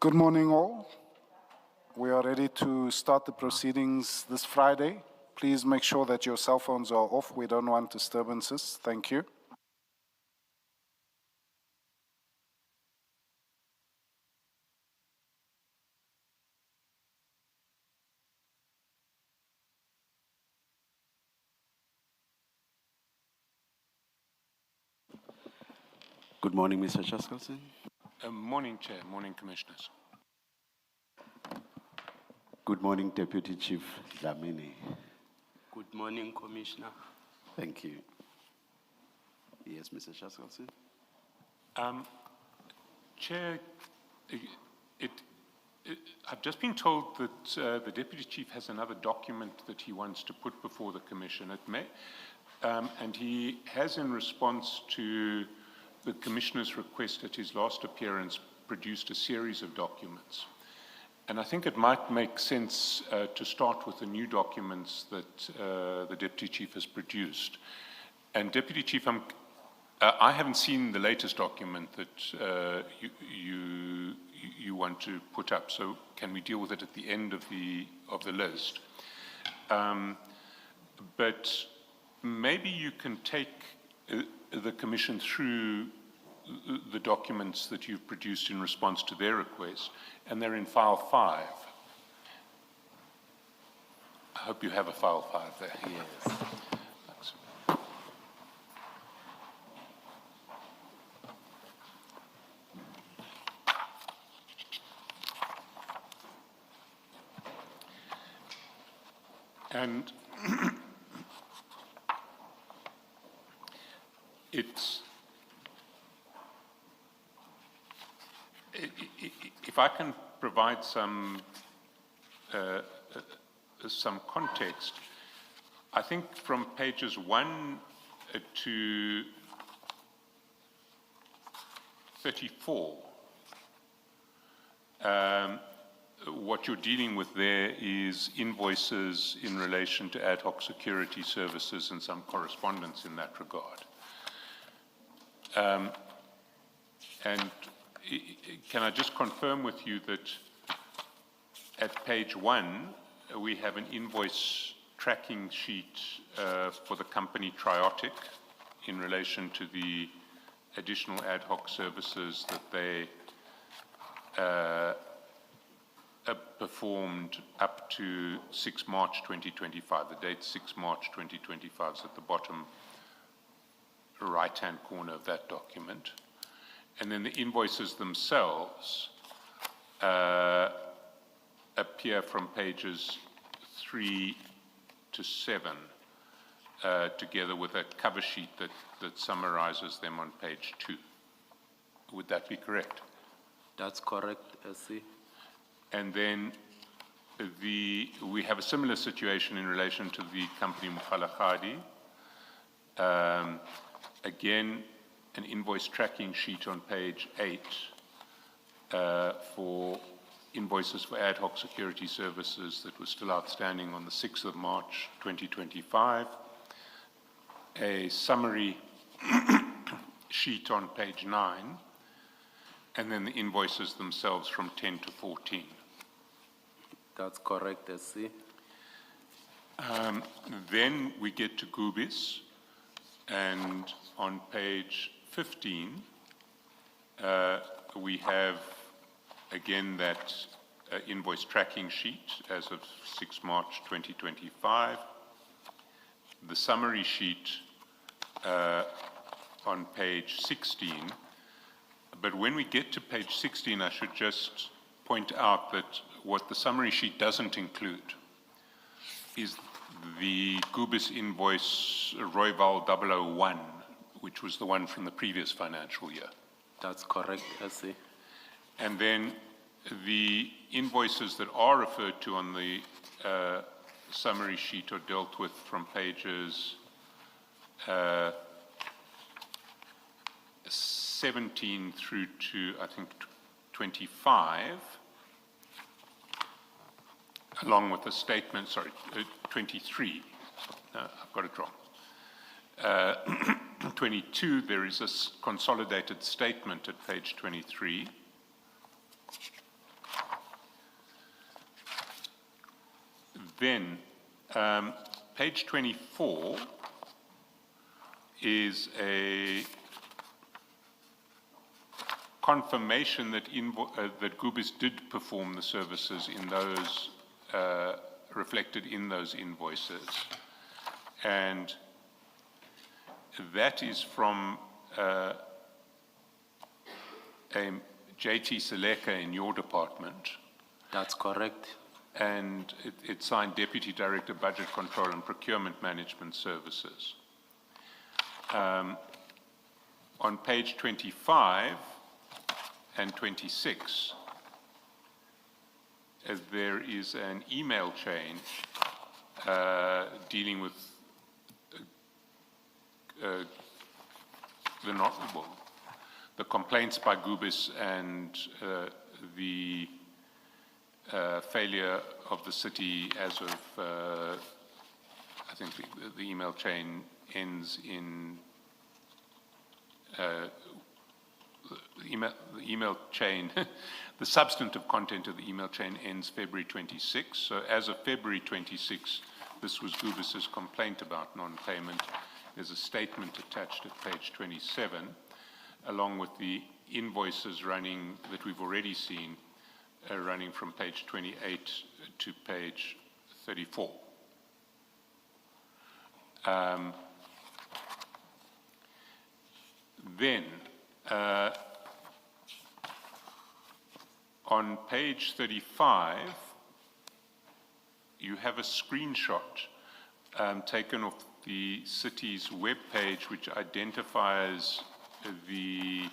Good morning, all. We are ready to start the proceedings this Friday. Please make sure that your cell phones are off. We don't want disturbances. Thank you. Good morning, Mr. Chaskalson. Morning, Chair. Morning, Commissioners. Good morning, Deputy Chief Dlamini. Good morning, Commissioner. Thank you. Yes, Mr. Chaskalson. Chair, I've just been told that the Deputy Chief has another document that he wants to put before the Commission. And he has, in response to the Commissioner's request at his last appearance, produced a series of documents. And I think it might make sense to start with the new documents that the Deputy Chief has produced. And Deputy Chief, I haven't seen the latest document that you want to put up, so can we deal with it at the end of the list? But maybe you can take the Commission through the documents that you've produced in response to their request, and they're in file 5. I hope you have a file 5 there. Yes. Thanks. And if I can provide some context, I think from pages 1 to 34, what you're dealing with there is invoices in relation to ad hoc security services and some correspondence in that regard. And can I just confirm with you that at page 1, we have an invoice tracking sheet for the company Triotic in relation to the additional ad hoc services that they performed up to 6 March 2025. The date 6 March 2025 is at the bottom right-hand corner of that document. And then the invoices themselves appear from pages 3 to 7, together with a cover sheet that summarizes them on page 2. Would that be correct? That's correct, SC. And then we have a similar situation in relation to the company Mukhalakadi. Again, an invoice tracking sheet on page 8 for invoices for ad hoc security services that were still outstanding on the 6th of March 2025. A summary sheet on page 9, and then the invoices themselves from 10 to 14. That's correct, SC. Then we get to Gubis, and on page 15, we have again that invoice tracking sheet as of 6 March 2025. The summary sheet on page 16. But when we get to page 16, I should just point out that what the summary sheet doesn't include is the Gubis invoice Royval 001, which was the one from the previous financial year. That's correct, SC. And then the invoices that are referred to on the summary sheet are dealt with from pages 17 through to, I think, 25, along with the statement, 23. I've got it wrong. 22, there is a consolidated statement at page 23. Then, page 24 is a confirmation that that Gubis did perform the services in those reflected in those invoices, and that is from a JT Seleka in your department. That's correct. And it's signed Deputy Director, Budget Control and Procurement Management Services. On page 25 and 26, there is an email chain dealing with the complaints by Gubis and the failure of the city as of, I think the email chain ends in, the email chain, the substantive content of the email chain ends February 26. So as of February 26, this was Gubis's complaint about non-payment. There's a statement attached at page 27, along with the invoices running that we've already seen, running from page 28 to page 34. Then, on page 35, you have a screenshot taken off the city's webpage, which identifies the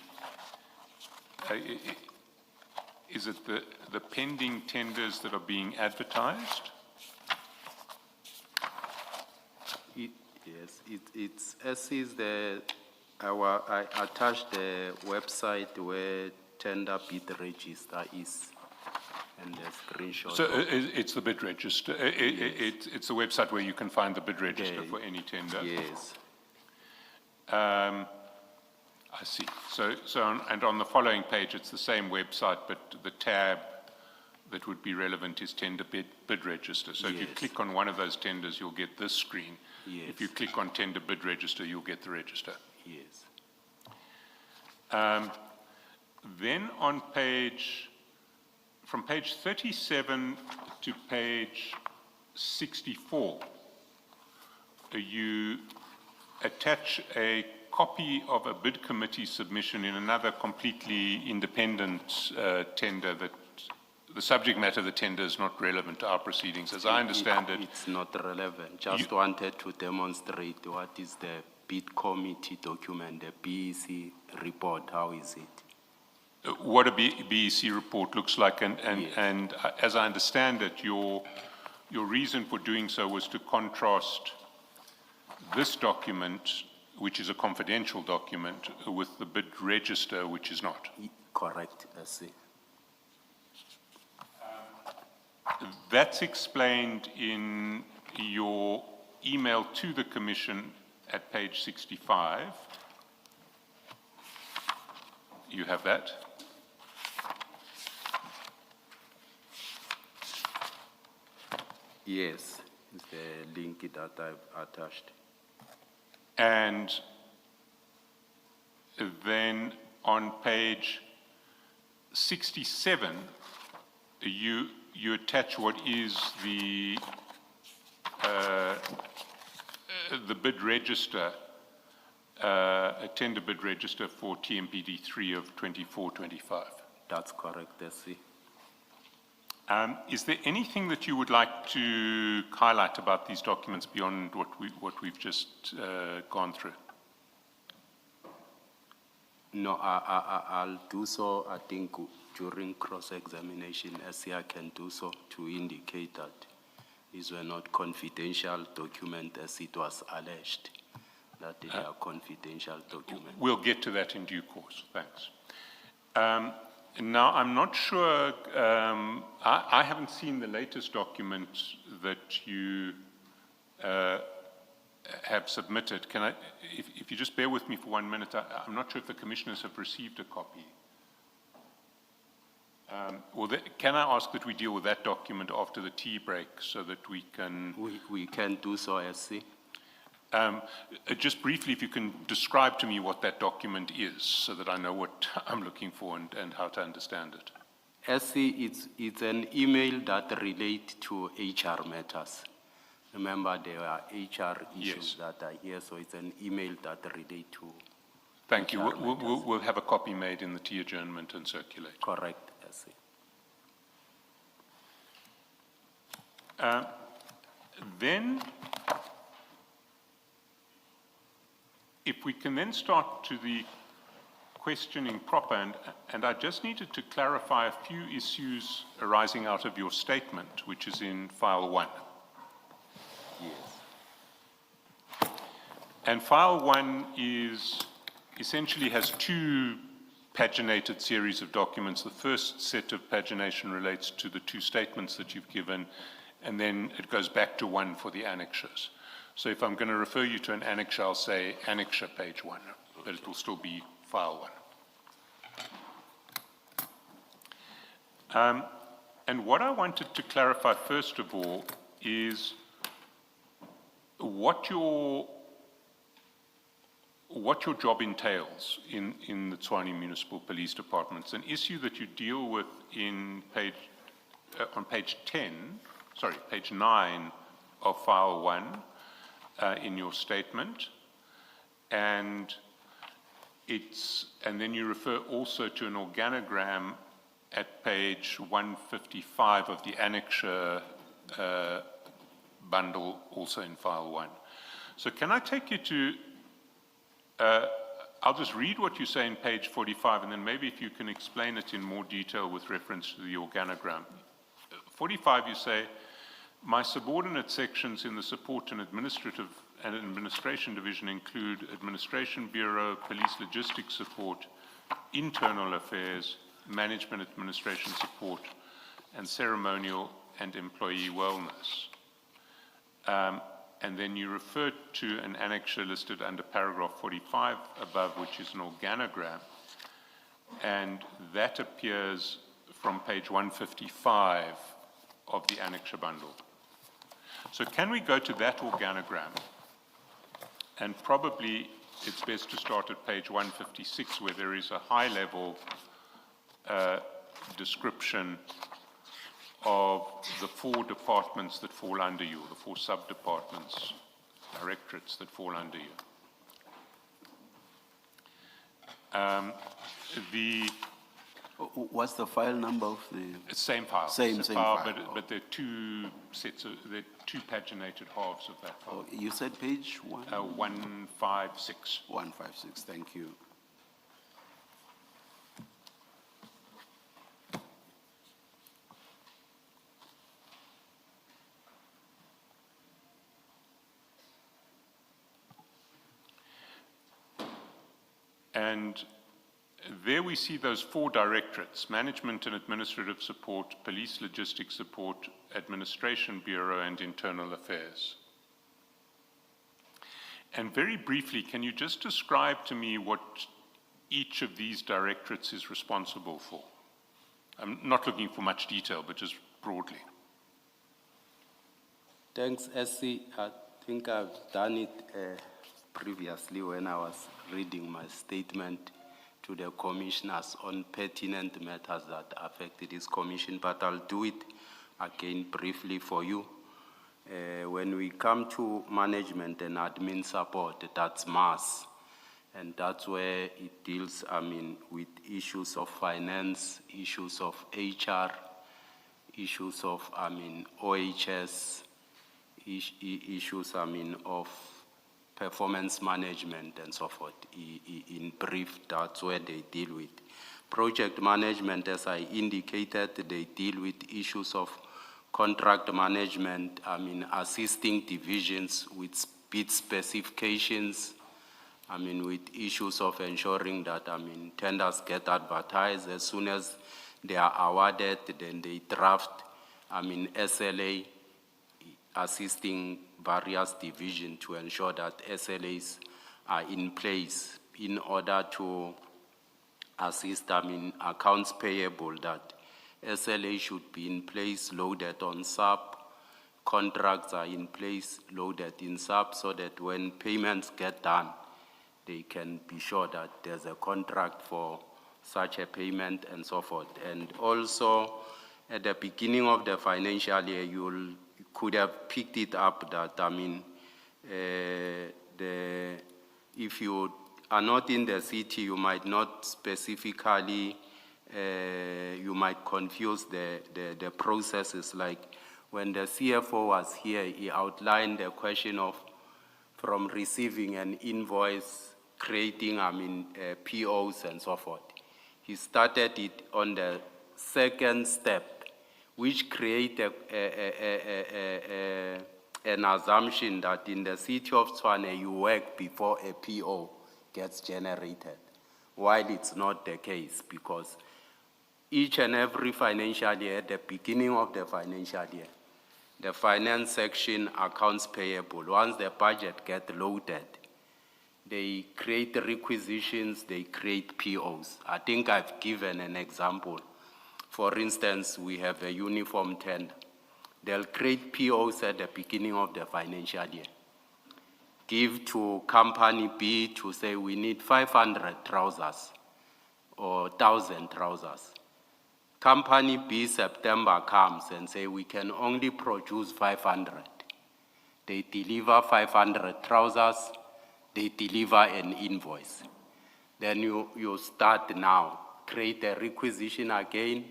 is it the pending tenders that are being advertised? Yes, it's as is I attached the website where tender bid register is, and the screenshot. So it's the bid register. It's the website where you can find the bid register for any tender. Yes. I see. And on the following page, it's the same website, but the tab that would be relevant is tender bid register. So if you click on one of those tenders, you'll get this screen. Yes. If you click on tender bid register, you'll get the register. Yes. Then on from page 37 to page 64, you attach a copy of a bid committee submission in another completely independent tender that the subject matter of the tender is not relevant to our proceedings. As I understand it, It's not relevant. Just wanted to demonstrate what is the bid committee document, the BEC report, how is it? what a BEC report looks like, and as I understand it, your reason for doing so was to contrast this document, which is a confidential document, with the bid register, which is not. Correct, I see. That's explained in your email to the Commission at page 65. You have that? Yes, it's the link that I've attached. And then on page 67, you attach what is the bid register, a tender bid register for TMPD 3 of 24-25. That's correct, I see. Is there anything that you would like to highlight about these documents beyond what we've just gone through? No, I'll do so, I think, during cross-examination, as I can do so to indicate that these were not confidential documents as it was alleged, that they are confidential documents. We'll get to that in due course. Thanks. Now, I'm not sure, I haven't seen the latest document that you have submitted. Can I, if you just bear with me for 1 minute, I'm not sure if the commissioners have received a copy. Can I ask that we deal with that document after the tea break so that we can... We can do so, SC. Just briefly, if you can describe to me what that document is so that I know what I'm looking for and how to understand it. SC, it's an email that relates to HR matters. Remember, there are HR issues Yes. that are here, so it's an email that relates to Thank you. HR We'll have a copy made in the tea adjournment and circulate. correct, SC. Then, if we can then start to the questioning proper, and I just needed to clarify a few issues arising out of your statement, which is in file 1. Yes. And file 1 essentially has two paginated series of documents. The first set of pagination relates to the two statements that you've given, and then it goes back to 1 for the annexures. So if I'm going to refer you to an annexure, I'll say annexure page 1, but it will still be file 1. And what I wanted to clarify first of all is what your job entails in the Tshwane Municipal Police Department. It's an issue that you deal with on page 9 of file 1 in your statement, and then you refer also to an organogram at page 155 of the annexure bundle, also in file 1. So can I take you to I'll just read what you say in page 45, and then maybe if you can explain it in more detail with reference to the organogram. 45, you say, my subordinate sections in the support and administration division include Administration Bureau, Police Logistics Support, Internal Affairs, Management Administration Support, and Ceremonial and Employee Wellness. And then you refer to an annexure listed under paragraph 45 above, which is an organogram, and that appears from page 155 of the annexure bundle. So can we go to that organogram? And probably it's best to start at page 156, where there is a high-level description of the 4 departments that fall under you, the 4 sub-departments, directorates that fall under you. What's the file number of the? Same file. Same file. But there are 2 sets of, there are 2 paginated halves of that file. Oh, you said page 1? 156. 156, thank you. And there we see those 4 directorates: Management and Administrative Support, Police Logistics Support, Administration Bureau, and Internal Affairs. And very briefly, can you just describe to me what each of these directorates is responsible for? I'm not looking for much detail, but just broadly. Thanks, SC. I think I've done it previously when I was reading my statement to the commissioners on pertinent matters that affected this commission, but I'll do it again briefly for you. When we come to management and admin support, that's MAS, and that's where it deals, with issues of finance, issues of HR, issues of, OHS, issues, of performance management and so forth. In brief, that's where they deal with. Project management, as I indicated, they deal with issues of contract management, assisting divisions with bid specifications, with issues of ensuring that, tenders get advertised. As soon as they are awarded, then they draft, SLA, assisting various divisions to ensure that SLAs are in place in order to assist, accounts payable, that SLA should be in place, loaded on SAP. Contracts are in place, loaded in SAP, so that when payments get done, they can be sure that there's a contract for such a payment and so forth. And also, at the beginning of the financial year, you could have picked it up that, I mean, if you are not in the city, you might not specifically, you might confuse the processes. Like when the CFO was here, he outlined the question of from receiving an invoice, creating, I mean, POs and so forth. He started it on the second step, which created an assumption that in the city of Tshwane, you work before a PO gets generated, while it's not the case, because each and every financial year, at the beginning of the financial year, the finance section, accounts payable, once the budget gets loaded, they create requisitions, they create POs. I think I've given an example. For instance, we have a uniform tender. They'll create POs at the beginning of the financial year. Give to company B to say we need 500 trousers or 1,000 trousers. Company B, September comes and say we can only produce 500. They deliver 500 trousers, they deliver an invoice. Then you start now, create a requisition again,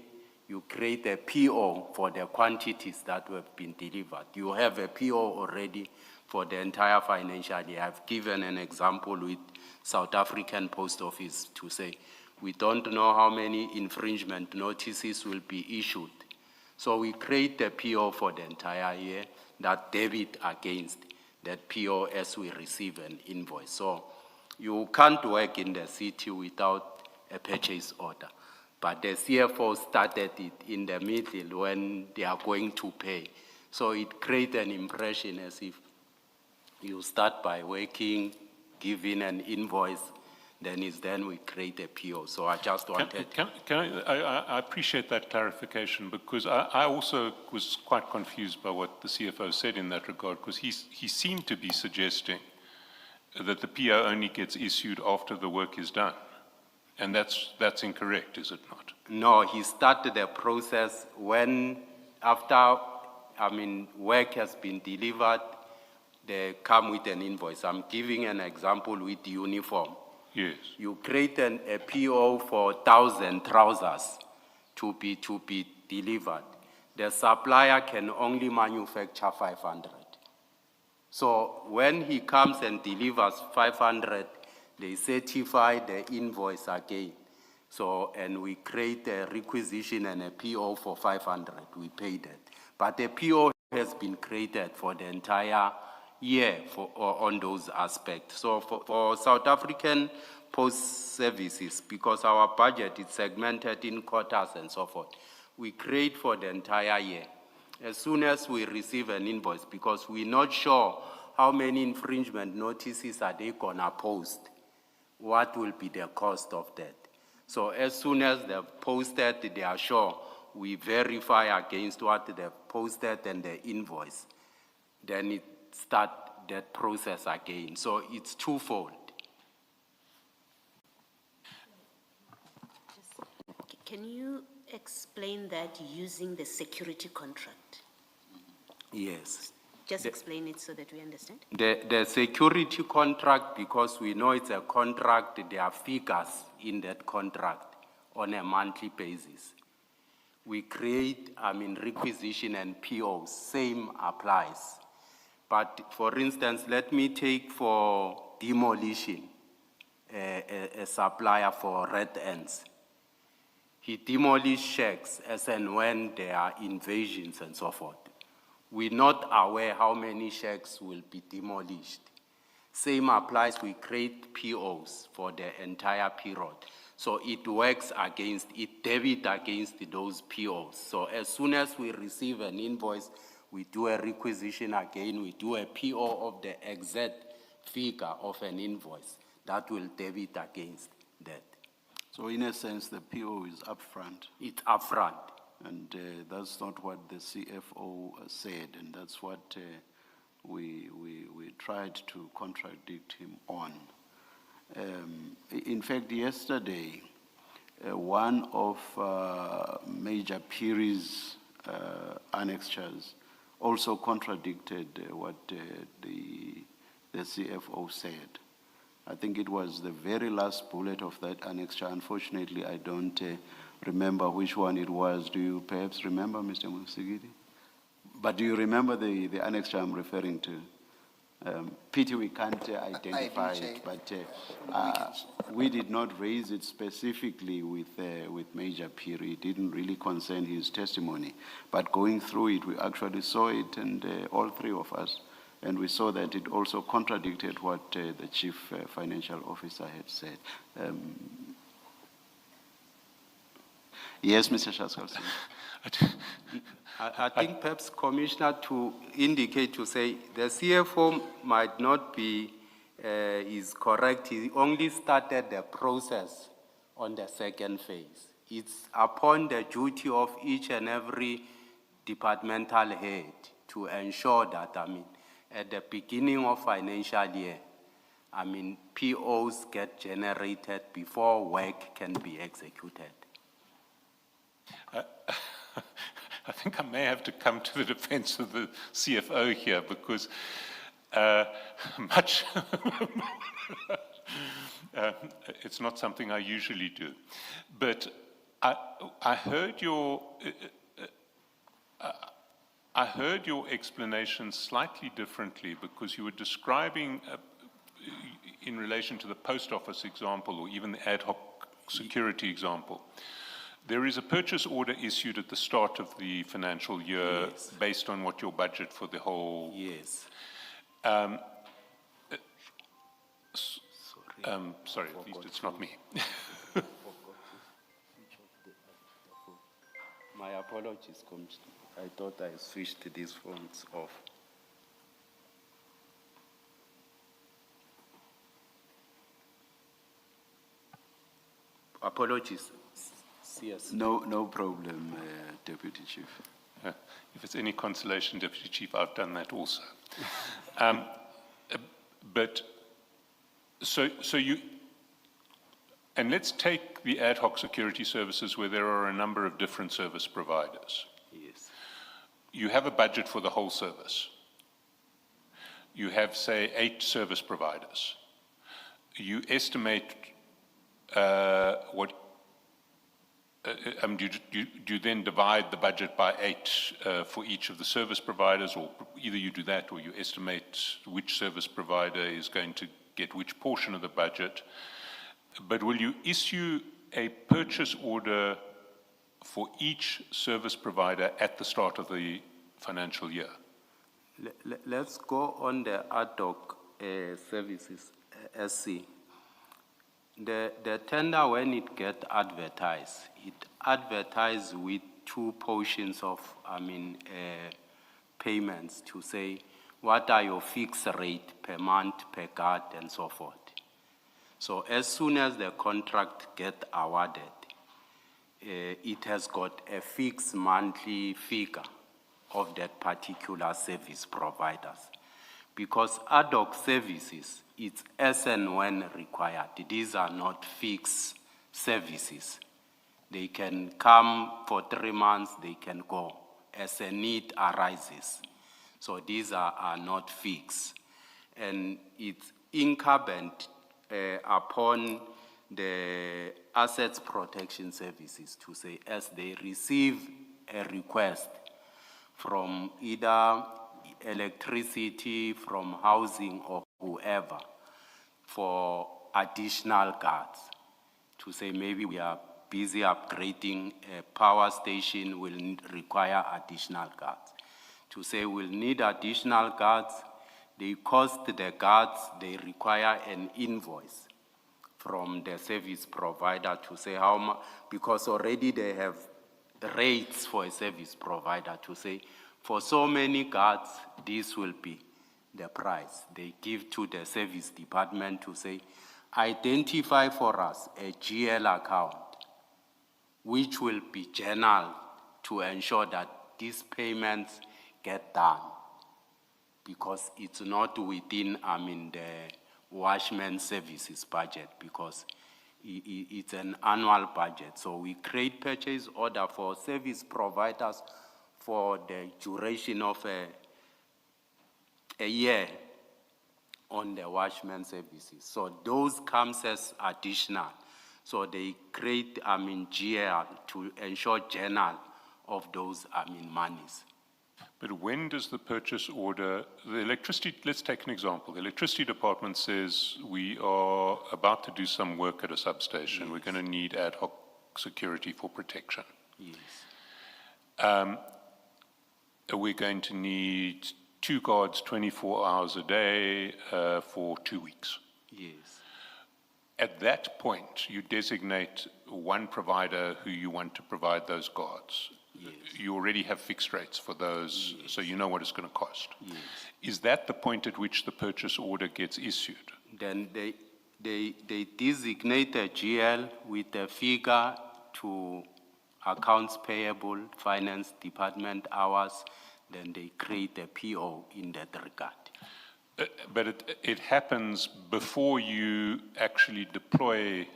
you create a PO for the quantities that have been delivered. You have a PO already for the entire financial year. I've given an example with South African Post Office to say, we don't know how many infringement notices will be issued. So we create a PO for the entire year that debit against that PO as we receive an invoice. So you can't work in the city without a purchase order. But the CFO started it in the middle when they are going to pay. So it creates an impression as if you start by working, giving an invoice, then we create a PO. So I just wanted... I appreciate that clarification, because I also was quite confused by what the CFO said in that regard, because he seemed to be suggesting that the PO only gets issued after the work is done. And that's incorrect, is it not? No, he started the process when, after, work has been delivered, they come with an invoice. I'm giving an example with the uniform. Yes. You create a PO for 1,000 trousers to be delivered. The supplier can only manufacture 500. So when he comes and delivers 500, they certify the invoice again. So, and we create a requisition and a PO for 500, we paid it. But the PO has been created for the entire year on those aspects. So for South African Post Services, because our budget is segmented in quarters and so forth, we create for the entire year. As soon as we receive an invoice, because we're not sure how many infringement notices are they gonna post, what will be the cost of that. So as soon as they're posted, they are sure, we verify against what they've posted and the invoice. Then it start that process again. So it's twofold. Can you explain that using the security contract? Yes. Just explain it so that we understand. The security contract, because we know it's a contract, there are figures in that contract on a monthly basis. We create, requisition and POs, same applies. But for instance, let me take for demolition, a supplier for red ends. He demolishes shacks as and when there are invasions and so forth. We're not aware how many shacks will be demolished. Same applies, we create POs for the entire period. So it works against, it debit against those POs. So as soon as we receive an invoice, we do a requisition again, we do a PO of the exact figure of an invoice that will debit against that. So in a sense, the PO is upfront. It's upfront. And that's not what the CFO said, and that's what we tried to contradict him on. In fact, yesterday, one of Major Phiri's annexures also contradicted what the CFO said. I think it was the very last bullet of that annexure. Unfortunately, I don't remember which one it was. Do you perhaps remember, Mr. Musigidi? But do you remember the annexure I'm referring to? Pity we can't identify it, but we did not raise it specifically with Major Phiri. It didn't really concern his testimony. But going through it, we actually saw it, and all three of us, and we saw that it also contradicted what the Chief Financial Officer had said. Yes, Mr. Shaskalson. I think perhaps, Commissioner, to indicate, to say the CFO might not be is correct. He only started the process on the second phase. It's upon the duty of each and every departmental head to ensure that, at the beginning of financial year, POs get generated before work can be executed. I think I may have to come to the defense of the CFO here, because it's not something I usually do. But I heard your explanation slightly differently, because you were describing in relation to the post office example, or even the ad hoc security example. There is a purchase order issued at the start of the financial year, Yes, based on what your budget for the whole. Yes. Sorry, at least it's not me. My apologies, Commissioner. I thought I switched these phones off. Apologies. Yes. No problem, Deputy Chief. If it's any consolation, Deputy Chief, I've done that also. But so you, and let's take the ad hoc security services where there are a number of different service providers. Yes. You have a budget for the whole service. You have, say, 8 service providers. You estimate do you then divide the budget by 8 for each of the service providers, or either you do that or you estimate which service provider is going to get which portion of the budget? But will you issue a purchase order for each service provider at the start of the financial year? Let's go on the ad hoc services, SC. The tender, when it gets advertised, it advertised with 2 portions of, payments, to say what are your fixed rate per month, per guard, and so forth. So as soon as the contract gets awarded, it has got a fixed monthly figure of that particular service providers. Because ad hoc services, it's as and when required. These are not fixed services. They can come for 3 months, they can go as a need arises. So these are not fixed. And it's incumbent upon the assets protection services to say, as they receive a request from either electricity, from housing, or whoever, for additional guards, to say maybe we are busy upgrading a power station, will require additional guards. To say we'll need additional guards, they cost the guards, they require an invoice from the service provider to say how much, because already they have rates for a service provider to say, for so many guards, this will be the price. They give to the service department to say, identify for us a GL account, which will be channeled to ensure that these payments get done, because it's not within, the Washman Services budget, because it's an annual budget. So we create purchase order for service providers for the duration of a year on the Washman Services. So those comes as additional. So they create, GL to ensure journal of those, monies. But when does the purchase order, the electricity, let's take an example. The electricity department says we are about to do some work at a substation. We're going to need ad hoc security for protection. Yes. We're going to need 2 guards 24 hours a day for 2 weeks. Yes. At that point, you designate one provider who you want to provide those guards. Yes. You already have fixed rates for those, Yes. so you know what it's going to cost. Yes. Is that the point at which the purchase order gets issued? Then they designate a GL with a figure to accounts payable, finance department hours, then they create a PO in that regard. But it happens before you actually deploy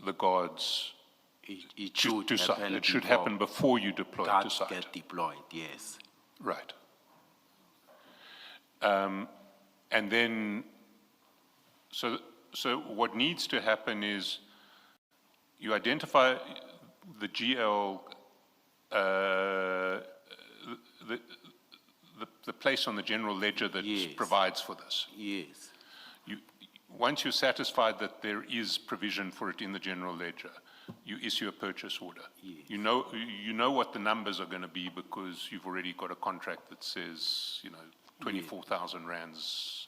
the guards It to should site. happen It should before happen before you deploy to guards site. get deployed, yes. Right. And then, so what needs to happen is you identify the GL, the place on the general ledger that Yes. provides for this. Yes, Once you're satisfied that there is provision for it in the general ledger, you issue a purchase order. Yes. You know what the numbers are going to be because you've already got a contract that says, 24,000 rands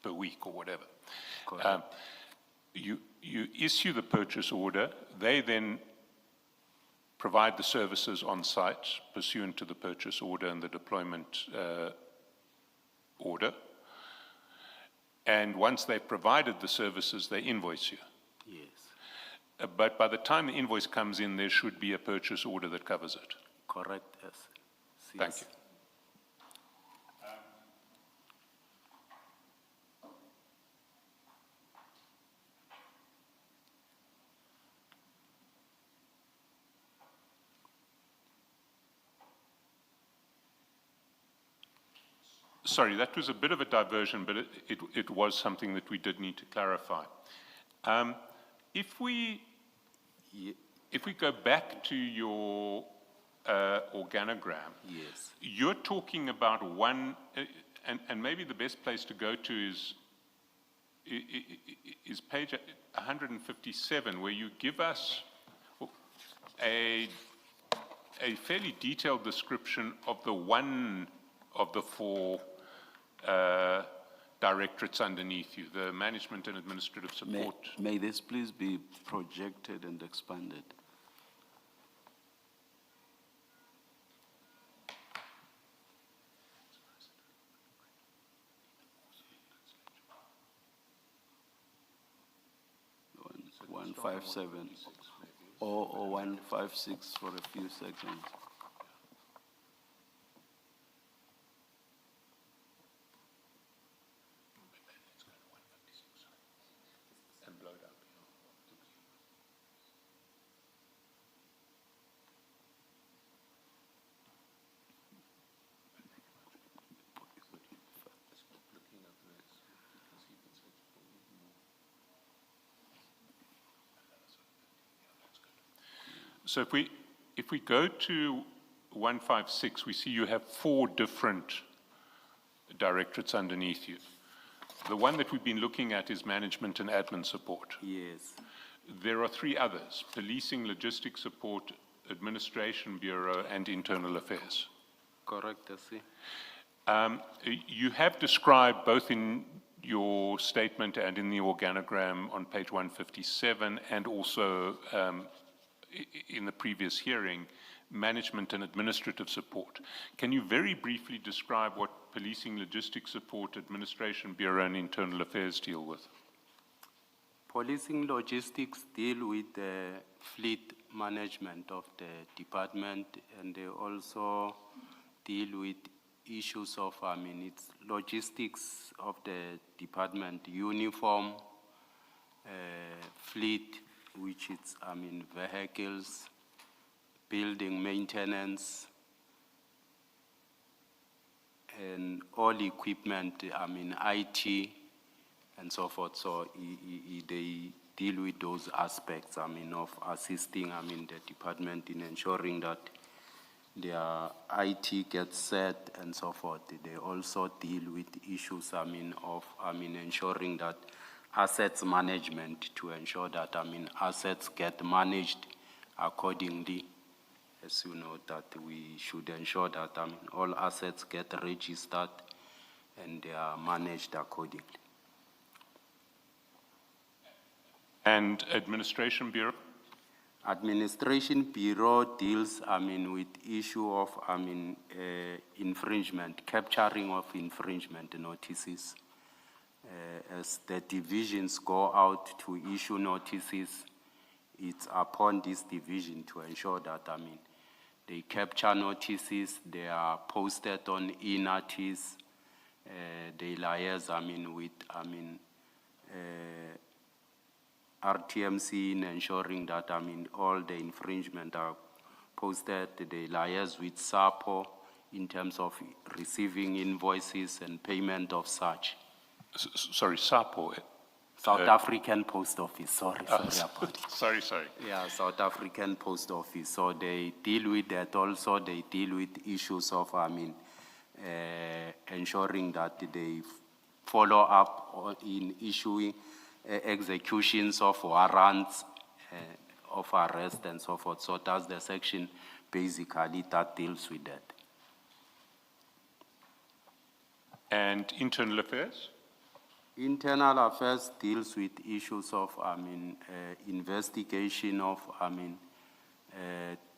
per week or whatever. correct. You issue the purchase order. They then provide the services on site pursuant to the purchase order and the deployment order. And once they've provided the services, they invoice you. Yes, But by the time the invoice comes in, there should be a purchase order that covers it. correct, yes. Thank you. Sorry, that was a bit of a diversion, but it was something that we did need to clarify. If we go back to your organogram, Yes, you're talking about one, and maybe the best place to go to is page 157, where you give us a fairly detailed description of the one of the 4 directorates underneath you, the management and administrative support. May this please be projected and expanded? One 157 or 156 for a few seconds. And blow it up. So if we go to 156, we see you have 4 different directorates underneath you. The one that we've been looking at is management and admin support. yes, There are 3 others: policing, logistics support, administration bureau, and internal affairs. correct, I see. You have described both in your statement and in the organogram on page 157 and also in the previous hearing, management and administrative support. Can you very briefly describe what policing, logistics support, administration bureau, and internal affairs deal with? Policing logistics deal with the fleet management of the department, and they also deal with issues of, it's logistics of the department, uniform, fleet, which is, vehicles, building maintenance, and all equipment, IT, and so forth. So they deal with those aspects, of assisting, the department in ensuring that their IT gets set and so forth. They also deal with issues, of, ensuring that assets management, to ensure that, assets get managed accordingly. As you know, that we should ensure that, all assets get registered and they are managed accordingly. And Administration Bureau? Administration Bureau deals, with issue of, infringement, capturing of infringement notices. As the divisions go out to issue notices, it's upon this division to ensure that, they capture notices, they are posted on e-notice, they liaise, with, RTMC in ensuring that, all the infringement are posted. They liaise with SAPO in terms of receiving invoices and payment of such. Sorry, SAPO? South African Post Office, sorry about it. Sorry. Yeah, South African Post Office. So they deal with that also. They deal with issues of, ensuring that they follow up in issuing executions of warrants of arrest and so forth. So that's the section basically that deals with that. And Internal Affairs? Internal Affairs deals with issues of, investigation of,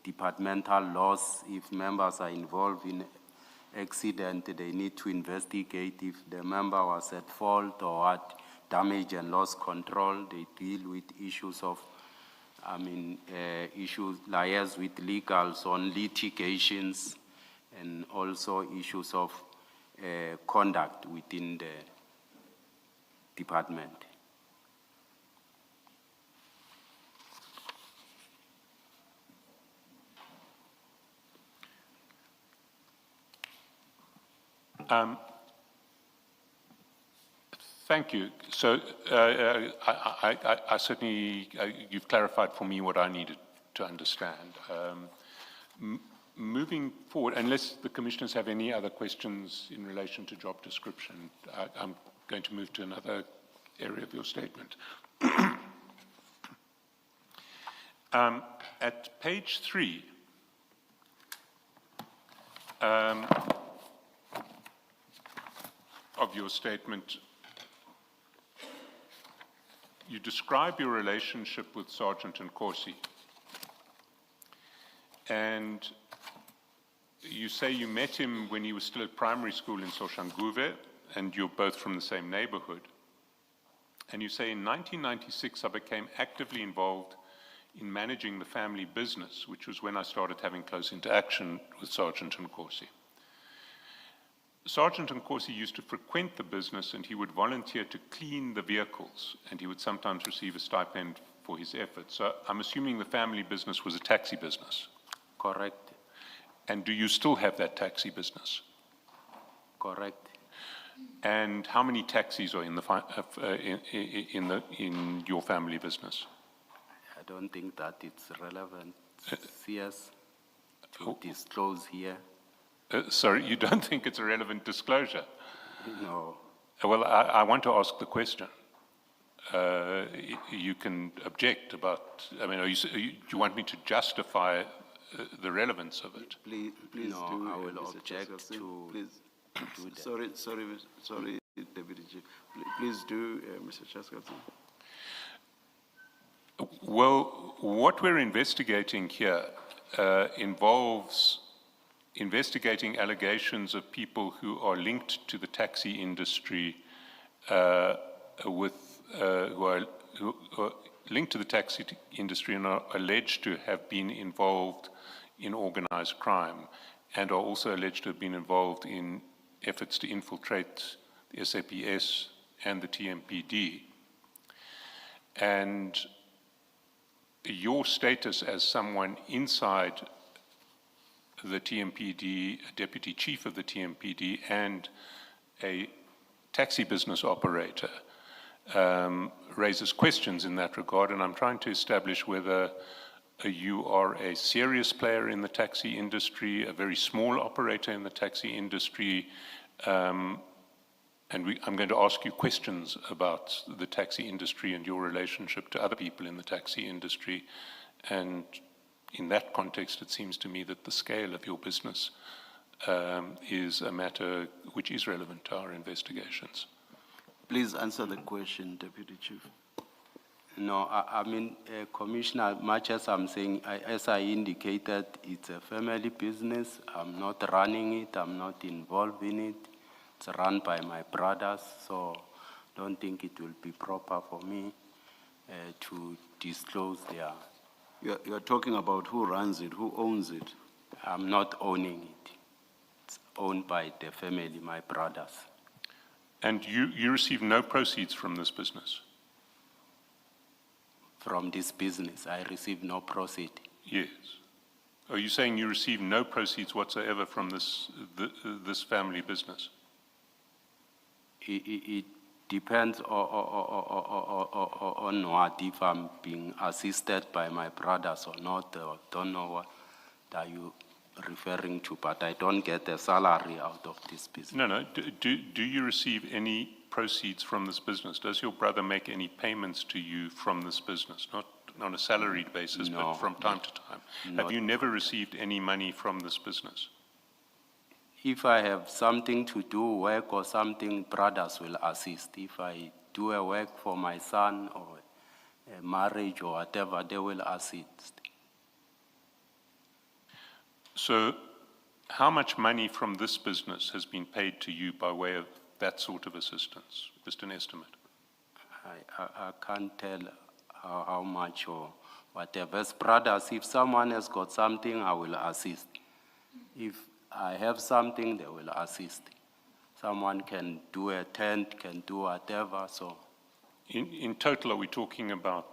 departmental loss. If members are involved in accident, they need to investigate if the member was at fault or what. Damage and loss control, they deal with issues of, issues liaise with legals on litigations, and also issues of conduct within the department. Thank you. So I certainly, you've clarified for me what I needed to understand. Moving forward, unless the commissioners have any other questions in relation to job description, I'm going to move to another area of your statement. At page 3, of your statement, you describe your relationship with Sergeant Nkosi, and you say you met him when he was still at primary school in Soshanguve, and you're both from the same neighborhood. And you say, in 1996, I became actively involved in managing the family business, which was when I started having close interaction with Sergeant Nkosi. Sergeant Nkosi used to frequent the business, and he would volunteer to clean the vehicles, and he would sometimes receive a stipend for his efforts. So I'm assuming the family business was a taxi business. Correct. And do you still have that taxi business? Correct. And how many taxis are in your family business? I don't think that it's relevant, CS, to disclose here. Sorry, you don't think it's a relevant disclosure? No. Well, I want to ask the question. You can object about, I mean, do you want me to justify the relevance of it? Please No, do. I will Mr. object Chairperson, to please. do that. Sorry, Deputy Chief. Please do, Mr. Chairperson. Well, what we're investigating here involves investigating allegations of people who are linked to the taxi industry who are who are linked to the taxi industry and are alleged to have been involved in organized crime and are also alleged to have been involved in efforts to infiltrate the SAPS and the TMPD. And your status as someone inside the TMPD, a deputy chief of the TMPD, and a taxi business operator raises questions in that regard, and I'm trying to establish whether you are a serious player in the taxi industry, a very small operator in the taxi industry, and I'm going to ask you questions about the taxi industry and your relationship to other people in the taxi industry. And in that context, it seems to me that the scale of your business is a matter which is relevant to our investigations. Please answer the question, Deputy Chief. No, I mean, Commissioner, much as I'm saying, as I indicated, it's a family business. I'm not running it. I'm not involved in it. It's run by my brothers, so don't think it will be proper for me to disclose their... You're talking about who runs it, who owns it? I'm not owning it. It's owned by the family, my brothers. And you receive no proceeds from this business? From this business, I receive no proceeds. Yes. Are you saying you receive no proceeds whatsoever from this family business? It depends on what, if I'm being assisted by my brothers or not. I don't know what are you referring to, but I don't get a salary out of this business. No. Do you receive any proceeds from this business? Does your brother make any payments to you from this business? Not on a salaried basis, No, but from time to time. Have you never received any money from this business? If I have something to do, work or something, brothers will assist. If I do a work for my son or a marriage or whatever, they will assist. So how much money from this business has been paid to you by way of that sort of assistance? Just an estimate. I can't tell how much or whatever. As brothers, if someone has got something, I will assist. If I have something, they will assist. Someone can do a tent, can do whatever, so. In total, are we talking about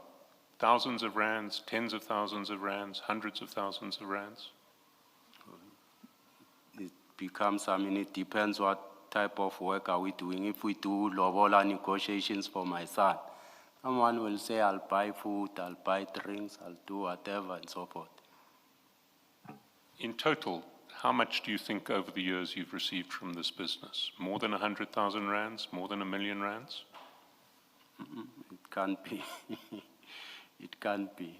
thousands of rands, tens of thousands of rands, hundreds of thousands of rands? It becomes, I mean, it depends what type of work are we doing. If we do lobola negotiations for my son, someone will say, I'll buy food, I'll buy drinks, I'll do whatever, and so forth. In total, how much do you think over the years you've received from this business? More than 100,000 rands? More than 1 million rands? It can't be. It can't be.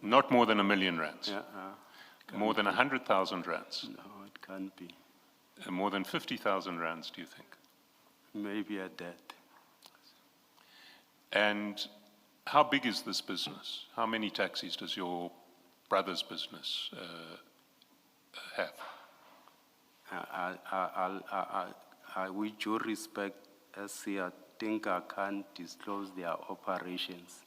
Not more than 1 million rands? Yeah, more than 100,000 rands? no, it can't be. More than 50,000 rands, do you think? Maybe at that. And how big is this business? How many taxis does your brother's business have? With due respect, SC, I think I can't disclose their operations.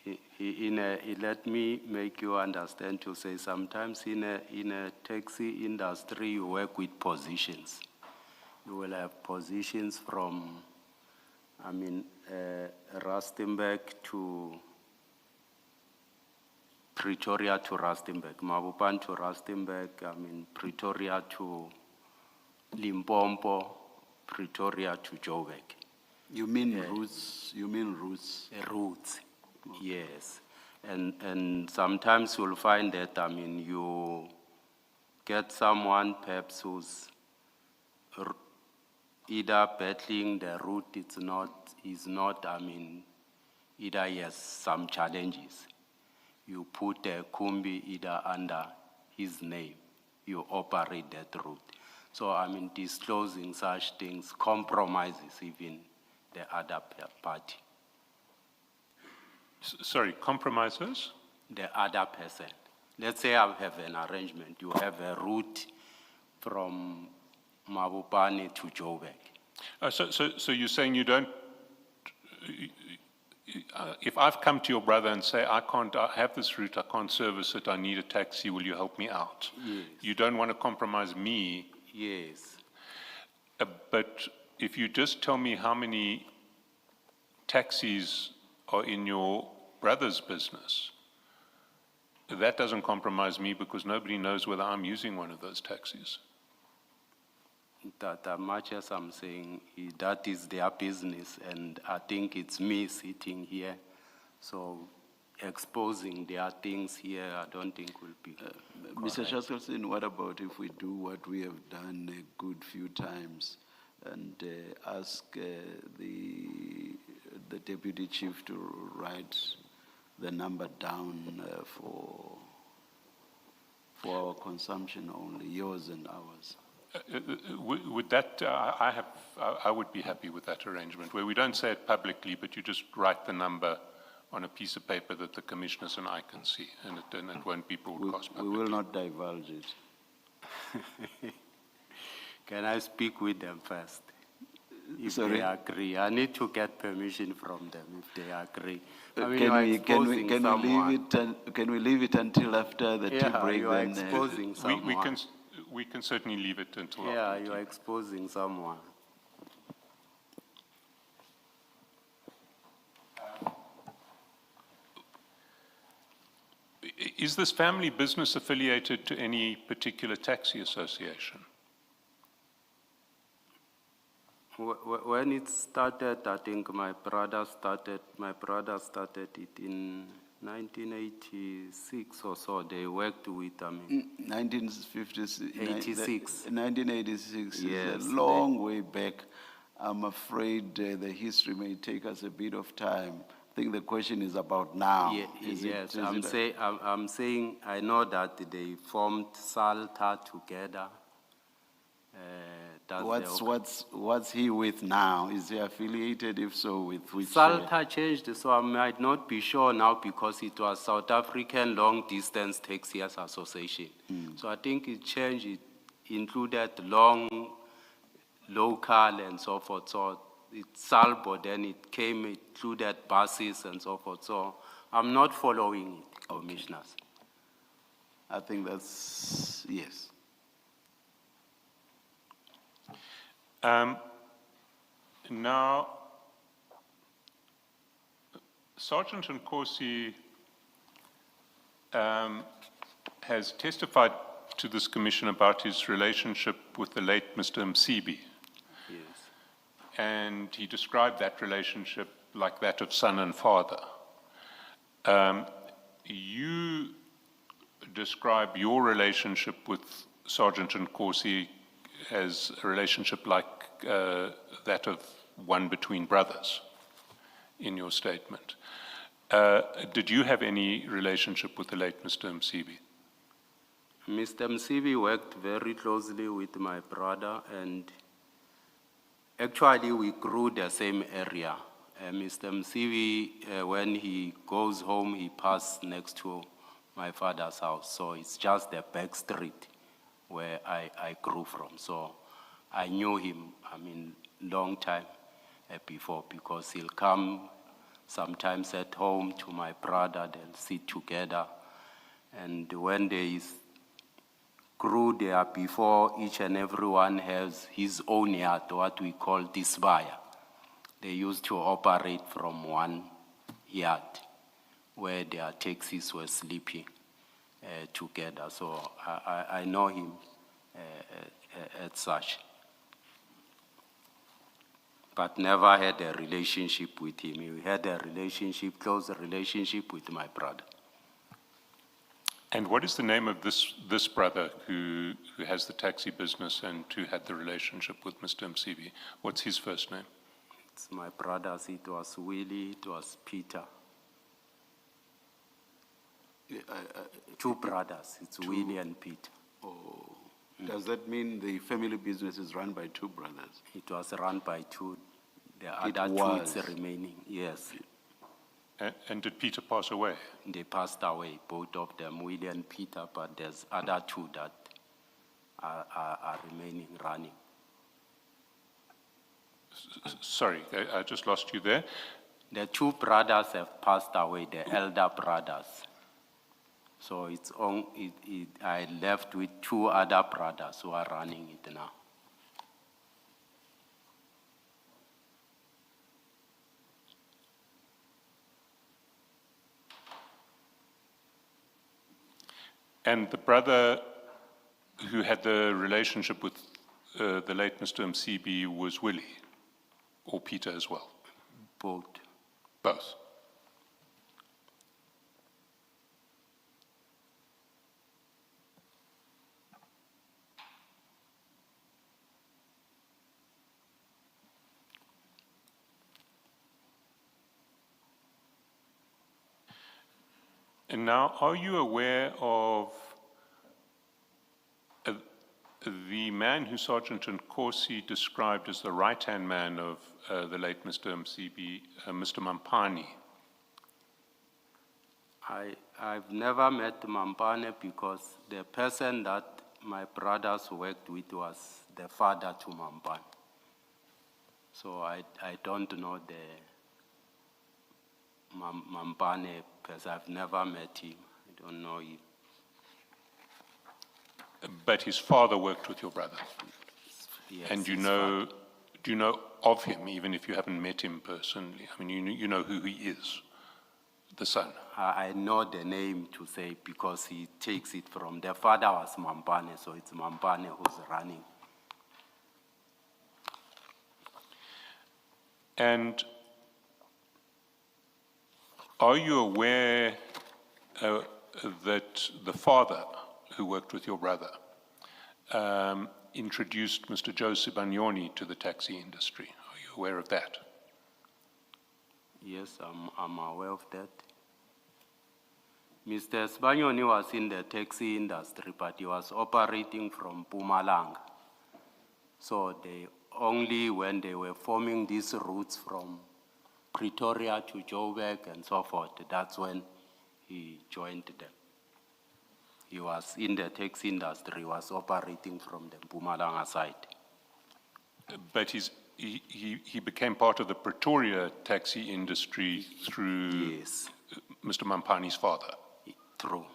Let me make you understand to say sometimes in a taxi industry you work with positions. You will have positions from, I mean, Rustenburg to Pretoria to Rustenburg, Mabupan to Rustenburg, I mean, Pretoria to Limpopo, Pretoria to Joburg. You mean routes? You mean routes? Routes, yes. And sometimes you'll find that, I mean, you get someone perhaps who's either battling the route, is not, I mean, either he has some challenges. You put a Kumbi either under his name, you operate that route. So, I mean, disclosing such things compromises even the other party. Sorry, compromises? The other person. Let's say I have an arrangement. You have a route from Mabupane to Joburg. So you're saying you don't, if I've come to your brother and say, I have this route, I can't service it, I need a taxi, will you help me out? Yes. You don't want to compromise me, Yes. but if you just tell me how many taxis are in your brother's business, that doesn't compromise me because nobody knows whether I'm using one of those taxis. That much as I'm saying, that is their business, and I think it's me sitting here, so exposing their things here, I don't think will be Mr. correct. Shaskelson, what about if we do what we have done a good few times and ask the deputy chief to write the number down for our consumption only, yours and ours? Would that, I would be happy with that arrangement, where we don't say it publicly, but you just write the number on a piece of paper that the commissioners and I can see, and it won't be broadcast We publicly. will not divulge it. Can I speak with them first? If Sorry? they agree, I need to get permission from them if they agree. I mean, Can you're we exposing someone. can we leave it until after the tea Yeah, break? you are Then exposing someone. We can certainly leave it until Yeah, after. you are exposing someone. Is this family business affiliated to any particular taxi association? When it started, I think my brother started it in 1986 or so. They worked with, 1956, 86. 1986 Yes, is a long way back. I'm afraid the history may take us a bit of time. I think the question is about now. Yes, I'm saying I know that they formed Salta together. What's he with now? Is he affiliated? If so, with which? Salta changed, so I might not be sure now because it was South African Long Distance Taxiers Association. So I think it changed, it included long, local and so forth. So it's Salbo, then it included buses and so forth. So I'm not following it, commissioners. I think that's, yes. Now, Sergeant Nkosi has testified to this commission about his relationship with the late Mr. Msibi. Yes. And he described that relationship like that of son and father. You describe your relationship with Sergeant Nkosi as a relationship like that of one between brothers in your statement. Did you have any relationship with the late Mr. Msibi? Mr. Msibi worked very closely with my brother, and actually we grew the same area. Mr. Msibi, when he goes home, he passes next to my father's house. So it's just the back street where I grew from. So I knew him, long time before, because he'll come sometimes at home to my brother, they'll sit together. And when they grew there, before each and everyone has his own yard, what we call disbaya. They used to operate from one yard where their taxis were sleeping together. So I know him as such, but never had a relationship with him. We had a relationship, close relationship with my brother. And what is the name of this brother who has the taxi business and who had the relationship with Mr. Msibi? What's his first name? It's my brothers. It was Willie, it was Peter. Two brothers. It's Willie and Peter. Oh. Does that mean the family business is run by two brothers? It was run by two. The It other was. two is remaining. Yes. And did Peter pass away? They passed away, both of them, Willie and Peter, but there's other two that are remaining running. Sorry, I just lost you there. The two brothers have passed away, the elder brothers. So I left with two other brothers who are running it now. And the brother who had the relationship with the late Mr. Msibi was Willie, or Peter as well? Both. Both. And now, are you aware of the man who Sergeant Nkosi described as the right-hand man of the late Mr. Msibi, Mr. Mampani? I've never met Mampane because the person that my brothers worked with was the father to Mampane. So I don't know the Mampane person. I've never met him. I don't know him. But his father worked with your brother? Yes, And do you know of him, even if you haven't met him personally? I mean, you know who he is, the son? I know the name to say because he takes it from the father was Mampane, so it's Mampane who's running. And are you aware that the father who worked with your brother introduced Mr. Joe Sibanyoni to the taxi industry? Are you aware of that? Yes, I'm aware of that. Mr. Sibanyoni was in the taxi industry, but he was operating from Mpumalanga. So when they were forming these routes from Pretoria to Joburg and so forth, that's when he joined them. He was in the taxi industry, he was operating from the Mpumalanga side. But he became part of the Pretoria taxi industry through Yes. Mr. Mampani's father? True.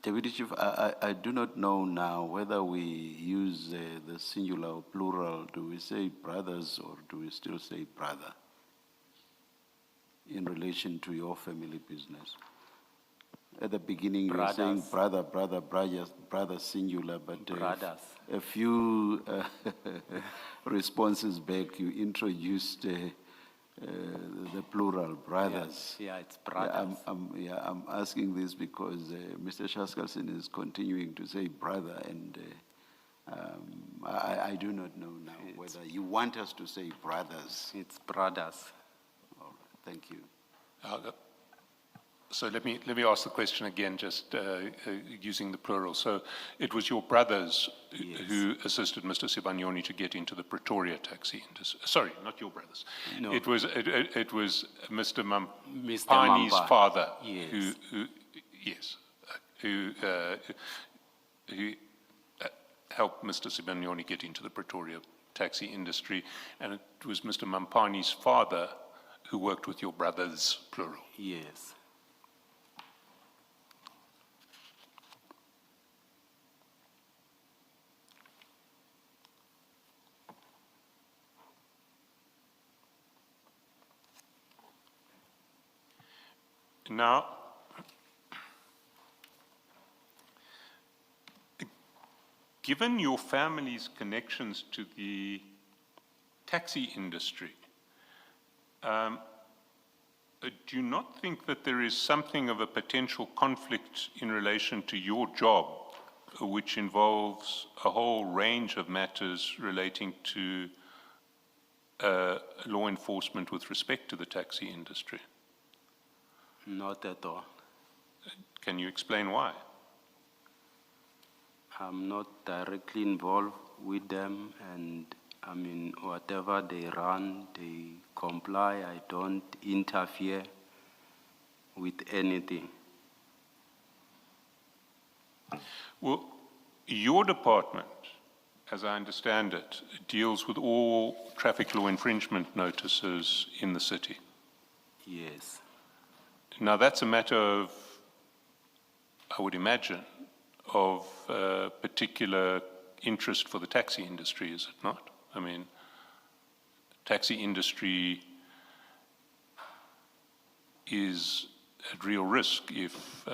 Deputy Chief, I do not know now whether we use the singular or plural. Do we say brothers or do we still say brother in relation to your family business? At the beginning, you were saying Brothers. brother singular, but Brothers. a few responses back, you introduced the plural, brothers. Yeah, it's brothers. I'm asking this because Mr. Shaskalson is continuing to say brother, and I do not know now whether you want us to say brothers. It's brothers. All right, thank you. So let me ask the question again, just using the plural. So it was your brothers who assisted Mr. Sibanyoni to get into the Pretoria taxi industry. Sorry, not your brothers. No. It was Mr. Mampani's Mampa. father Yes. who helped Mr. Sibanyoni get into the Pretoria taxi industry, and it was Mr. Mampani's father who worked with your brothers, plural. Yes. Now, given your family's connections to the taxi industry, do you not think that there is something of a potential conflict in relation to your job, which involves a whole range of matters relating to law enforcement with respect to the taxi industry? Not at all. Can you explain why? I'm not directly involved with them, and I mean, whatever they run, they comply. I don't interfere with anything. Well, your department, as I understand it, deals with all traffic law infringement notices in the city. Yes. Now, that's a matter of, I would imagine, of particular interest for the taxi industry, is it not? I mean, taxi industry is at real risk if,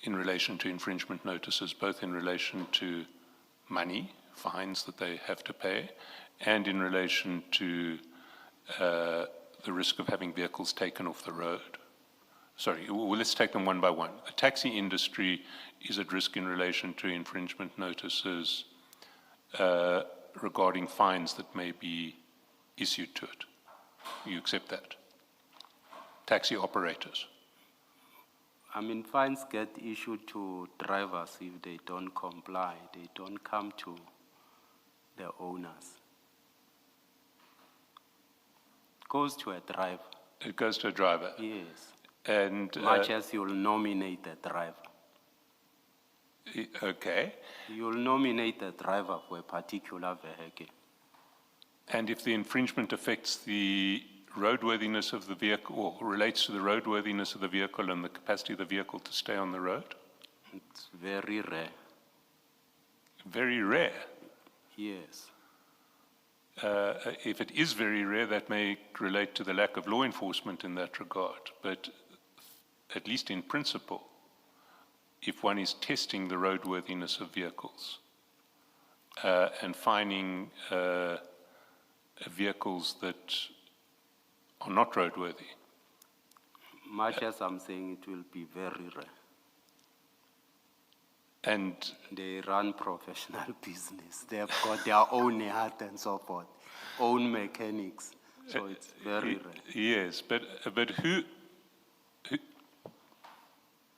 in relation to infringement notices, both in relation to money, fines that they have to pay, and in relation to the risk of having vehicles taken off the road. Sorry, well, let's take them one by one. The taxi industry is at risk in relation to infringement notices regarding fines that may be issued to it. You accept that? Taxi operators. I mean, fines get issued to drivers if they don't comply. They don't come to the owners. It goes to a driver. It goes to a driver. Yes. And Much as you'll nominate a driver. okay. You'll nominate a driver for a particular vehicle. And if the infringement affects the roadworthiness of the vehicle, or relates to the roadworthiness of the vehicle and the capacity of the vehicle to stay on the road? It's very rare. Very rare. Yes. If it is very rare, that may relate to the lack of law enforcement in that regard. But at least in principle, if one is testing the roadworthiness of vehicles and finding vehicles that are not roadworthy. Much as I'm saying, it will be very rare. And They run professional business. They've got their own yard and so forth, own mechanics. So it's very rare. yes, but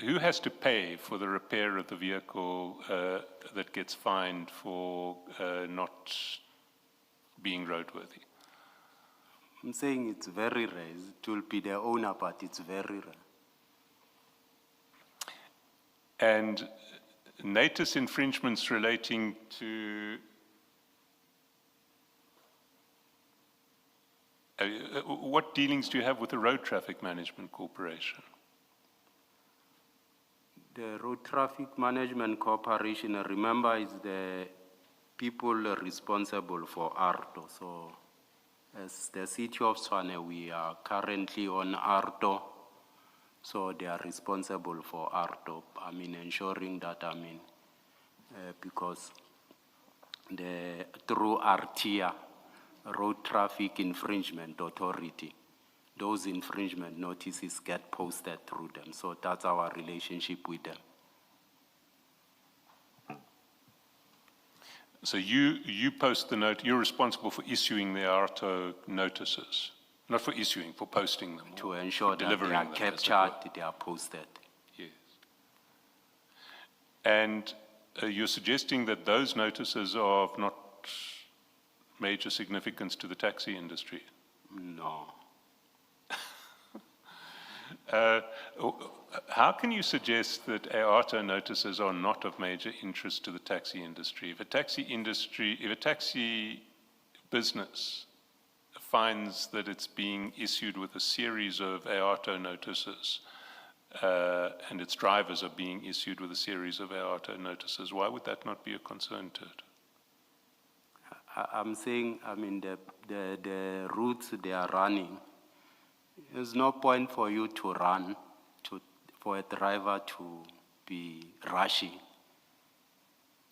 who has to pay for the repair of the vehicle that gets fined for not being roadworthy? I'm saying it's very rare. It will be the owner, but it's very rare. And notice infringements relating to what dealings do you have with the Road Traffic Management Corporation? The Road Traffic Management Corporation, remember, is the people responsible for ARTO. So as the city of Tshwane, we are currently on ARTO. So they are responsible for ARTO. I mean, ensuring that, because through RTIA, Road Traffic Infringement Authority, those infringement notices get posted through them. So that's our relationship with them. So you post the note, you're responsible for issuing the ARTO notices, not for issuing, for posting them. To ensure that they delivering are them, as it captured, were. they are posted. Yes. And you're suggesting that those notices are of not major significance to the taxi industry? No. How can you suggest that ARTO notices are not of major interest to the taxi industry? If a taxi business finds that it's being issued with a series of ARTO notices, and its drivers are being issued with a series of ARTO notices, why would that not be a concern to it? I'm saying, the routes they are running, there's no point for you to run, for a driver to be rushing.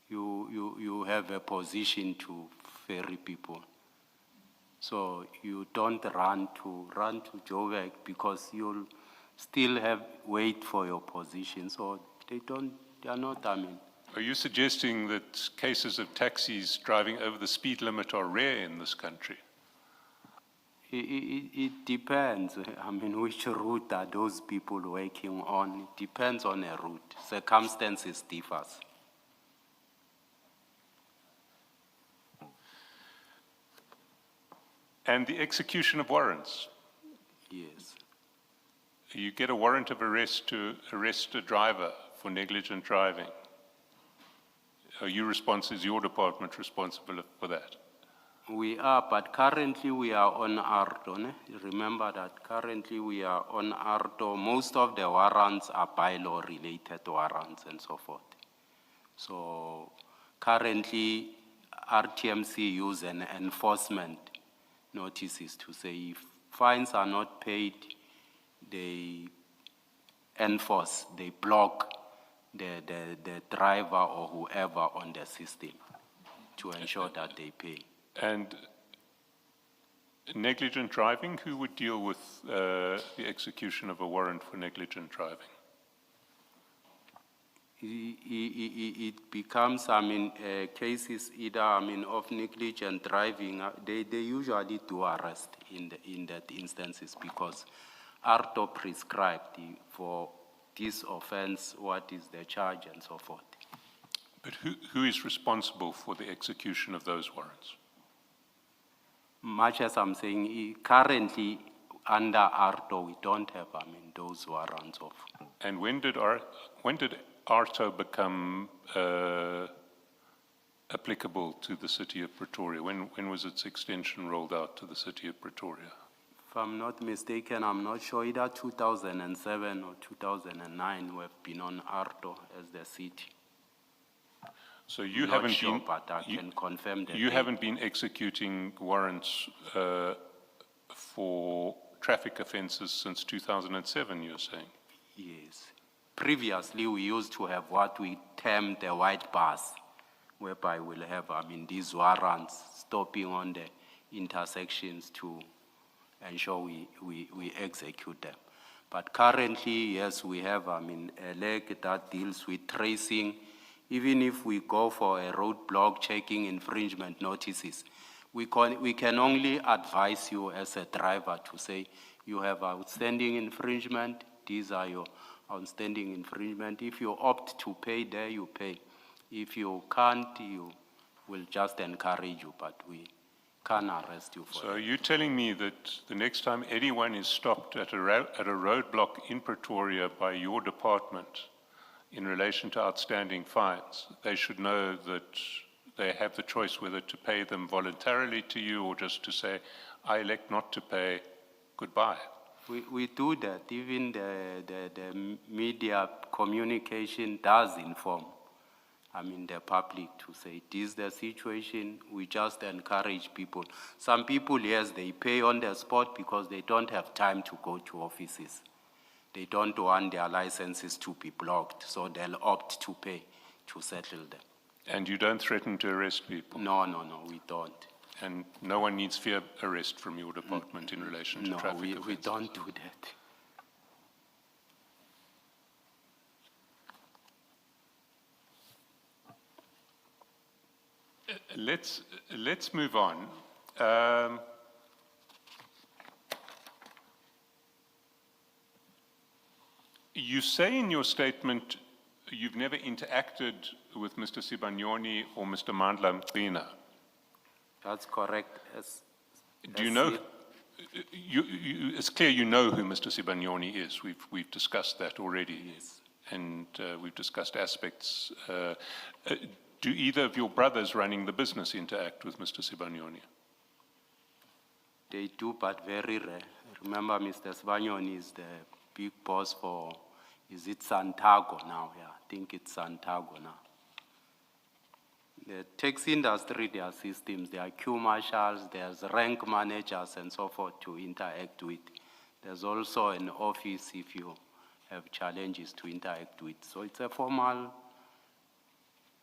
You have a position to ferry people. So you don't run to Joburg because you'll still wait for your position. So they are not. Are you suggesting that cases of taxis driving over the speed limit are rare in this country? It depends. Which route are those people working on? It depends on a route. Circumstances differs. And the execution of warrants. Yes. You get a warrant of arrest to arrest a driver for negligent driving? Is your department responsible for that? We are, but currently we are on ARTO. Ne? Remember that currently we are on ARTO. Most of the warrants are bylaw related warrants and so forth. So currently RTMC use an enforcement notices to say if fines are not paid, they enforce, they block the driver or whoever on the system to ensure that they pay. And negligent driving, who would deal with the execution of a warrant for negligent driving? It becomes, cases either, of negligent driving, they usually do arrest in that instances because ARTO prescribed for this offense, what is the charge and so forth. But who is responsible for the execution of those warrants? Much as I'm saying, currently under ARTO, we don't have, those warrants of. And when did ARTO become applicable to the city of Pretoria? When was its extension rolled out to the city of Pretoria? If I'm not mistaken, I'm not sure, either 2007 or 2009 we have been on ARTO as the city. So you Not haven't sure, been, but I can confirm that. you haven't been executing warrants for traffic offences since 2007, you're saying? Yes. Previously, we used to have what we termed the white bus, whereby we'll have, these warrants stopping on the intersections to ensure we execute them. But currently, yes, we have, a leg that deals with tracing. Even if we go for a roadblock checking infringement notices, we can only advise you as a driver to say, you have outstanding infringement, these are your outstanding infringement. If you opt to pay there, you pay. If you can't, you will just encourage you, but we can't arrest you for So that. you're telling me that the next time anyone is stopped at a roadblock in Pretoria by your department in relation to outstanding fines, they should know that they have the choice whether to pay them voluntarily to you or just to say, I elect not to pay, goodbye. We do that. Even the media communication does inform, the public to say, this is the situation. We just encourage people. Some people, yes, they pay on the spot because they don't have time to go to offices. They don't want their licenses to be blocked, so they'll opt to pay to settle them. And you don't threaten to arrest people? No, we don't. And no one needs fear arrest from your department in relation to traffic offences? No, we don't do that. Let's move on. You say in your statement you've never interacted with Mr. Sibanyoni or Mr. Madlanga. That's correct. Do you know? It's clear you know who Mr. Sibanyoni is. We've discussed that already. Yes. And we've discussed aspects. Do either of your brothers running the business interact with Mr. Sibanyoni? They do, but very rare. Remember, Mr. Sibanyoni is the big boss for, is it Santago now? Yeah, I think it's Santago now. The taxi industry, there are systems, there are queue marshals, there's rank managers and so forth to interact with. There's also an office if you have challenges to interact with. So it's a formal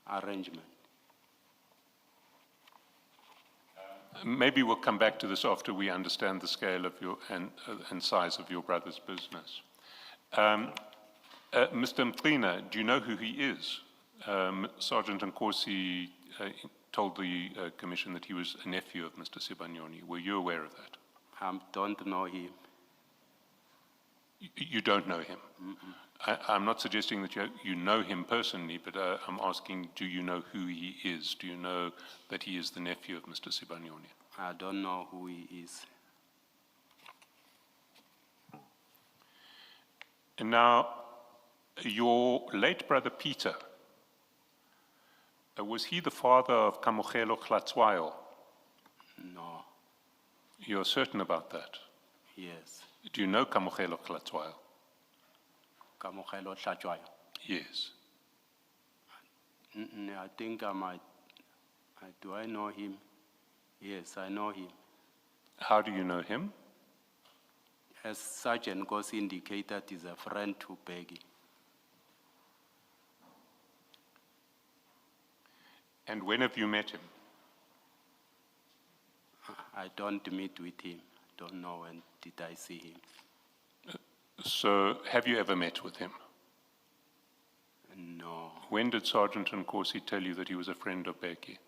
arrangement. Maybe we'll come back to this after we understand the scale of your and size of your brother's business. Mr. Mklina, do you know who he is? Sergeant Nkosi told the Commission that he was a nephew of Mr. Sibanyoni. Were you aware of that? I don't know him. You don't know him? I'm not suggesting that you know him personally, but I'm asking, do you know who he is? Do you know that he is the nephew of Mr. Sibanyoni? I don't know who he is. And now, Your late brother Peter, was he the father of Kamogelo Glatswayo? No, You're certain about that? yes. Do you know Kamogelo Glatswayo? Kamogelo Hlatshwayo. Yes. I think I might, do I know him? Yes, I know him. How do you know him? As Sergeant Goss indicated, he's a friend to Peggy. And when have you met him? I don't meet with him. Don't know when did I see him. So, have you ever met with him? No, When did Sergeant Nkosi tell you that he was a friend of Becky?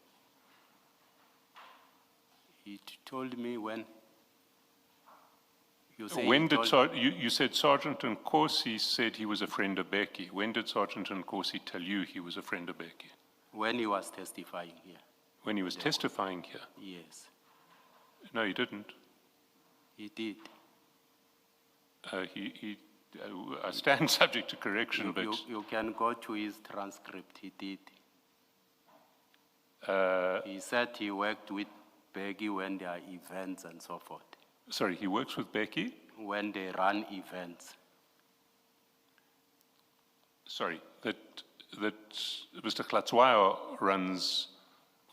he told me when. You say When he did told- you said Sergeant Nkosi said he was a friend of Becky. When did Sergeant Nkosi tell you he was a friend of Becky? when he was testifying here. When he was testifying here? Yes, No, he didn't. he did. I stand subject to correction, but You can go to his transcript. He did. He said he worked with Peggy when there are events and so forth. sorry, he works with Becky? When they run events. Sorry, that Mr. Glatswayo runs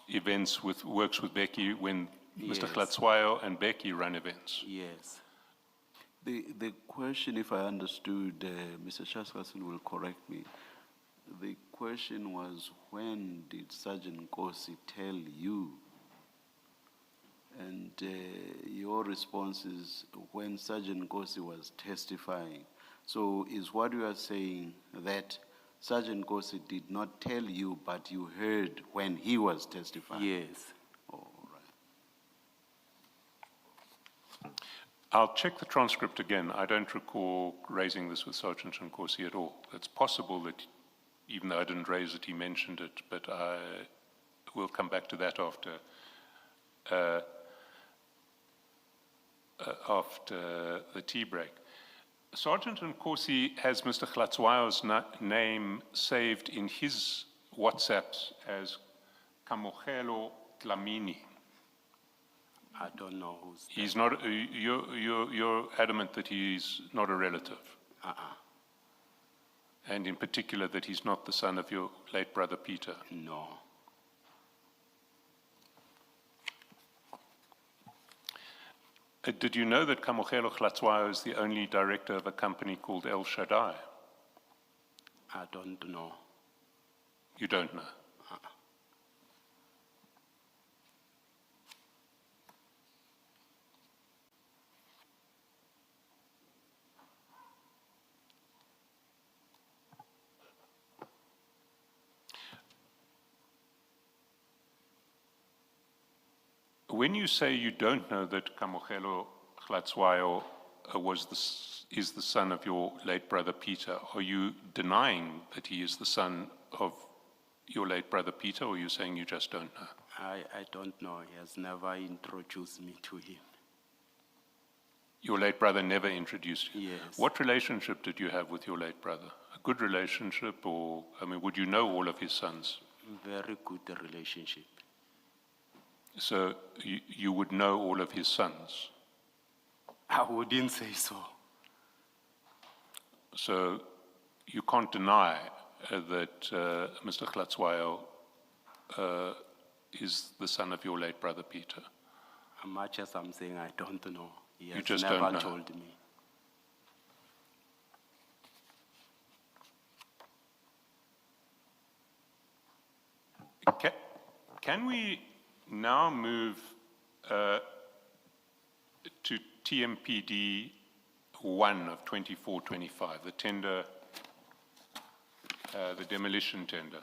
events works with Becky when Mr. Yes. Glatswayo and Becky run events. Yes. The question, if I understood, Mr. Chaskason will correct me. The question was, when did Sergeant Nkosi tell you? And your response is when Sergeant Nkosi was testifying. So is what you are saying that Sergeant Nkosi did not tell you, but you heard when he was testifying? Yes. All right. I'll check the transcript again. I don't recall raising this with Sergeant Nkosi at all. It's possible that, even though I didn't raise it, he mentioned it, but I will come back to that after the tea break. Sergeant Nkosi has Mr. Glatswayo's name saved in his WhatsApps as Kamogelo Dlamini. I don't know who's. He's not. You're adamant that he's not a relative, and in particular that he's not the son of your late brother Peter. No. Did you know that Kamogelo Glatswayo is the only director of a company called El Shaddai? I don't know. You don't know. When you say you don't know that Kamogelo Glatswayo is the son of your late brother Peter, are you denying that he is the son of your late brother Peter, or are you saying you just don't know? I don't know. He has never introduced me to him. Your late brother never introduced you? Yes. What relationship did you have with your late brother? A good relationship, or, I mean, would you know all of his sons? Very good relationship. So you would know all of his sons? I wouldn't say so. So you can't deny that Mr. Glatswayo is the son of your late brother Peter? As much as I'm saying I don't know. He has just never don't know. told me. Can we now move to TMPD 1 of 2425, the tender, the demolition tender?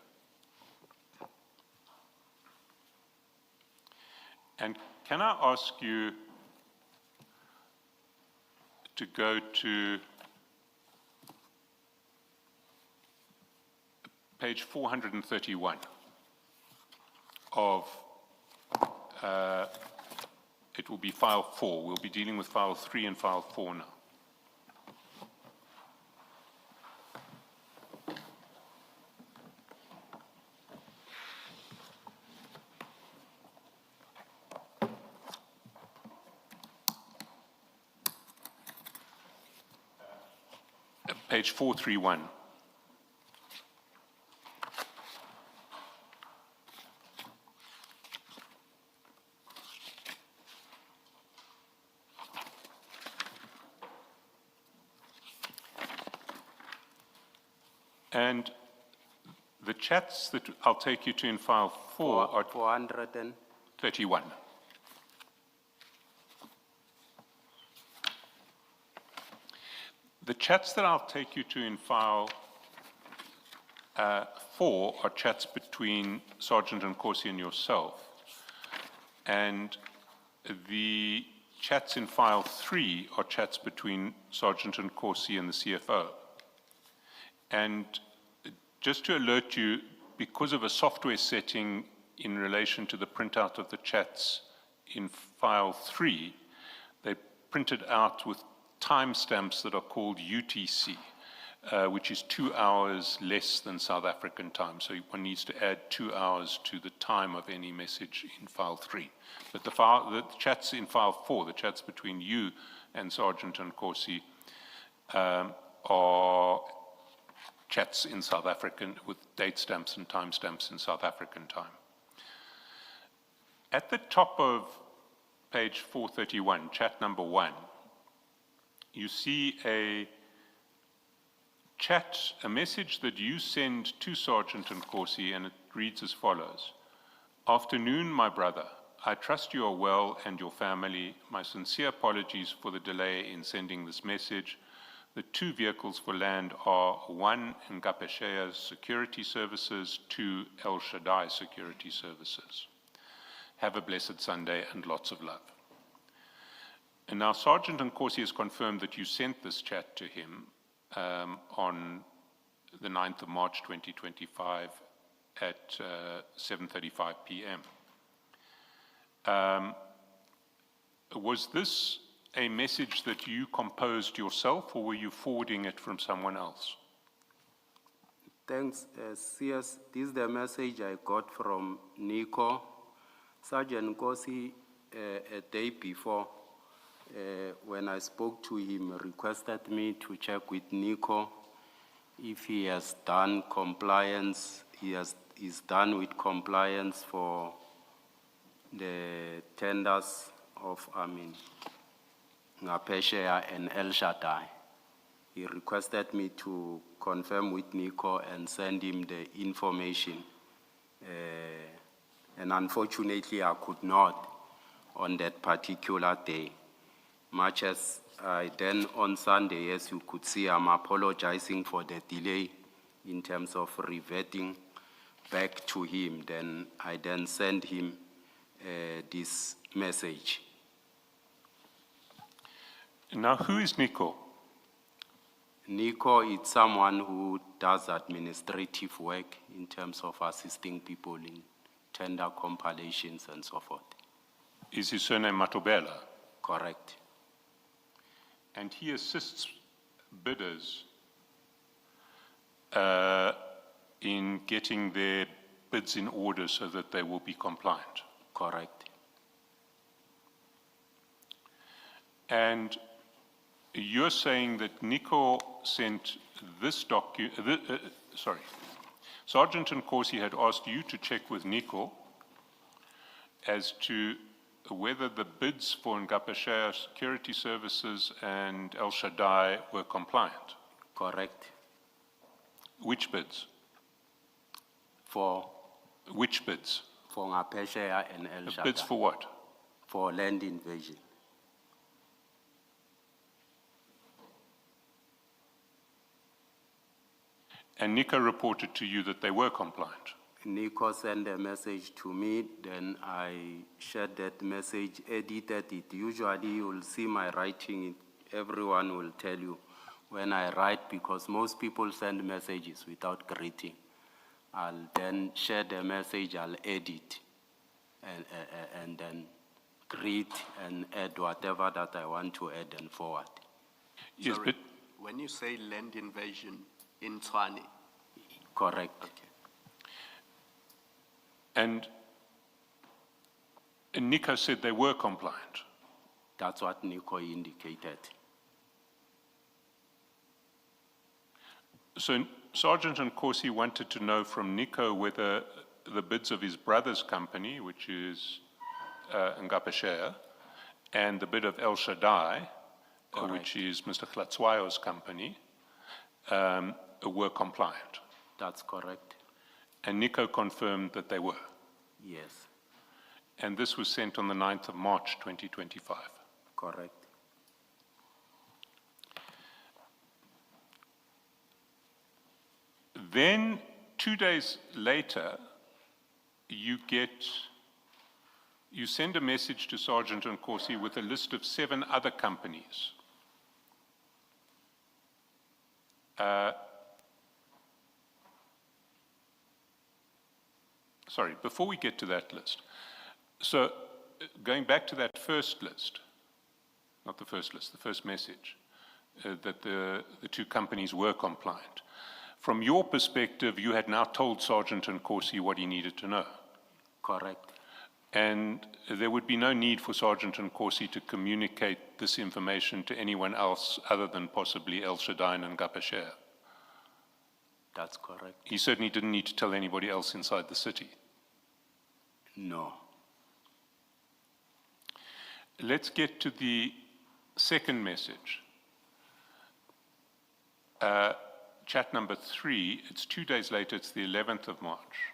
And can I ask you to go to page 431 of, it will be file 4. We'll be dealing with file 3 and file 4 now. page 431. And the chats that I'll take you to in file 4 are 431. The chats that I'll take you to in file 4 are chats between Sergeant Nkosi and yourself. And the chats in file 3 are chats between Sergeant Nkosi and the CFO. And just to alert you, because of a software setting in relation to the printout of the chats in file 3, they printed out with timestamps that are called UTC, which is 2 hours less than South African time. So one needs to add 2 hours to the time of any message in file 3. But the chats in file 4, the chats between you and Sergeant Nkosi, are chats in South African with date stamps and time stamps in South African time. At the top of page 431, chat number 1, you see a message that you send to Sergeant Nkosi, and it reads as follows. Afternoon, my brother. I trust you are well and your family. My sincere apologies for the delay in sending this message. The 2 vehicles for land are 1, Ngapeshea's Security Services, 2, El Shaddai Security Services. Have a blessed Sunday and lots of love. And now Sergeant Nkosi has confirmed that you sent this chat to him on the 9th of March 2025 at 7:35 p.m. Was this a message that you composed yourself, or were you forwarding it from someone else? Thanks, CS. This is the message I got from Nico. Sergeant Nkosi, a day before, when I spoke to him, requested me to check with Nico if he has done compliance, is done with compliance for the tenders of, Ngapeshea and El Shaddai. He requested me to confirm with Nico and send him the information. And unfortunately, I could not on that particular day. Much as I then on Sunday, as you could see, I'm apologizing for the delay in terms of reverting back to him. Then I then sent him this message. Now, who is Nico? Nico is someone who does administrative work in terms of assisting people in tender compilations and so forth. Is his surname Matobela? Correct. And he assists bidders in getting their bids in order so that they will be compliant? Correct. And you're saying that Nico sent this Sergeant Nkosi had asked you to check with Nico as to whether the bids for Ngapeshea Security Services and El Shaddai were compliant. Correct. Which bids? For Which bids? For Ngapeshea and El Shaddai. Bids for what? For land invasion. And Nico reported to you that they were compliant. Nico sent a message to me, then I shared that message, edited it. Usually you'll see my writing, everyone will tell you when I write, because most people send messages without greeting. I'll then share the message, I'll edit, and then greet and add whatever that I want to add and forward. Yes, Sorry, but when you say land invasion in Tshwane. Correct. Okay. and Nico said they were compliant. That's what Nico indicated. So Sergeant Nkosi wanted to know from Nico whether the bids of his brother's company, which is Ngapeshare, and the bid of El Shaddai, which is Mr. Glatswayo's company, were compliant. That's correct. And Nico confirmed that they were. Yes, And this was sent on the 9th of March, 2025. correct. Then, 2 days later, you send a message to Sergeant Nkosi with a list of 7 other companies. Sorry, before we get to that list. So, going back to that first list, not the first list, the first message, that the 2 companies were compliant. From your perspective, you had now told Sergeant Nkosi what he needed to know. Correct. And there would be no need for Sergeant Nkosi to communicate this information to anyone else other than possibly El Shaddai and Ngapeshare. That's correct. He certainly didn't need to tell anybody else inside the city. No. Let's get to the second message. Chat number 3, it's 2 days later, it's the 11th of March.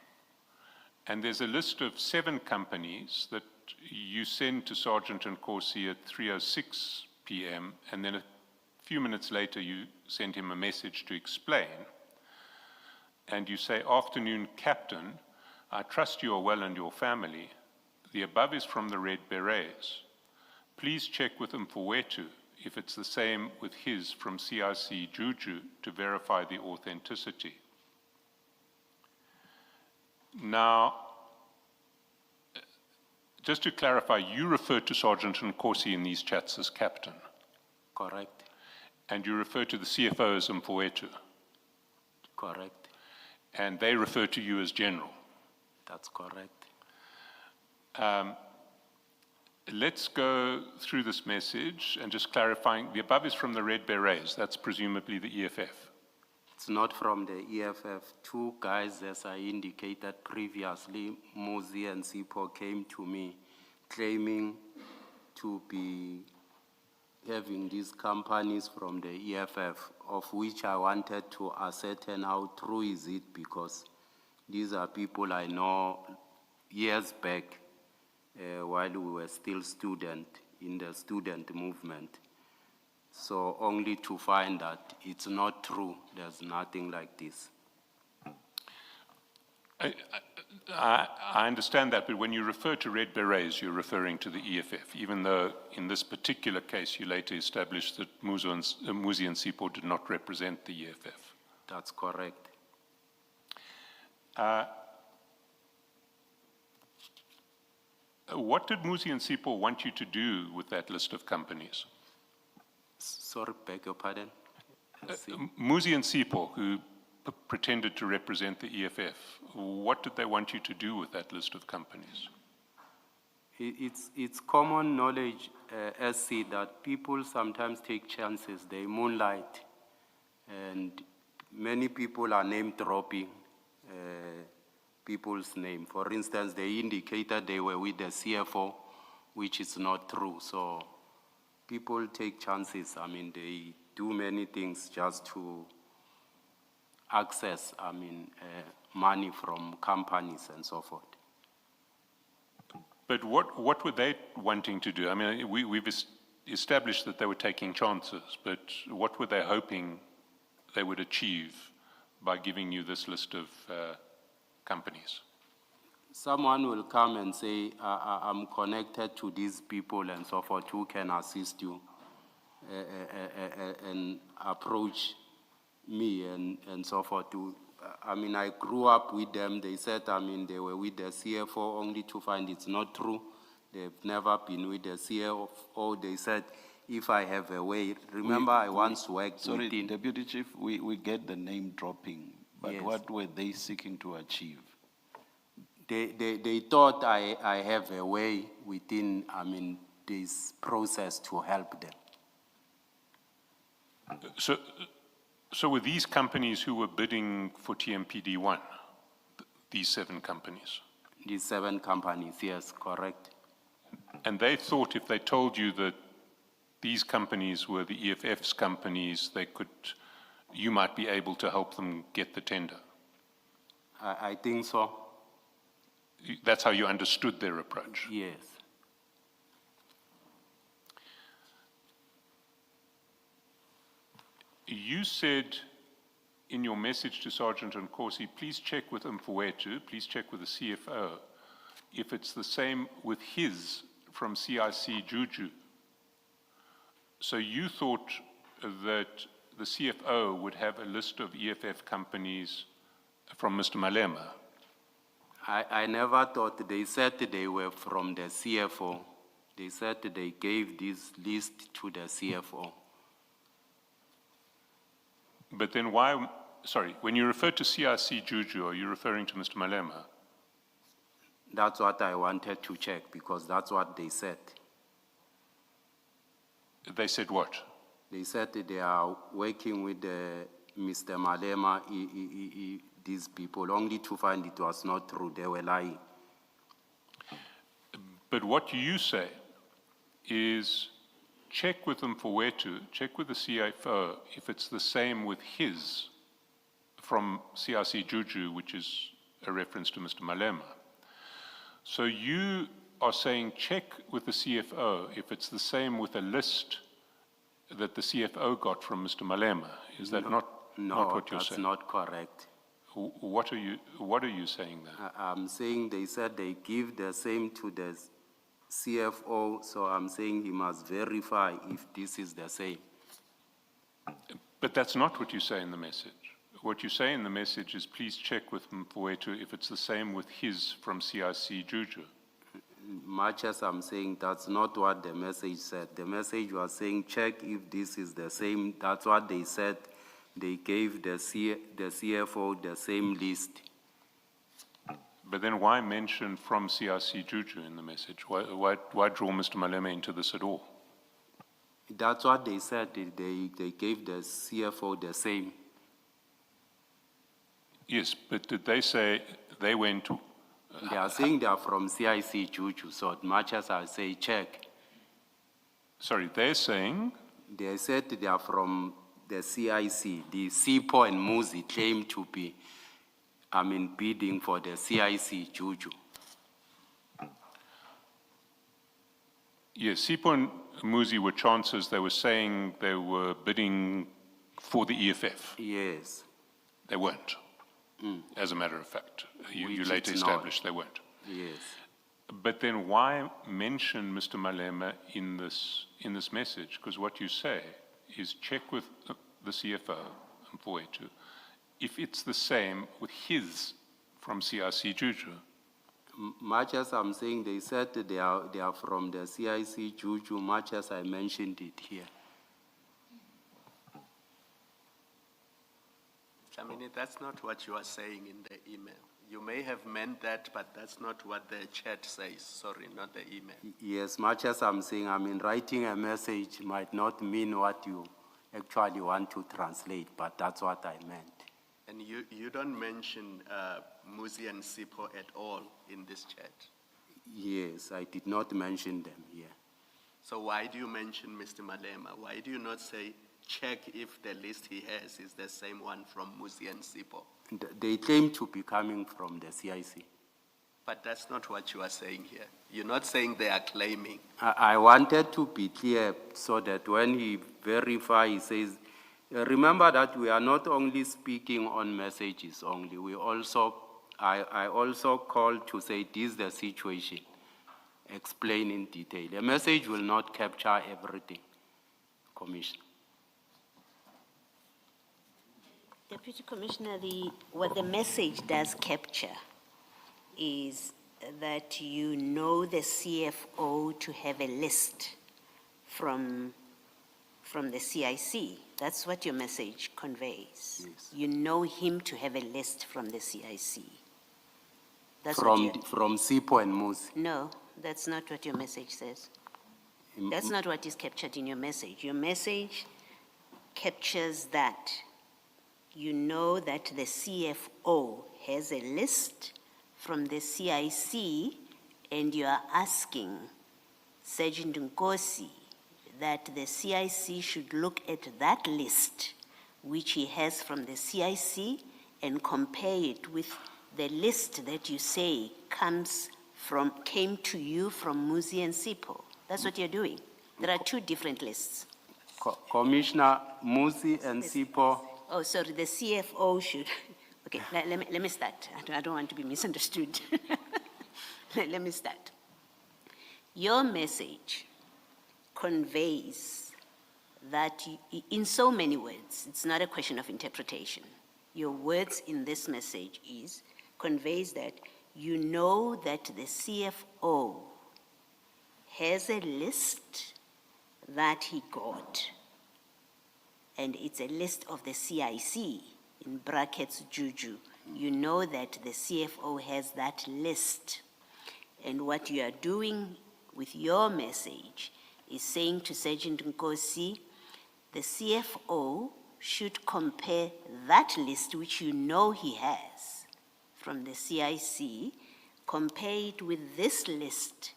And there's a list of 7 companies that you send to Sergeant Nkosi at 3:06 p.m. and then a few minutes later you send him a message to explain. And you say, "Afternoon, Captain, I trust you are well and your family. The above is from the Red Berets. Please check with Mfowethu if it's the same with his from CIC Juju to verify the authenticity." Now, just to clarify, you refer to Sergeant Nkosi in these chats as captain, Correct. and you refer to the CFO as Mfowethu, Correct. and they refer to you as general. That's correct. Let's go through this message and just clarifying, the above is from the Red Berets, that's presumably the EFF. It's not from the EFF. 2 guys, as I indicated previously, Muzi and Sipo, came to me claiming to be having these companies from the EFF, of which I wanted to ascertain how true is it, because these are people I know years back while we were still in the student movement. So only to find that it's not true, there's nothing like this. I understand that, but when you refer to Red Berets, you're referring to the EFF, even though in this particular case you later established that Muzi and Sipo did not represent the EFF. That's correct. What did Muzi and Sipo want you to do with that list of companies? Sorry, beg your pardon? Muzi and Sipo, who pretended to represent the EFF, what did they want you to do with that list of companies? It's common knowledge, SC, that people sometimes take chances, they moonlight, and many people are name dropping people's name. For instance, they indicated they were with the CFO, which is not true. So people take chances. I mean, they do many things just to access, money from companies and so forth. But what were they wanting to do? I mean, we've established that they were taking chances, but what were they hoping they would achieve by giving you this list of companies? Someone will come and say, I'm connected to these people and so forth, who can assist you and approach me and so forth. I grew up with them. They said, they were with the CFO, only to find it's not true. They've never been with the CFO. They said, if I have a way, remember I once worked Sorry, within... Deputy Chief, we get the name dropping, but Yes. What were they seeking to achieve? They thought I have a way within, this process to help them. So were these companies who were bidding for TMPD 1, these 7 companies? These 7 companies, yes, correct. And they thought if they told you that these companies were the EFF's companies, you might be able to help them get the tender. I think so, That's how you understood their approach. yes. You said in your message to Sergeant Nkosi, please check with Mfowethu, please check with the CFO, if it's the same with his from CIC Juju. So you thought that the CFO would have a list of EFF companies from Mr. Malema. I never thought, they said they were from the CFO. They said they gave this list to the CFO. But then when you refer to CIC Juju, are you referring to Mr. Malema? That's what I wanted to check, because that's what they said. They said what? They said that they are working with Mr. Malema, these people, only to find it was not true. They were lying. But what you say is check with Mfowethu, check with the CFO if it's the same with his from CIC Juju, which is a reference to Mr. Malema. So you are saying check with the CFO if it's the same with a list that the CFO got from Mr. Malema. Is that not what you're saying? No, that's not correct. What are you saying then? I'm saying they said they give the same to the CFO, so I'm saying he must verify if this is the same. But that's not what you say in the message. What you say in the message is please check with Mfowethu if it's the same with his from CIC Juju. Much as I'm saying, that's not what the message said. The message was saying check if this is the same. That's what they said. They gave the CFO the same list. But then why mention from CIC Juju in the message? Why draw Mr. Malema into this at all? That's what they said. They gave the CFO the same. Yes, but did they say they went to... They are saying they are from CIC Juju, so much as I say check. Sorry, they're saying... They said they are from the CIC. The Sipo and Muzi claim to be, bidding for the CIC Juju. Yes, Sipo and Muzi were chancers. They were saying they were bidding for the EFF. Yes. They weren't. As a matter of fact, you Which later it's established they weren't. Yes. But then why mention Mr. Malema in this message? Because what you say is check with the CFO, Mfowethu, if it's the same with his from CIC Juju. Much as I'm saying, they said that they are from the CIC Juju, much as I mentioned it here. Dlamini, that's not what you are saying in the email. You may have meant that, but that's not what the chat says. Sorry, not the email. Yes, much as I'm saying, writing a message might not mean what you actually want to translate, but that's what I meant. And you don't mention Muzi and Sipo at all in this chat. Yes, I did not mention them here. So why do you mention Mr. Malema? Why do you not say, check if the list he has is the same one from Muzi and Sipo? They claim to be coming from the CIC. But that's not what you are saying here. You're not saying they are claiming. I wanted to be clear so that when he verifies, he says, remember that we are not only speaking on messages only. I also called to say this is the situation, explain in detail. A message will not capture everything, Commissioner. Deputy Commissioner, what the message does capture is that you know the CFO to have a list from the CIC. That's what your message conveys. Yes. You know him to have a list from the CIC. That's From Sipo and Muzi. No, that's not what your message says. That's not what is captured in your message. Your message captures that you know that the CFO has a list from the CIC, and you are asking Sergeant Nkosi that the CIC should look at that list, which he has from the CIC, and compare it with the list that you say came to you from Muzi and Sipo. That's what you're doing. There are two different lists. Commissioner, Muzi and Sipo, Oh, sorry, the CFO should, okay, let me start. I don't want to be misunderstood. Let me start. Your message conveys that in so many words, it's not a question of interpretation. Your words in this message conveys that you know that the CFO has a list that he got, and it's a list of the CIC, in brackets, Juju. You know that the CFO has that list. And what you are doing with your message is saying to Sergeant Nkosi, the CFO should compare that list, which you know he has from the CIC, compare it with this list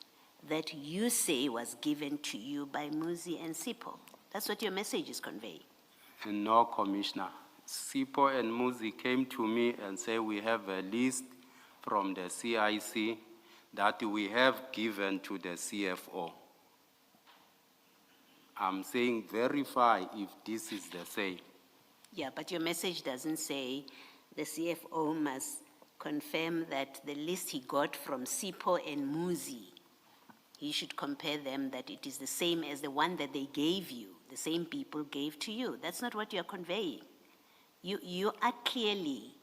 that you say was given to you by Muzi and Sipo. That's what your message is conveying. no, Commissioner. Sipo and Muzi came to me and said we have a list from the CIC that we have given to the CFO. I'm saying verify if this is the same. Yeah, but your message doesn't say the CFO must confirm that the list he got from Sipo and Muzi, he should compare them, that it is the same as the one that they gave you, the same people gave to you. That's not what you're conveying. You are clearly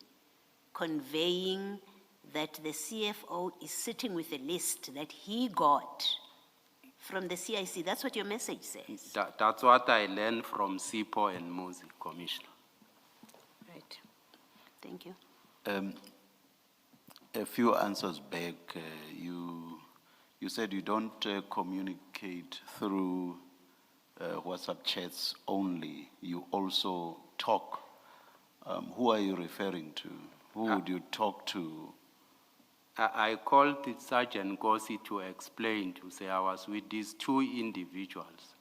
conveying that the CFO is sitting with a list that he got from the CIC. That's what your message says. That's what I learned from Sipo and Muzi, Commissioner. Right. Thank you. A few answers back, you said you don't communicate through WhatsApp chats only. You also talk. Who are you referring to? Who would you talk to? I called Sergeant Nkosi to explain, to say I was with these two individuals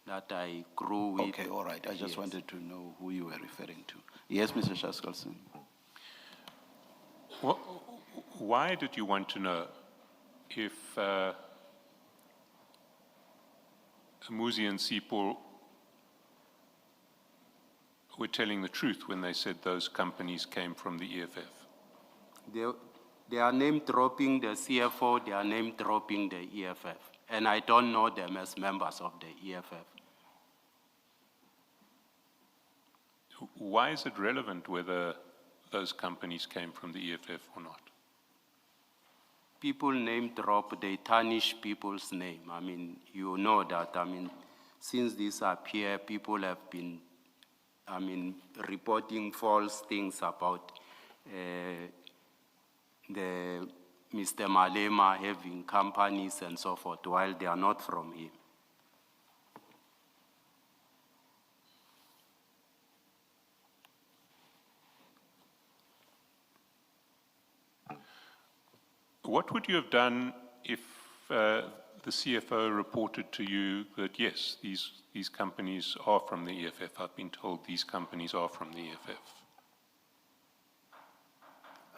that I grew with. Okay, all right. I just Yes. wanted to know who you were referring to. Yes, Mr. Shaskalson. Why did you want to know if Muzi and Sipo were telling the truth when they said those companies came from the EFF? They are name dropping the CFO, they are name dropping the EFF. And I don't know them as members of the EFF. Why is it relevant whether those companies came from the EFF or not? People name drop, they tarnish people's name. I mean, you know that. I mean, since this appeared, people have been, reporting false things about the Mr. Malema having companies and so forth, while they are not from him. What would you have done if the CFO reported to you that, yes, these companies are from the EFF? I've been told these companies are from the EFF.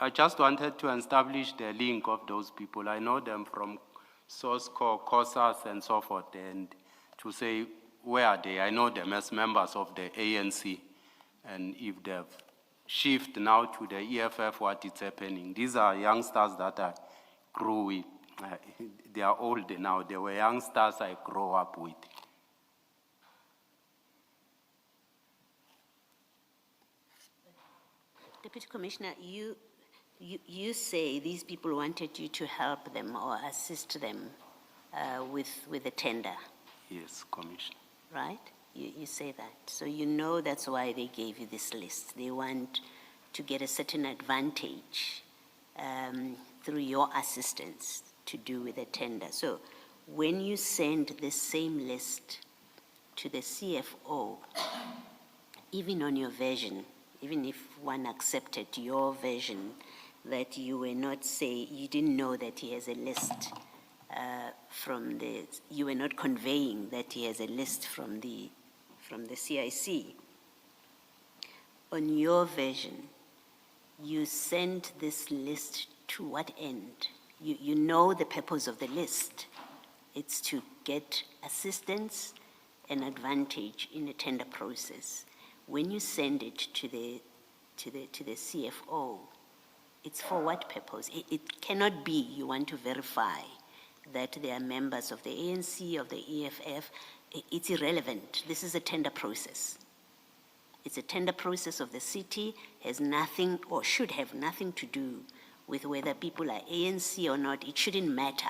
I just wanted to establish the link of those people. I know them from SOSCO, COSAS, and so forth, and to say, where are they? I know them as members of the ANC, and if they've shifted now to the EFF, what is happening? These are youngsters that I grew with. They are old now. They were youngsters I grew up with. Deputy Commissioner, you say these people wanted you to help them or assist them with the tender. Yes, Commissioner. Right? You say that. So you know that's why they gave you this list. They want to get a certain advantage through your assistance to do with the tender. So when you send this same list to the CFO, even on your version, even if one accepted your version that you didn't know that he has a list you were not conveying that he has a list from the CIC. On your version, you sent this list to what end? You know the purpose of the list. It's to get assistance and advantage in a tender process. When you send it to the CFO, it's for what purpose? It cannot be you want to verify that they are members of the ANC, of the EFF. It's irrelevant. This is a tender process. It's a tender process of the city, has nothing or should have nothing to do with whether people are ANC or not. It shouldn't matter.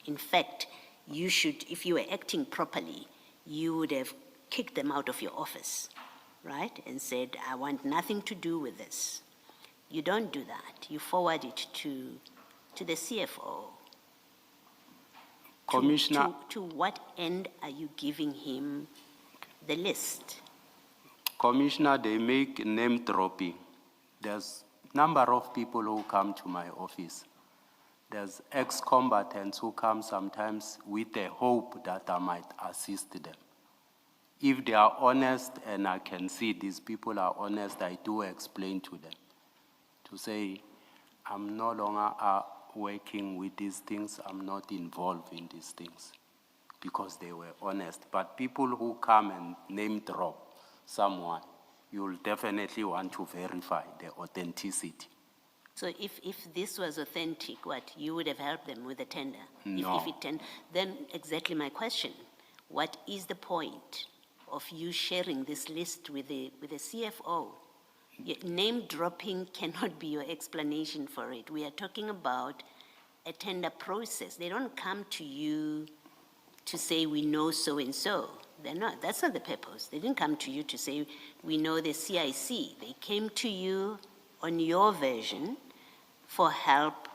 In fact, you should, if you were acting properly, you would have kicked them out of your office, right? And said, I want nothing to do with this. You don't do that. You forward it to the CFO. Commissioner. To what end are you giving him the list? Commissioner, they make name dropping. There's number of people who come to my office. There's ex-combatants who come sometimes with the hope that I might assist them. If they are honest, and I can see these people are honest, I do explain to them. To say, I'm no longer working with these things, I'm not involved in these things, because they were honest. But people who come and name drop someone, you'll definitely want to verify the authenticity. So if this was authentic, what, you would have helped them with the tender? No. Then exactly my question, what is the point of you sharing this list with the CFO? Name dropping cannot be your explanation for it. We are talking about a tender process. They don't come to you to say, we know so-and-so. They're not, that's not the purpose. They didn't come to you to say, we know the CIC. They came to you on your version for help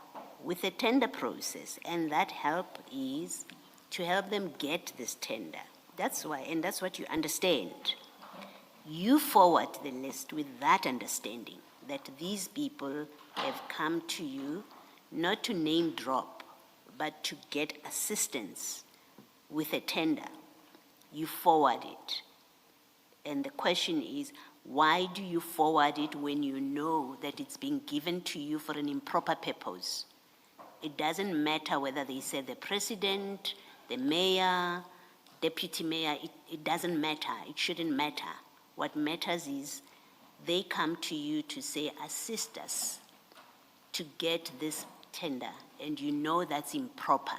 with the tender process. And that help is to help them get this tender. That's why, and that's what you understand. You forward the list with that understanding that these people have come to you not to name drop, but to get assistance with a tender. You forward it. And the question is, why do you forward it when you know that it's being given to you for an improper purpose? It doesn't matter whether they say the president, the mayor, deputy mayor, it doesn't matter. It shouldn't matter. What matters is they come to you to say, assist us to get this tender, and you know that's improper.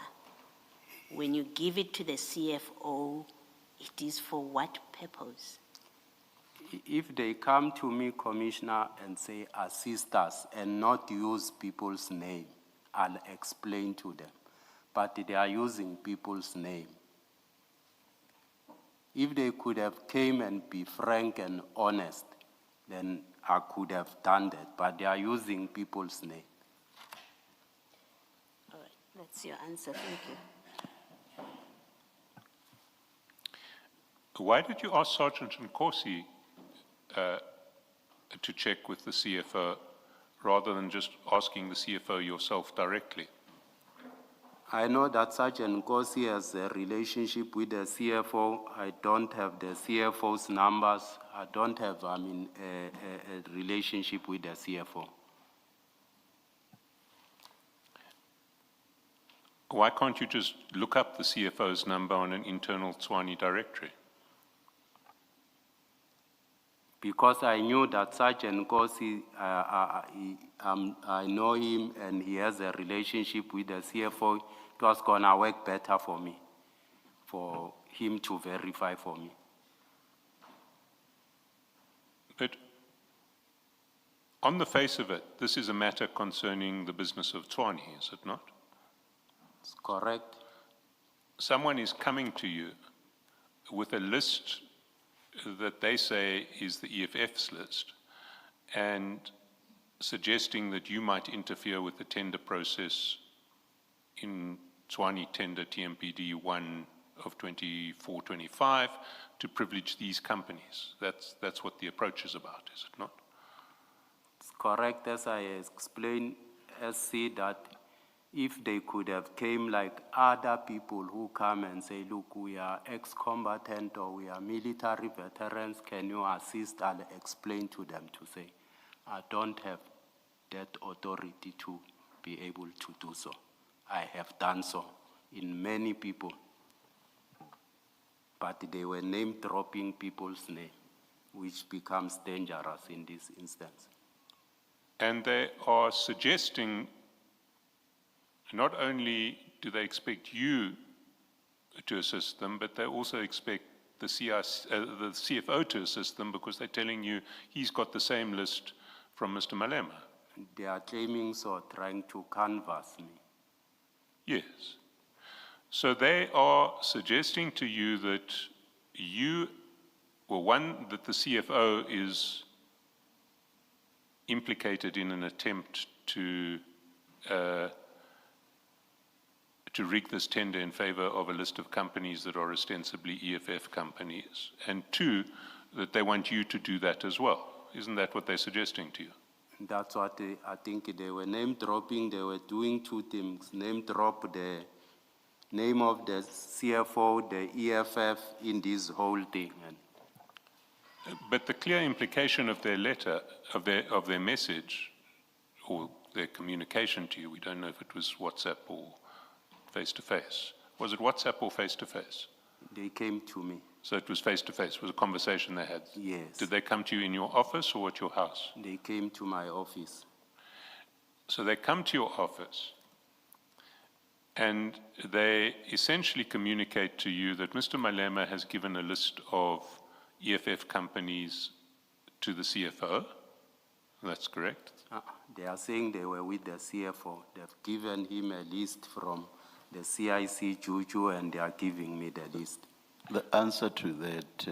When you give it to the CFO, it is for what purpose? If they come to me, Commissioner, and say, assist us, and not use people's name, I'll explain to them. But they are using people's name. If they could have came and be frank and honest, then I could have done that, but they are using people's name. All right, that's your answer, thank you. Why did you ask Sergeant Nkosi to check with the CFO rather than just asking the CFO yourself directly? I know that Sergeant Nkosi has a relationship with the CFO. I don't have the CFO's numbers. I don't have, a relationship with the CFO. Why can't you just look up the CFO's number on an internal Tswane directory? Because I knew that Sergeant Nkosi, I know him and he has a relationship with the CFO. It was gonna work better for me, for him to verify for me. But on the face of it, this is a matter concerning the business of Tswane, is it not? It's correct. Someone is coming to you with a list that they say is the EFF's list and suggesting that you might interfere with the tender process in Tswane tender TMPD 1 of 24-25 to privilege these companies. That's what the approach is about, is it not? correct as I explained, SC, that if they could have came like other people who come and say, look, we are ex-combatant or we are military veterans, can you assist? I'll explain to them to say, I don't have that authority to be able to do so. I have done so in many people. But they were name-dropping people's name, which becomes dangerous in this instance. And they are suggesting not only do they expect you to assist them, but they also expect the CFO to assist them because they're telling you he's got the same list from Mr. Malema. They are claiming so, trying to canvass me. Yes. So they are suggesting to you that you, well, one, that the CFO is implicated in an attempt to rig this tender in favor of a list of companies that are ostensibly EFF companies, and two, that they want you to do that as well. Isn't that what they're suggesting to you? That's what I think they were name dropping. They were doing two things. Name drop the name of the CFO, the EFF in this whole thing. But the clear implication of their letter, of their message, or their communication to you, we don't know if it was WhatsApp or face-to-face. Was it WhatsApp or face-to-face? They came to me. So it was face-to-face, it was a conversation they had? Yes. Did they come to you in your office or at your house? They came to my office. So they come to your office and they essentially communicate to you that Mr. Malema has given a list of EFF companies to the CFO. That's correct? They are saying they were with the CFO. They've given him a list from the CIC Juju and they are giving me the list. The answer to that,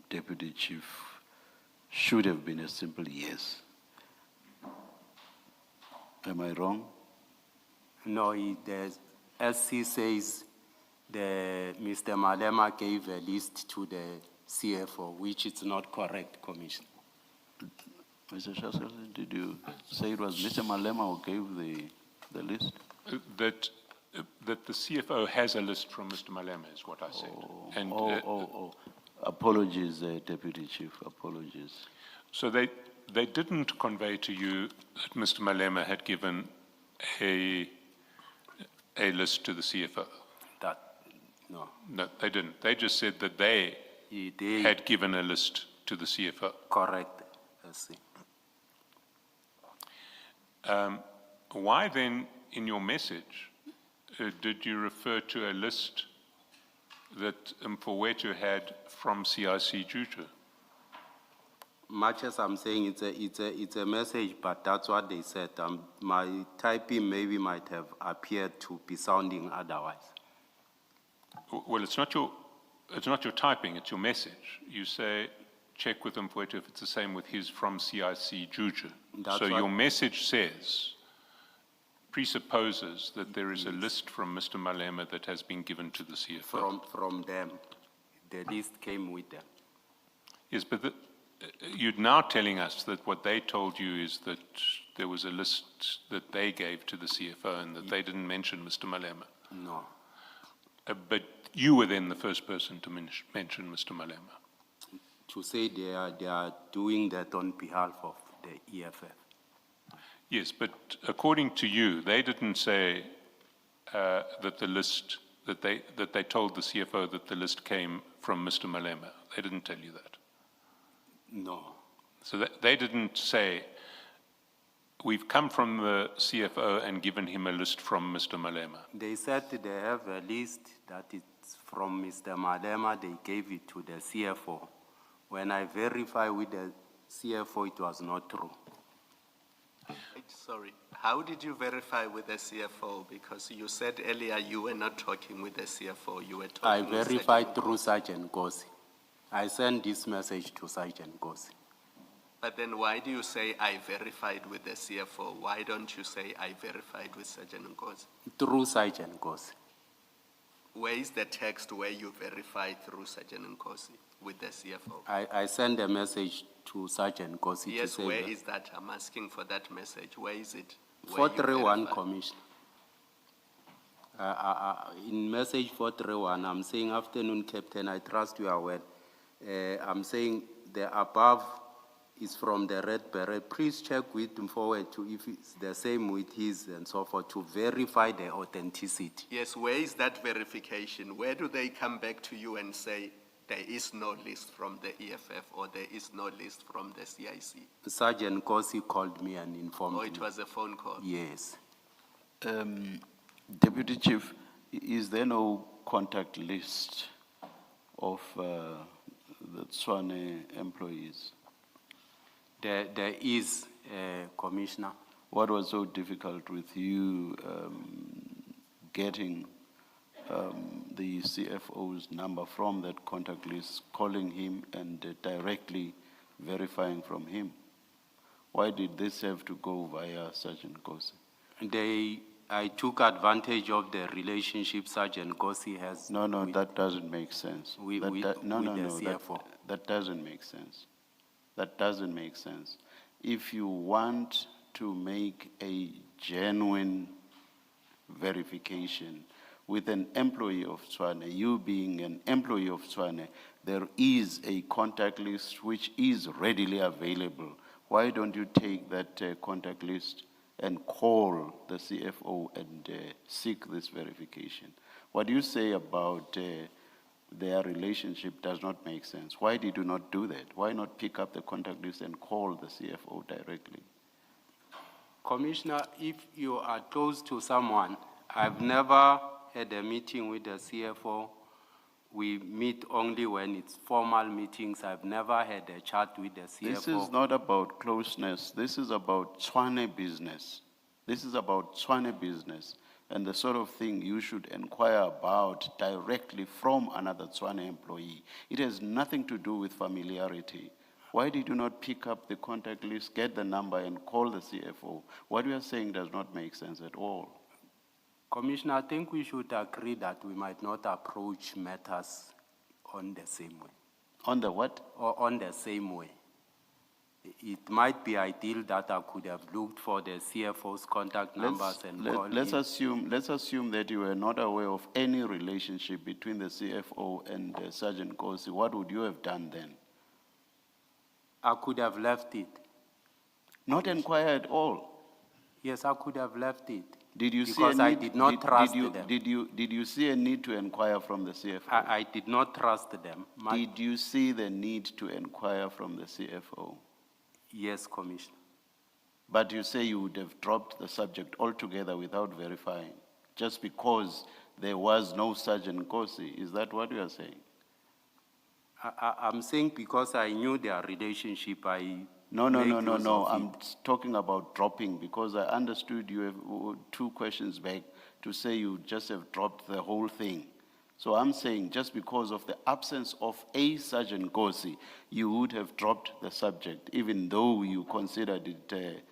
Deputy Chief, should have been a simple yes. Am I wrong? No, SC says Mr. Malema gave a list to the CFO, which is not correct, Commissioner. Mr. Shassel, did you say it was Mr. Malema who gave the list? That the CFO has a list from Mr. Malema is what I said. And, Apologies, Deputy Chief, apologies. So they didn't convey to you that Mr. Malema had given a list to the CFO? No. No, they didn't. They just said that they had given a list to the CFO. Correct, SC. Why then, in your message, did you refer to a list that Mfowethu had from CIC Juju? Much as I'm saying it's a message, but that's what they said. My typing maybe might have appeared to be sounding otherwise. Well, it's not your typing, it's your message. You say, check with Mfowethu if it's the same with his from CIC Juju. So your message presupposes that there is a list from Mr. Malema that has been given to the CFO. From them. The list came with them. Yes, but you're now telling us that what they told you is that there was a list that they gave to the CFO and that they didn't mention Mr. Malema. No. But you were then the first person to mention Mr. Malema. To say they are doing that on behalf of the EFF. Yes, but according to you, they didn't say that the list, that they told the CFO that the list came from Mr. Malema. They didn't tell you that. No. So they didn't say, we've come from the CFO and given him a list from Mr. Malema. They said they have a list that is from Mr. Malema. They gave it to the CFO. When I verified with the CFO, it was not true. Sorry, how did you verify with the CFO? Because you said earlier you were not talking with the CFO, you were talking with verified through Sergeant Gosi. I sent this message to Sergeant Gosi. But then why do you say I verified with the CFO? Why don't you say I verified with Sergeant Gosi? Through Sergeant Gosi. Where is the text where you verified through Sergeant Gosi with the CFO? I sent a message to Sergeant Kosi to Yes, say where that. is that? I'm asking for that message. Where is it? Where you 431, verify? Commissioner. In message 431, I'm saying, afternoon, Captain, I trust you are well. I'm saying the above is from the Red Beret. Please check with him forward to if it's the same with his and so forth to verify the authenticity. Yes, where is that verification? Where do they come back to you and say there is no list from the EFF or there is no list from the CIC? Sergeant Kosi called me and informed Or me. it was a phone call? Yes. Deputy Chief, is there no contact list of the Tswane employees? There is, Commissioner. What was so difficult with you getting the CFO's number from that contact list, calling him and directly verifying from him? Why did this have to go via Sergeant Kosi? I took advantage of the relationship Sergeant Kosi has. No, with- that doesn't make sense. with No, the that, CFO. that doesn't make sense. That doesn't make sense. If you want to make a genuine verification with an employee of Tswane, you being an employee of Tswane, there is a contact list which is readily available. Why don't you take that contact list and call the CFO and seek this verification? What you say about their relationship does not make sense. Why did you not do that? Why not pick up the contact list and call the CFO directly? Commissioner, if you are close to someone, I've never had a meeting with the CFO. We meet only when it's formal meetings. I've never had a chat with the CFO. This is not about closeness. This is about Tswane business. This is about Tswane business and the sort of thing you should inquire about directly from another Tswane employee. It has nothing to do with familiarity. Why did you not pick up the contact list, get the number, and call the CFO? What you are saying does not make sense at all. Commissioner, I think we should agree that we might not approach matters on the same way. On the what? Or on the same way. It might be ideal that I could have looked for the CFO's contact numbers and called let's him. assume that you were not aware of any relationship between the CFO and Sergeant Kosi. What would you have done then? I could have left it. Not inquire at all. Yes, I could have left it. Did you Because see a I need, did not trust them. Did you see a need to inquire from the CFO? I did not trust them. Did you see the need to inquire from the CFO? Yes, Commissioner. But you say you would have dropped the subject altogether without verifying, just because there was no Sergeant Kosi. Is that what you are saying? I'm saying because I knew their relationship, No. make use of I'm it. talking about dropping, because I understood you have 2 questions back to say you just have dropped the whole thing. So I'm saying just because of the absence of a Sergeant Kosi, you would have dropped the subject, even though you considered it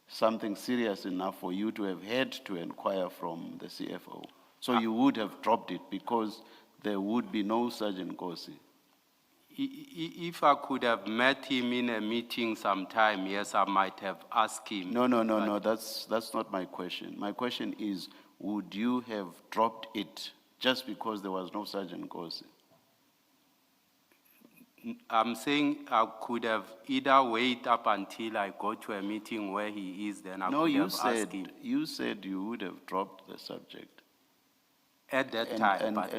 something serious enough for you to have had to inquire from the CFO. So you would have dropped it because there would be no Sergeant Kosi. If I could have met him in a meeting sometime, yes, I might have asked him. No, that's not my question. My question is, would you have dropped it just because there was no Sergeant Kosi? I'm saying I could have either wait up until I go to a meeting where he is, then I No, could you have asked him. you said you would have dropped the subject. At that time, but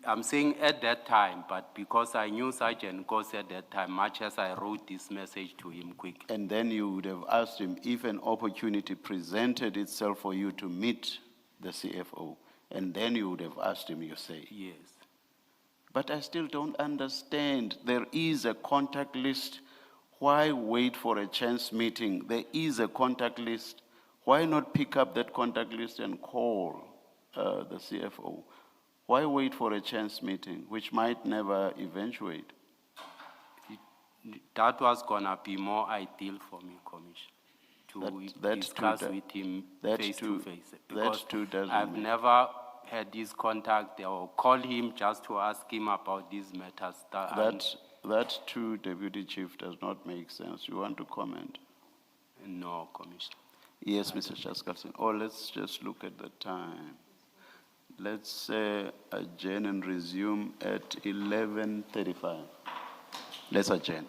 I'm saying at that time, but because I knew Sergeant Kosi at that time, much as I wrote this message to him quickly. And then you would have asked him if an opportunity presented itself for you to meet the CFO, and then you would have asked him, you say. Yes. But I still don't understand. There is a contact list. Why wait for a chance meeting? There is a contact list. Why not pick up that contact list and call the CFO? Why wait for a chance meeting, which might never eventuate? That was gonna be more ideal for me, Commissioner, to discuss with him face to face. Because I've never had this contact or call him just to ask him about these matters. that too, Deputy Chief, does not make sense. You want to comment? No, Commissioner. Yes, Mr. Chaskalson. Or let's just look at the time. Let's adjourn and resume at 11:35. Let's adjourn.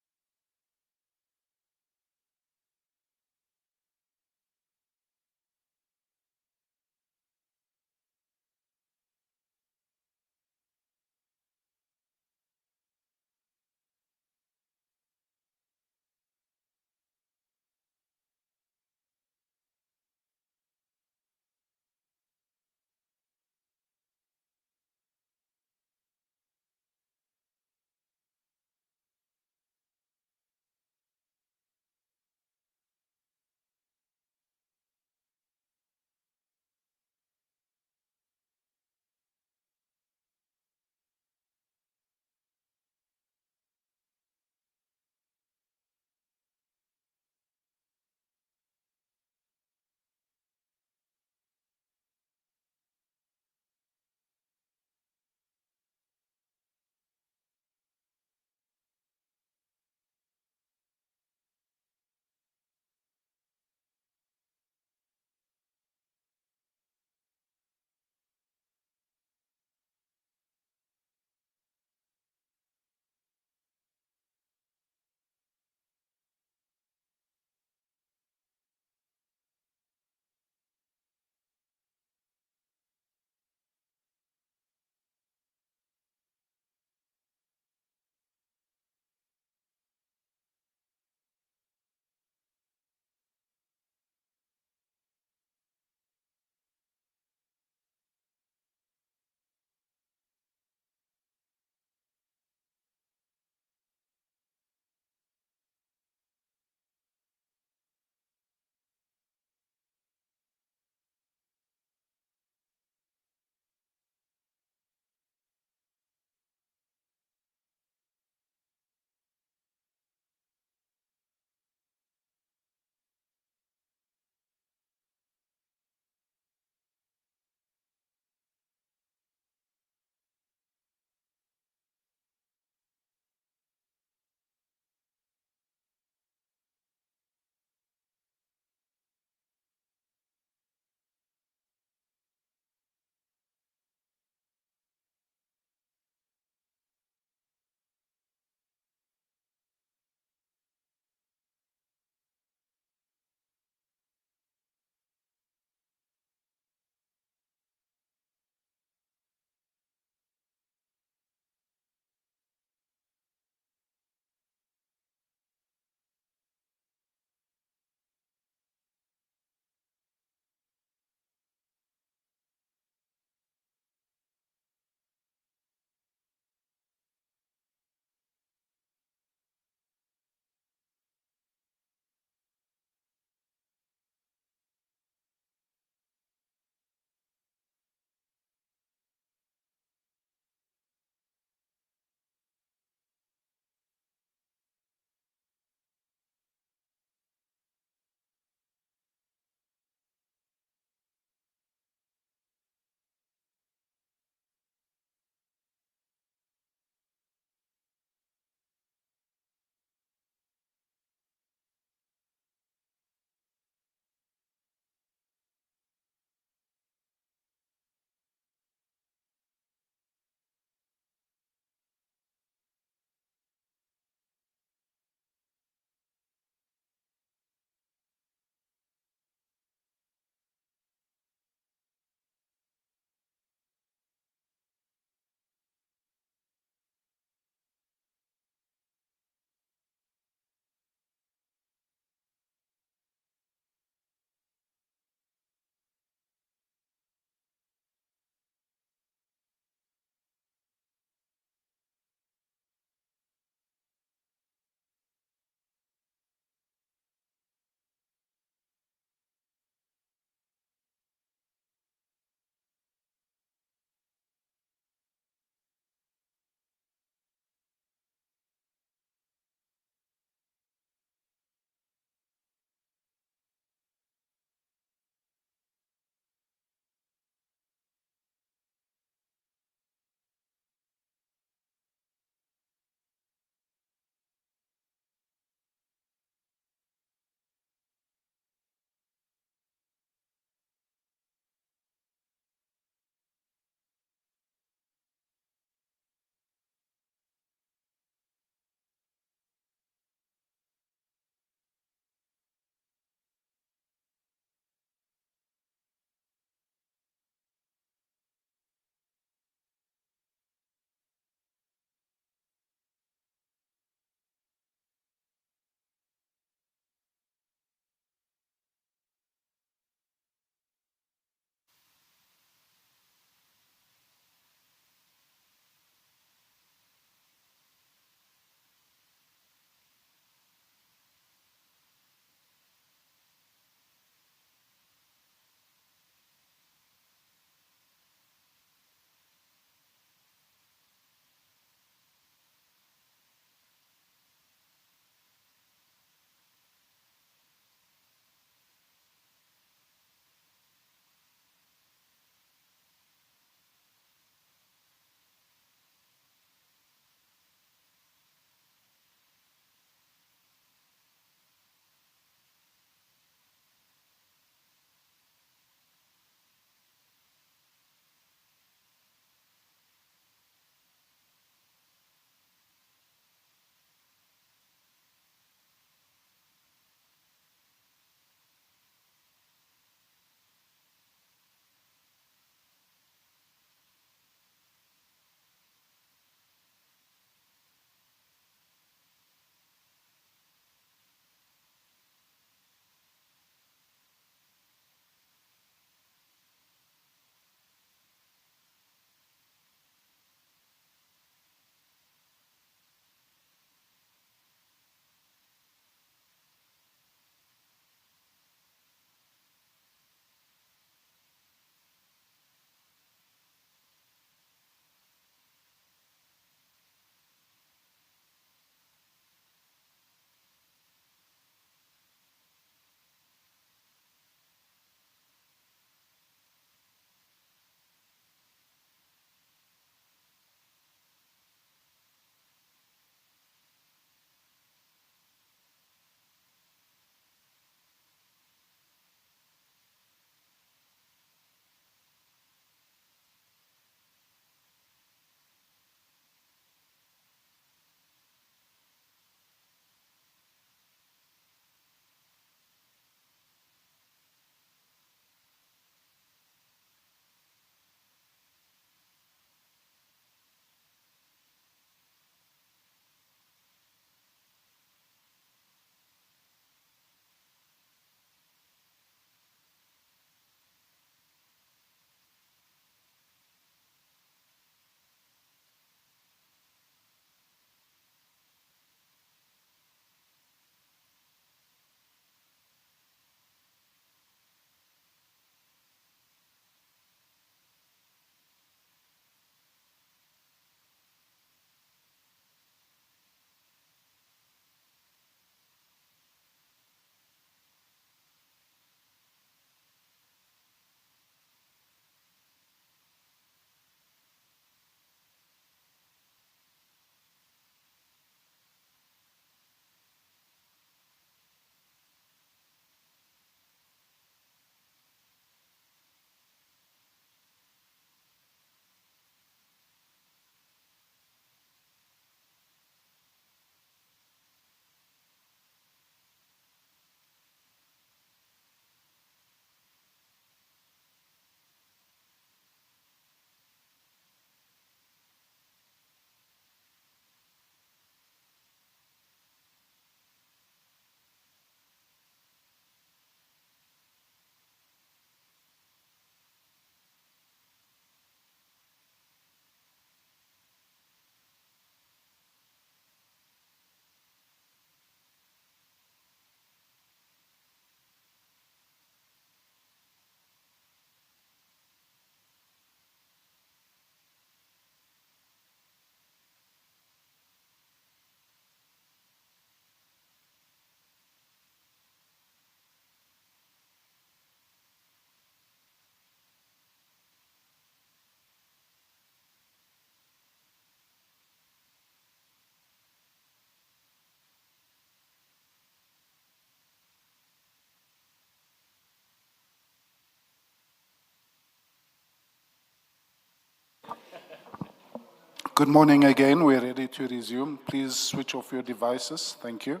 Good morning again. We're ready to resume. Please switch off your devices. Thank you.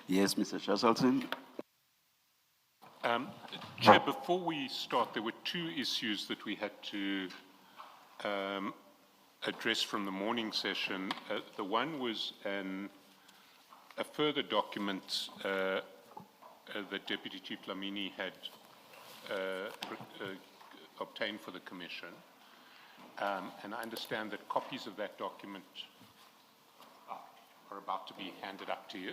Yes, Mr. Chaselson. Chair, before we start, there were two issues that we had to address from the morning session. The one was a further document that Deputy Chief Dlamini had obtained for the Commission. And I understand that copies of that document are about to be handed up to you.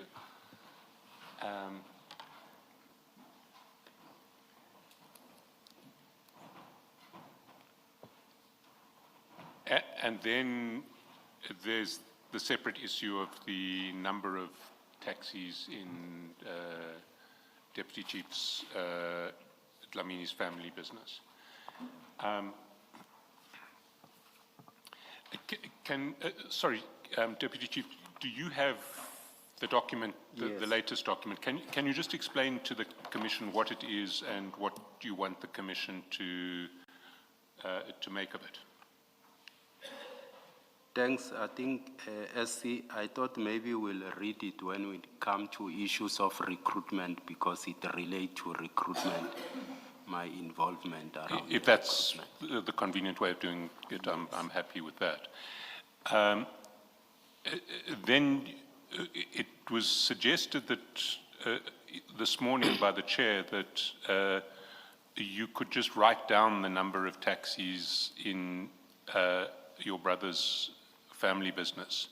And then there's the separate issue of the number of taxis in Deputy Chief Dlamini's family business. Deputy Chief, do you have the document, the latest document? Can you just explain to the Commission what it is and what you want the Commission to make of it? Thanks. I think, SC, I thought maybe we'll read it when we come to issues of recruitment because it relates to recruitment, my involvement around If that's the convenient way of doing it, I'm happy with that. Then it was suggested that this morning by the chair that you could just write down the number of taxis in your brother's family business,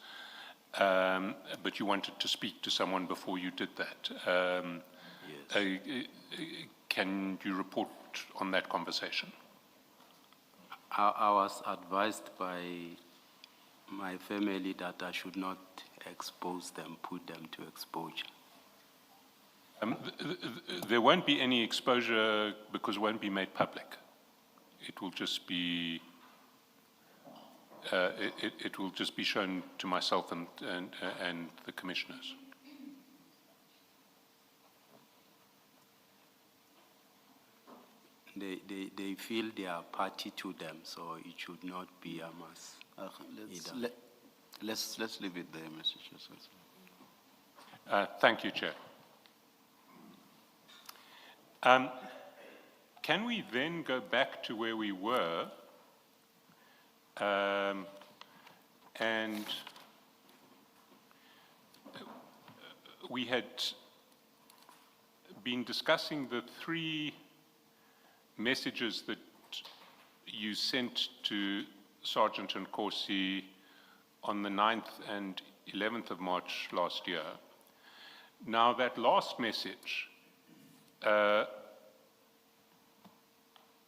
but you wanted to speak to someone before you did that. Yes. Can you report on that conversation? I was advised by my family that I should not expose them, put them to exposure. There won't be any exposure because it won't be made public. It will just be it will just be shown to myself and the commissioners. They feel they are party to them, so it should not be a mass. Let's leave it there, Mr. Chairman. Thank you, Chair. Can we then go back to where we were? And we had been discussing the three messages that you sent to Sergeant Nkosi on the 9th and 11th of March last year. Now that last message,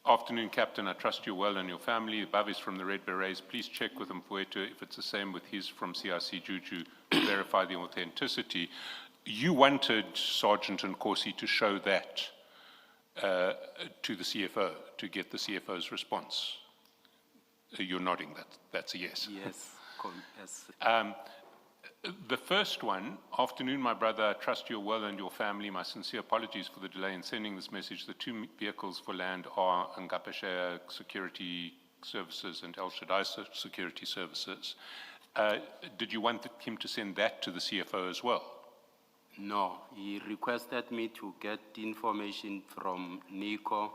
afternoon, Captain, I trust you well and your family. Above is from the Red Berets. Please check with Mfowethu if it's the same with his from CRC Juju to verify the authenticity. You wanted Sergeant Nkosi to show that to the CFO, to get the CFO's response. You're nodding, that's a yes. Yes. Yes. The first one, afternoon, my brother, I trust you well and your family. My sincere apologies for the delay in sending this message. The two vehicles for land are Ngapeshea Security Services and El Shaddai Security Services. Did you want him to send that to the CFO as well? No, he requested me to get information from Nico.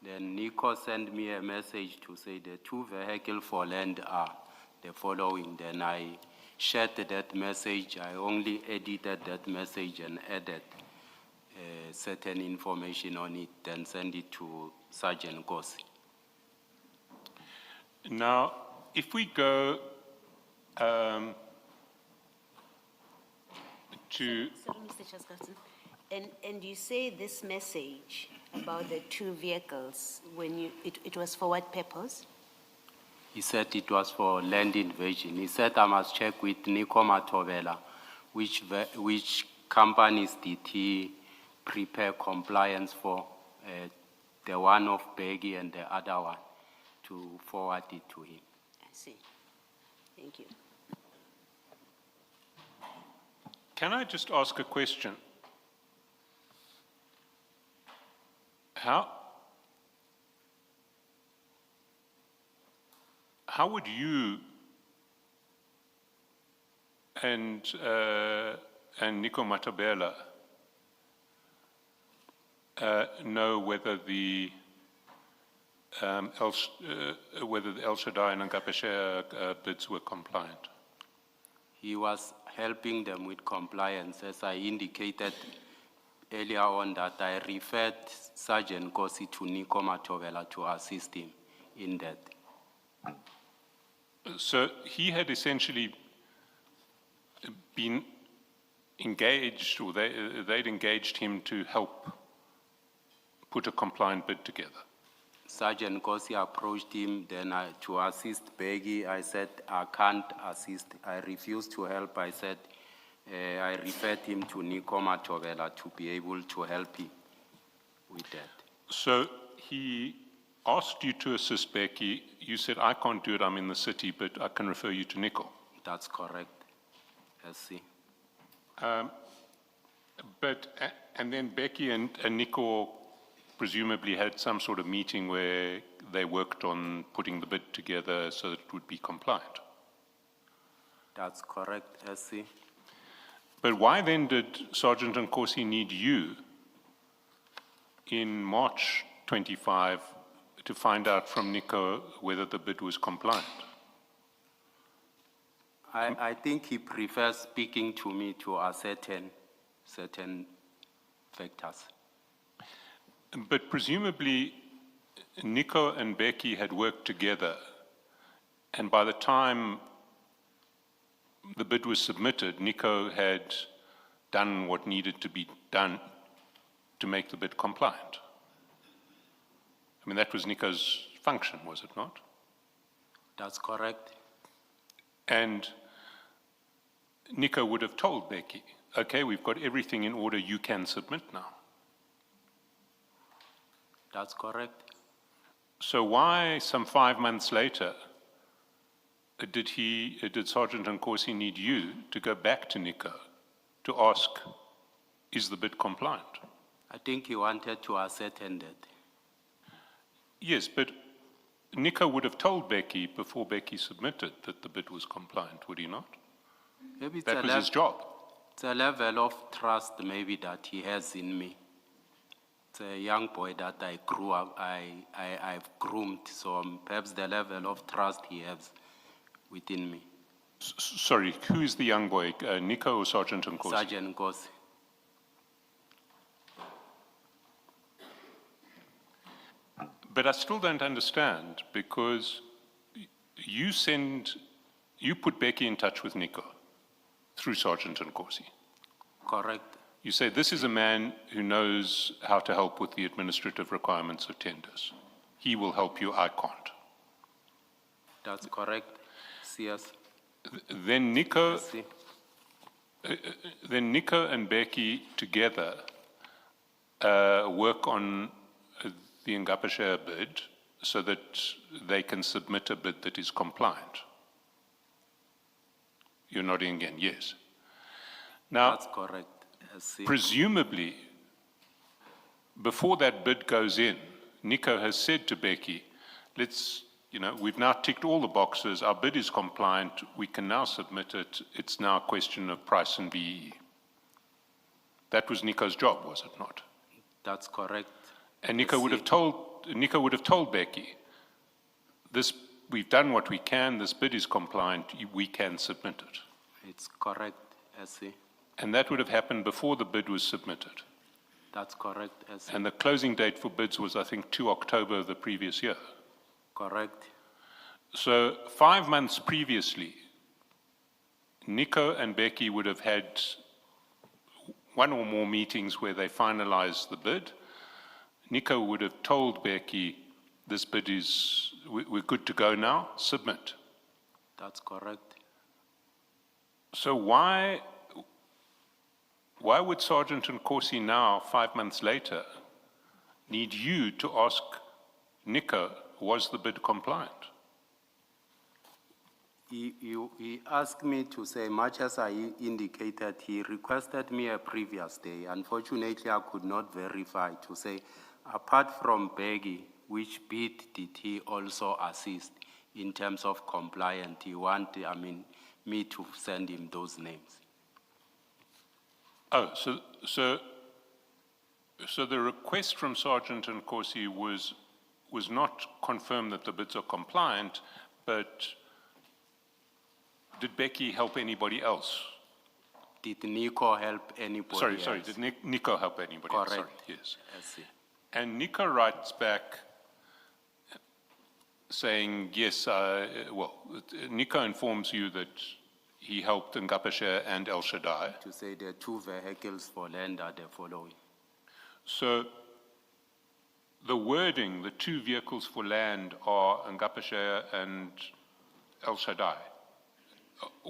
Then Nico sent me a message to say the two vehicles for land are the following. Then I shared that message. I only edited that message and added certain information on it, then send it to Sergeant Nkosi. Now, if we go to... Sorry, Mr. Chairperson. And you say this message about the two vehicles, when it was for what purpose? He said it was for land invasion. He said I must check with Nico Matovela which companies did he prepare compliance for, the one of Peggy and the other one, to forward it to him. I see. Thank you. Can I just ask a question? How would you and Nico Matabela know whether the El Shaddai and Ngapeshe bids were compliant? He was helping them with compliance, as I indicated earlier on that I referred Sergeant Kosi to Nico Matovela to assist him in that. So he had essentially been engaged, or they'd engaged him to help put a compliant bid together. Sergeant Kosi approached him then to assist Peggy. I said, I can't assist. I refused to help. I said, I referred him to Nico Matovela to be able to help him with that. So he asked you to assist Becky. You said, I can't do it, I'm in the city, but I can refer you to Nico. That's correct. SC. And then Becky and Nico presumably had some sort of meeting where they worked on putting the bid together so that it would be compliant. That's correct, SC. But why then did Sergeant Nkosi need you in March 25 to find out from Nico whether the bid was compliant? I think he prefers speaking to me to ascertain certain factors. But presumably, Nico and Becky had worked together, and by the time the bid was submitted, Nico had done what needed to be done to make the bid compliant. I mean, that was Nico's function, was it not? That's correct. And Nico would have told Becky, okay, we've got everything in order, you can submit now. That's correct. So why, some 5 months later, did Sergeant Nkosi need you to go back to Nico to ask, is the bid compliant? I think he wanted to ascertain that. Yes, but Nico would have told Becky before Becky submitted that the bid was compliant, would he not? Maybe it's That was his job. It's a level of trust maybe that he has in me. It's a young boy that I grew up, I've groomed, so perhaps the level of trust he has within me. Sorry, who is the young boy, Nico or Sergeant Nkosi? Sergeant Kosi. But I still don't understand, because you put Becky in touch with Nico through Sergeant Nkosi. Correct. You say this is a man who knows how to help with the administrative requirements of tenders. He will help you, I can't. That's correct. CS. Then Nico SC. Then Nico and Becky together work on the Ngapeshe bid so that they can submit a bid that is compliant. You're nodding again, yes. Now, That's correct. SC. presumably, before that bid goes in, Nico has said to Becky, we've now ticked all the boxes, our bid is compliant, we can now submit it, it's now a question of price and VE. That was Nico's job, was it not? That's correct. And Nico would have told Becky, we've done what we can, this bid is compliant, we can submit it. It's correct, SC. And that would have happened before the bid was submitted. That's correct, SC. And the closing date for bids was, I think, 2 October of the previous year. Correct. So 5 months previously, Nico and Becky would have had one or more meetings where they finalized the bid. Nico would have told Becky, this bid is, we're good to go now, submit. That's correct. So why would Sergeant Nkosi now, 5 months later, need you to ask Nico, was the bid compliant? He asked me to say, much as I indicated, he requested me a previous day. Unfortunately, I could not verify to say, apart from Peggy, which bit did he also assist in terms of compliance? He wanted, me to send him those names. Oh, so the request from Sergeant Nkosi was not confirm that the bids are compliant, but did Becky help anybody else? Did Nico help anybody Sorry, else? did Nico help anybody else? Correct. Sorry, yes. I see. And Nico writes back saying, yes, Nico informs you that he helped Ngapashe and El Shaddai. To say the 2 vehicles for land are the following. So the wording, the 2 vehicles for land are Ngapashe and El Shaddai,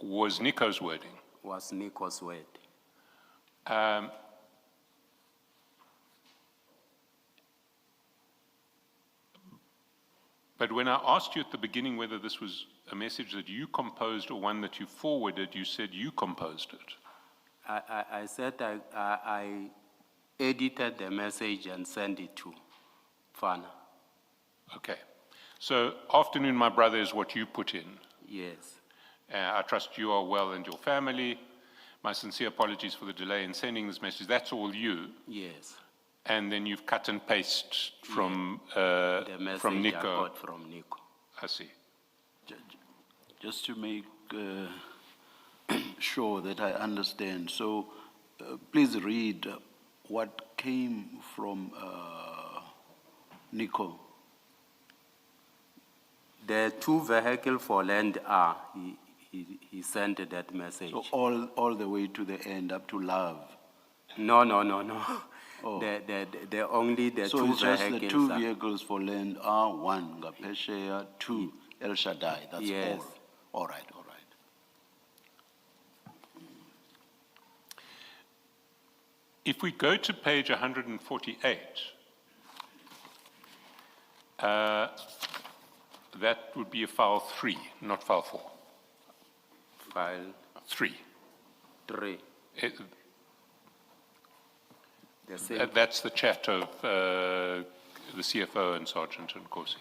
was Nico's wording. Was Nico's word. But when I asked you at the beginning whether this was a message that you composed or one that you forwarded, you said you composed it. I said I edited the message and sent it to Fana. Okay. So, afternoon, my brother, is what you put in. Yes. I trust you are well and your family. My sincere apologies for the delay in sending this message. That's all you. Yes. And then you've cut and pasted from The message from I Nico. got from Nico. I see. Just to make sure that I understand, so please read what came from Nico. The 2 vehicles for land are, he sent that message. So all the way to the end, up to love. No. Oh. The only the So 2 it's just vehicles. the 2 vehicles for land are 1, Ngapesheya, 2, El Shaddai, that's Yes. all. All right. If we go to page 148, that would be a file 3, not file 4. File 3. 3. The same. That's the chat of the CFO and Sergeant Nkosi.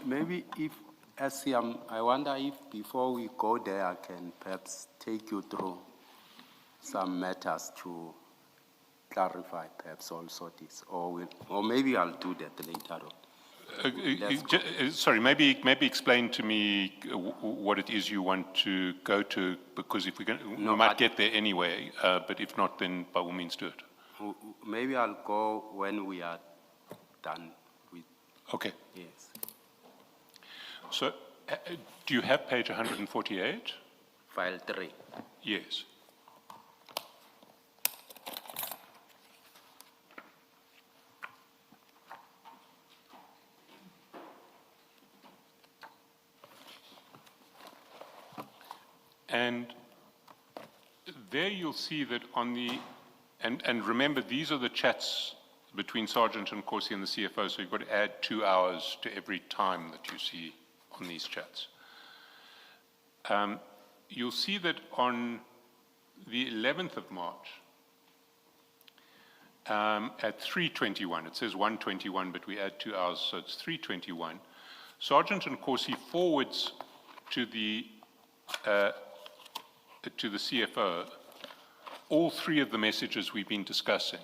Maybe if, I wonder if before we go there, I can perhaps take you through some matters to clarify perhaps also this, or maybe I'll do that later on. Sorry, maybe explain to me what it is you want to go to, because if we might get there anyway, but if not, then by all means do it. Maybe I'll go when we are done with. Okay. Yes. So, do you have page 148? File 3. Yes. And there you'll see that on the, and remember, these are the chats between Sergeant Nkosi and the CFO, so you've got to add 2 hours to every time that you see on these chats. You'll see that on the 11th of March, at 3:21, it says 1:21, but we add 2 hours, so it's 3:21, Sergeant Nkosi forwards to the CFO all 3 of the messages we've been discussing,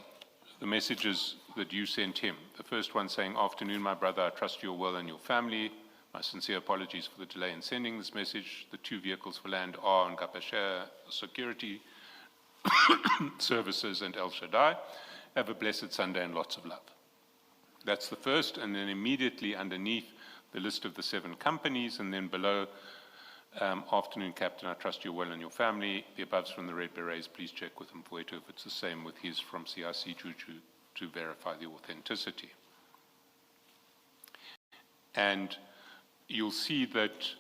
the messages that you sent him. The first one saying, afternoon, my brother, I trust you're well and your family. My sincere apologies for the delay in sending this message. The 2 vehicles for land are Ngapashe Security Services and El Shaddai. Have a blessed Sunday and lots of love. That's the first, and then immediately underneath the list of the 7 companies, and then below, afternoon, Captain, I trust you're well and your family. The above's from the Red Berets. Please check with Mfowethu if it's the same with his from CIC to verify the authenticity. And you'll see that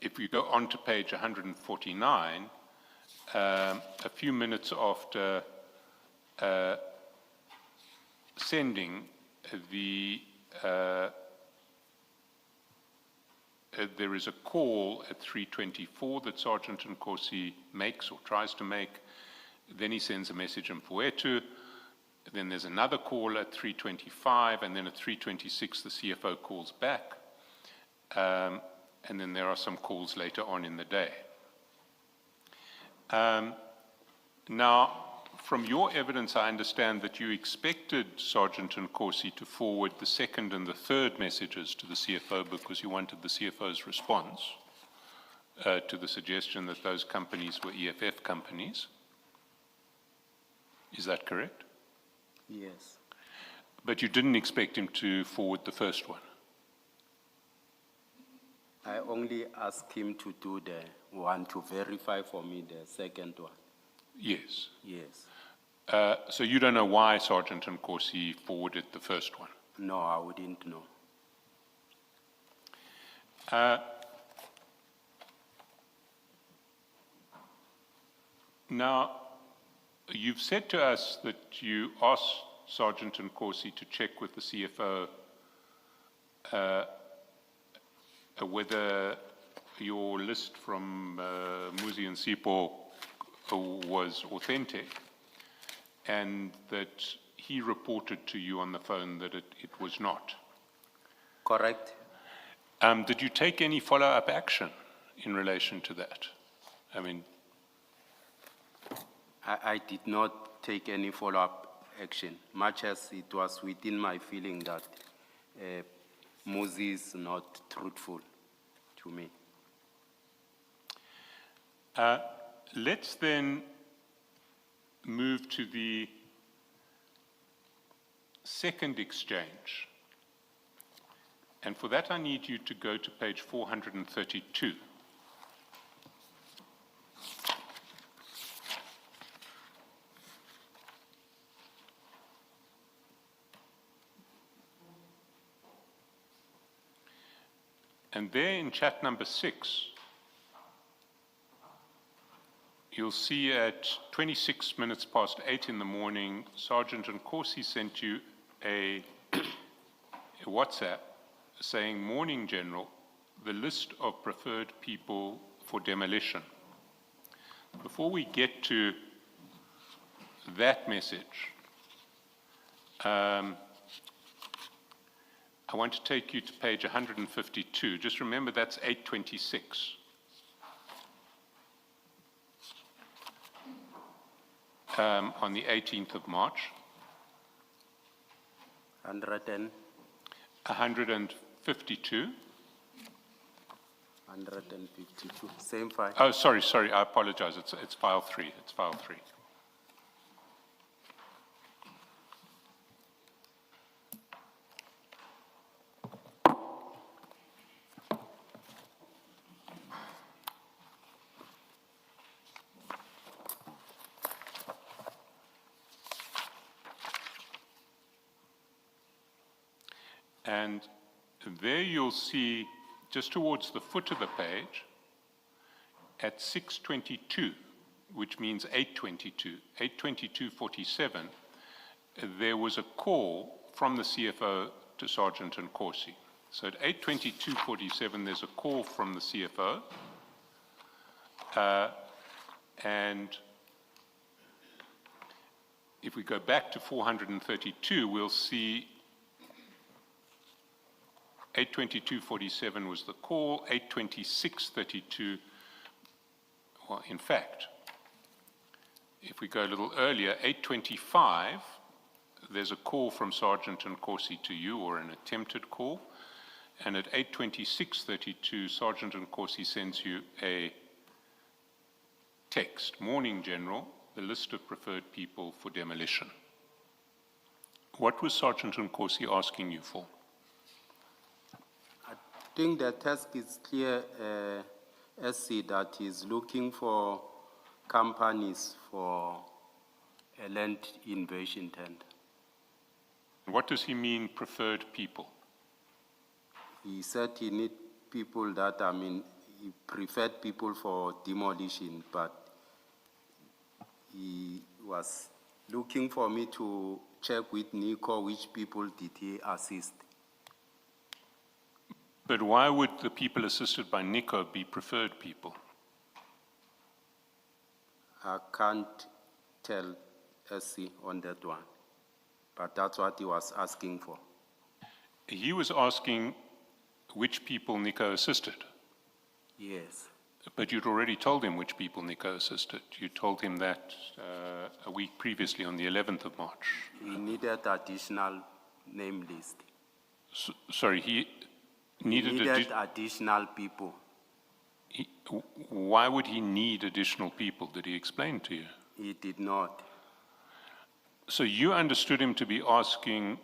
if you go on to page 149, a few minutes after sending there is a call at 3:24 that Sergeant Nkosi makes or tries to make. Then he sends a message in Mfowethu. Then there's another call at 3:25, and then at 3:26 the CFO calls back. And then there are some calls later on in the day. Now, from your evidence, I understand that you expected Sergeant Nkosi to forward the second and the third messages to the CFO because you wanted the CFO's response to the suggestion that those companies were EFF companies. Is that correct? Yes. But you didn't expect him to forward the first one? I only asked him to do the one to verify for me the second one. Yes. Yes. So you don't know why Sergeant Nkosi forwarded the first one? No, I wouldn't know. Now, you've said to us that you asked Sergeant Nkosi to check with the CFO whether your list from Muzi and Sipo was authentic, and that he reported to you on the phone that it was not. Correct? Did you take any follow-up action in relation to that? I mean, I did not take any follow-up action, much as it was within my feeling that Muzi is not truthful to me. Let's then move to the second exchange. And for that, I need you to go to page 432. And there in chat number 6, you'll see at 26 minutes past 8 in the morning, Sergeant Nkosi sent you a WhatsApp saying, "Morning, General, the list of preferred people for demolition." Before we get to that message, I want to take you to page 152. Just remember that's 8:26. On the 18th of March. 152. 152, same file. Oh, sorry, I apologize. It's file 3. It's file 3. And there you'll see, just towards the foot of the page, at 6:22, which means 8:22, 8:22:47, there was a call from the CFO to Sergeant Nkosi. So at 8:22:47, there's a call from the CFO, and if we go back to 432, we'll see 8:22:47 was the call, 8:26:32, well, in fact, if we go a little earlier, 8:25, there's a call from Sergeant Nkosi to you, or an attempted call, and at 8:26:32, Sergeant Nkosi sends you a text, "Morning, General, the list of preferred people for demolition." What was Sergeant Nkosi asking you for? I think the task is clear, SC, that he's looking for companies for a land invasion tender. What does he mean, preferred people? He said he need people that, he preferred people for demolition, but he was looking for me to check with Nico which people did he assist. But why would the people assisted by Nico be preferred people? I can't tell SC on that one, but that's what he was asking for. He was asking which people Nico assisted, Yes, but you'd already told him which people Nico assisted. You told him that a week previously on the 11th of March. he needed additional name list. Sorry, he He needed, needed additional people. why would he need additional people? Did he explain to you? He did not. So you understood him to be asking,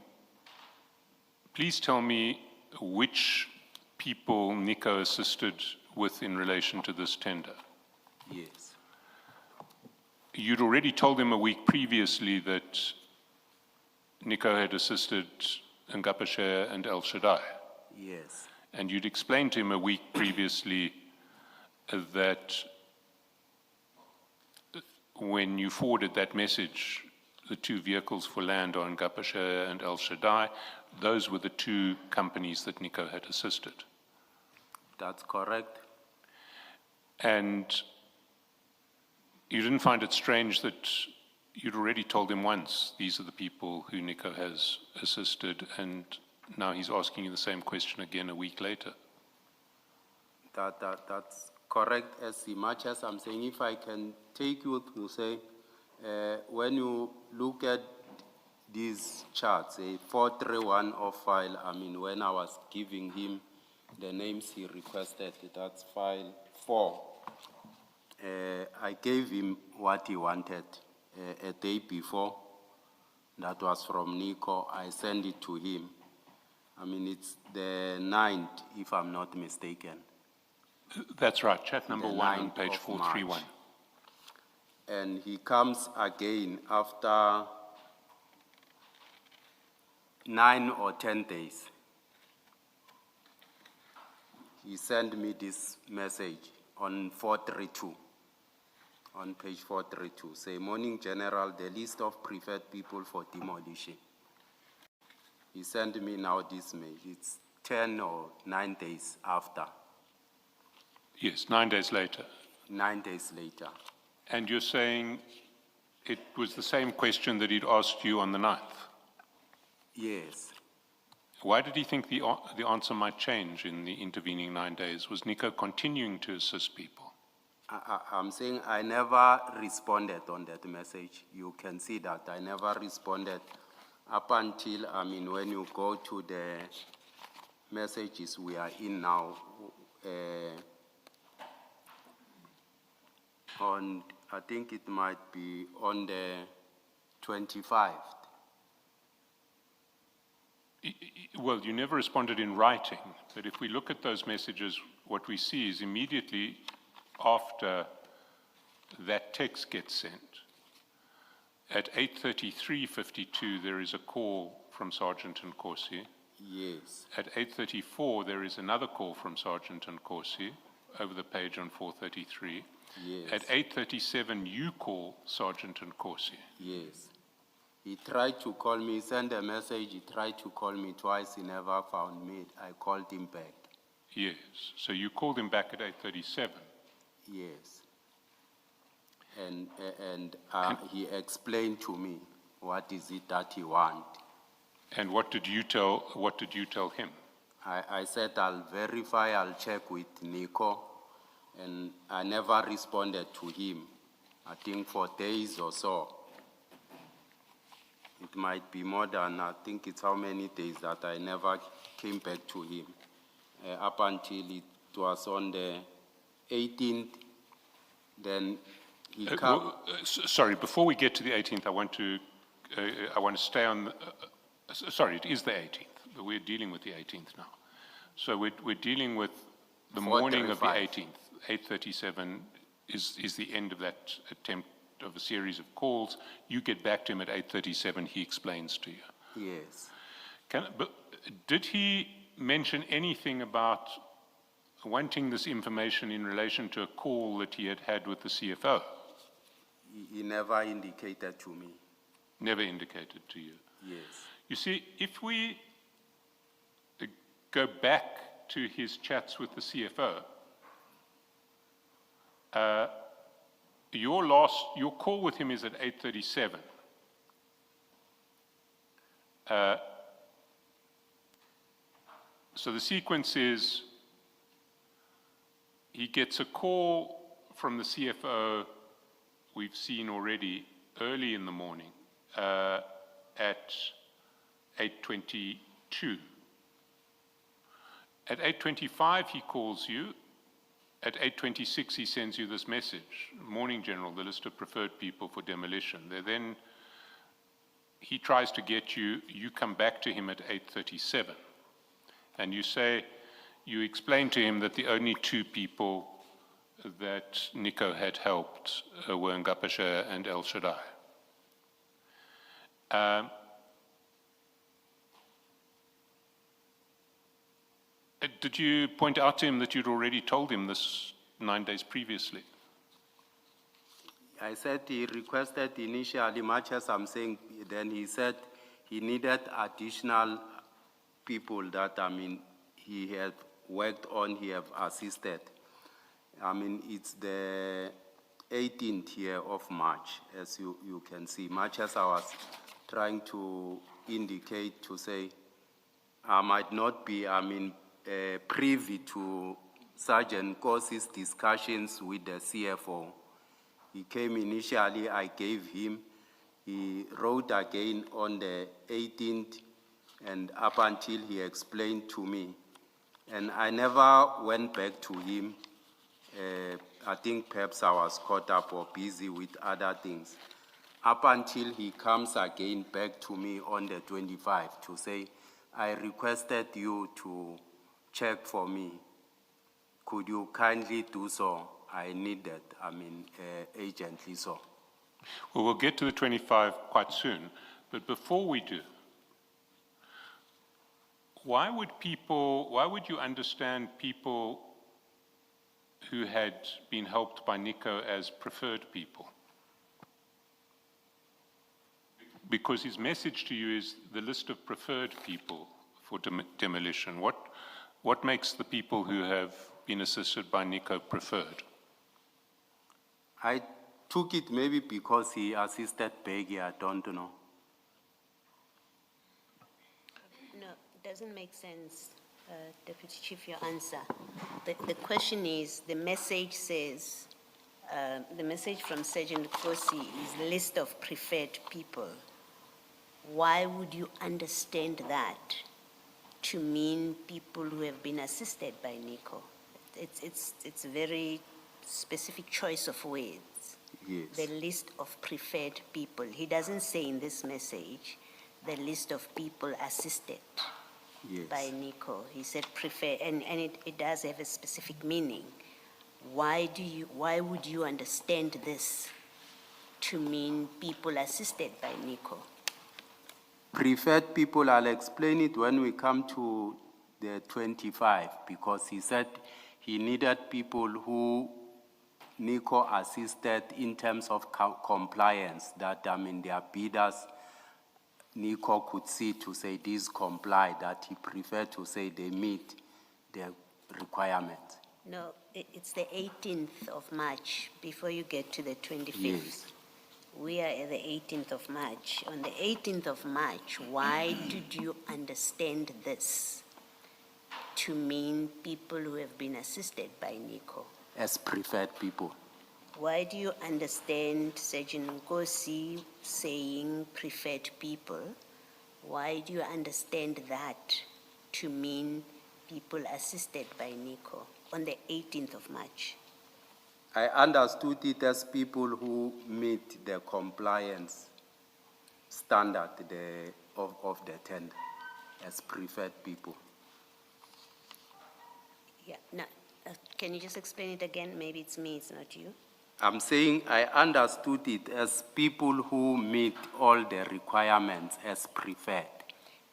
please tell me which people Nico assisted with in relation to this tender. Yes, You'd already told him a week previously that Nico had assisted Ngapashe and El Shaddai. yes, And you'd explained to him a week previously that when you forwarded that message, the two vehicles for land are Ngapashe and El Shaddai, those were the two companies that Nico had assisted. that's correct. And you didn't find it strange that you'd already told him once, these are the people who Nico has assisted, and now he's asking you the same question again a week later. That's correct. As much as I'm saying, if I can take you to say, when you look at these charts, a 431 of file, I mean, when I was giving him the names he requested, that's file 4. I gave him what he wanted a day before. That was from Nico. I sent it to him. I mean, it's the 9th, if I'm not mistaken. That's right, chat number The 1 on 9th page of 431. March. And he comes again after 9 or 10 days. He sent me this message on 432, on page 432. Say, morning general, the list of preferred people for demolition. He sent me now this mail. It's 10 or 9 days after, Yes, 9 days later. 9 days later. And you're saying it was the same question that he'd asked you on the 9th. Yes. Why did he think the answer might change in the intervening 9 days? Was Nico continuing to assist people? I'm saying I never responded on that message. You can see that I never responded up until, I mean, when you go to the messages we are in now, on, I think it might be on the 25th. Well, you never responded in writing, but if we look at those messages, what we see is immediately after that text gets sent, at 8:33:52, there is a call from Sergeant Nkosi. Yes, At 8:34, there is another call from Sergeant Nkosi over the page on 433. yes, At 8:37, you call Sergeant Nkosi. yes. He tried to call me, send a message, he tried to call me twice, he never found me. I called him back. Yes, so you called him back at 8:37. Yes. And he explained to me what is it that he wants. And what did you tell him? I said I'll verify, I'll check with Nico, and I never responded to him, I think for days or so. It might be more than, I think it's how many days that I never came back to him, up until it was on the 18th, then he came. Sorry, before we get to the 18th, I want to stay on, sorry, it is the 18th, but we're dealing with the 18th now. So we're dealing with the morning of the 18th. 8:37 is the end of that attempt of a series of calls. You get back to him at 8:37, he explains to you. Yes. But did he mention anything about wanting this information in relation to a call that he had had with the CFO. He never indicated to me. Never indicated to you. Yes. You see, if we go back to his chats with the CFO, your call with him is at 8:37. So the sequence is, he gets a call from the CFO, we've seen already, early in the morning, at 8:22. At 8:25, he calls you. At 8:26, he sends you this message, Morning General, the list of preferred people for demolition. Then he tries to get you, you come back to him at 8:37. And you explain to him that the only two people that Nico had helped were Ngapashe and El Shaddai. Did you point out to him that you'd already told him this 9 days previously? I said he requested initially, much as I'm saying, then he said he needed additional people that, he had worked on, he have assisted. It's the 18th here of March, as you can see. Much as I was trying to indicate to say, I might not be, privy to Sergeant Kosi's discussions with the CFO. He came initially, I gave him, he wrote again on the 18th, and up until he explained to me. And I never went back to him. I think perhaps I was caught up or busy with other things. Up until he comes again back to me on the 25th to say, I requested you to check for me. Could you kindly do so? I need that, urgently so. Well, we'll get to the 25 quite soon, but before we do, why would you understand people who had been helped by Nico as preferred people? Because his message to you is the list of preferred people for demolition. What makes the people who have been assisted by Nico preferred? I took it maybe because he assisted Peggy, I don't know. No, it doesn't make sense, Deputy Chief, your answer. The question is, the message says, the message from Sergeant Kosi is list of preferred people. Why would you understand that to mean people who have been assisted by Nico? It's a very specific choice of words. Yes. The list of preferred people. He doesn't say in this message the list of people assisted by Nico. He said prefer, and it does have a specific meaning. Why would you understand this to mean people assisted by Nico? Preferred people, I'll explain it when we come to the 25, because he said he needed people who Nico assisted in terms of compliance, that their bidders, Nico could see to say these comply, that he preferred to say they meet the requirements. No, it's the 18th of March before you get to the 25th. Yes. We are at the 18th of March. On the 18th of March, why did you understand this to mean people who have been assisted by Nico? As preferred people. Why do you understand Sergeant Nkosi saying preferred people? Why do you understand that to mean people assisted by Nico on the 18th of March? I understood it as people who meet the compliance standard of the tender as preferred people. Yeah, now, can you just explain it again? Maybe it's me, it's not you. I'm saying I understood it as people who meet all the requirements as preferred.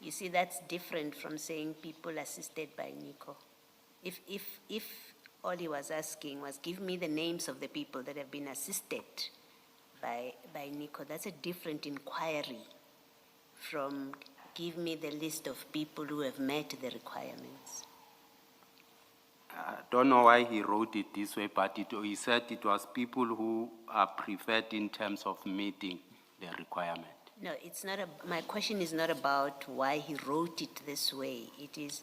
You see, that's different from saying people assisted by Nico. If all he was asking was, give me the names of the people that have been assisted by Nico, that's a different inquiry from give me the list of people who have met the requirements. I don't know why he wrote it this way, but he said it was people who are preferred in terms of meeting the requirement. No, it's not, my question is not about why he wrote it this way. It is,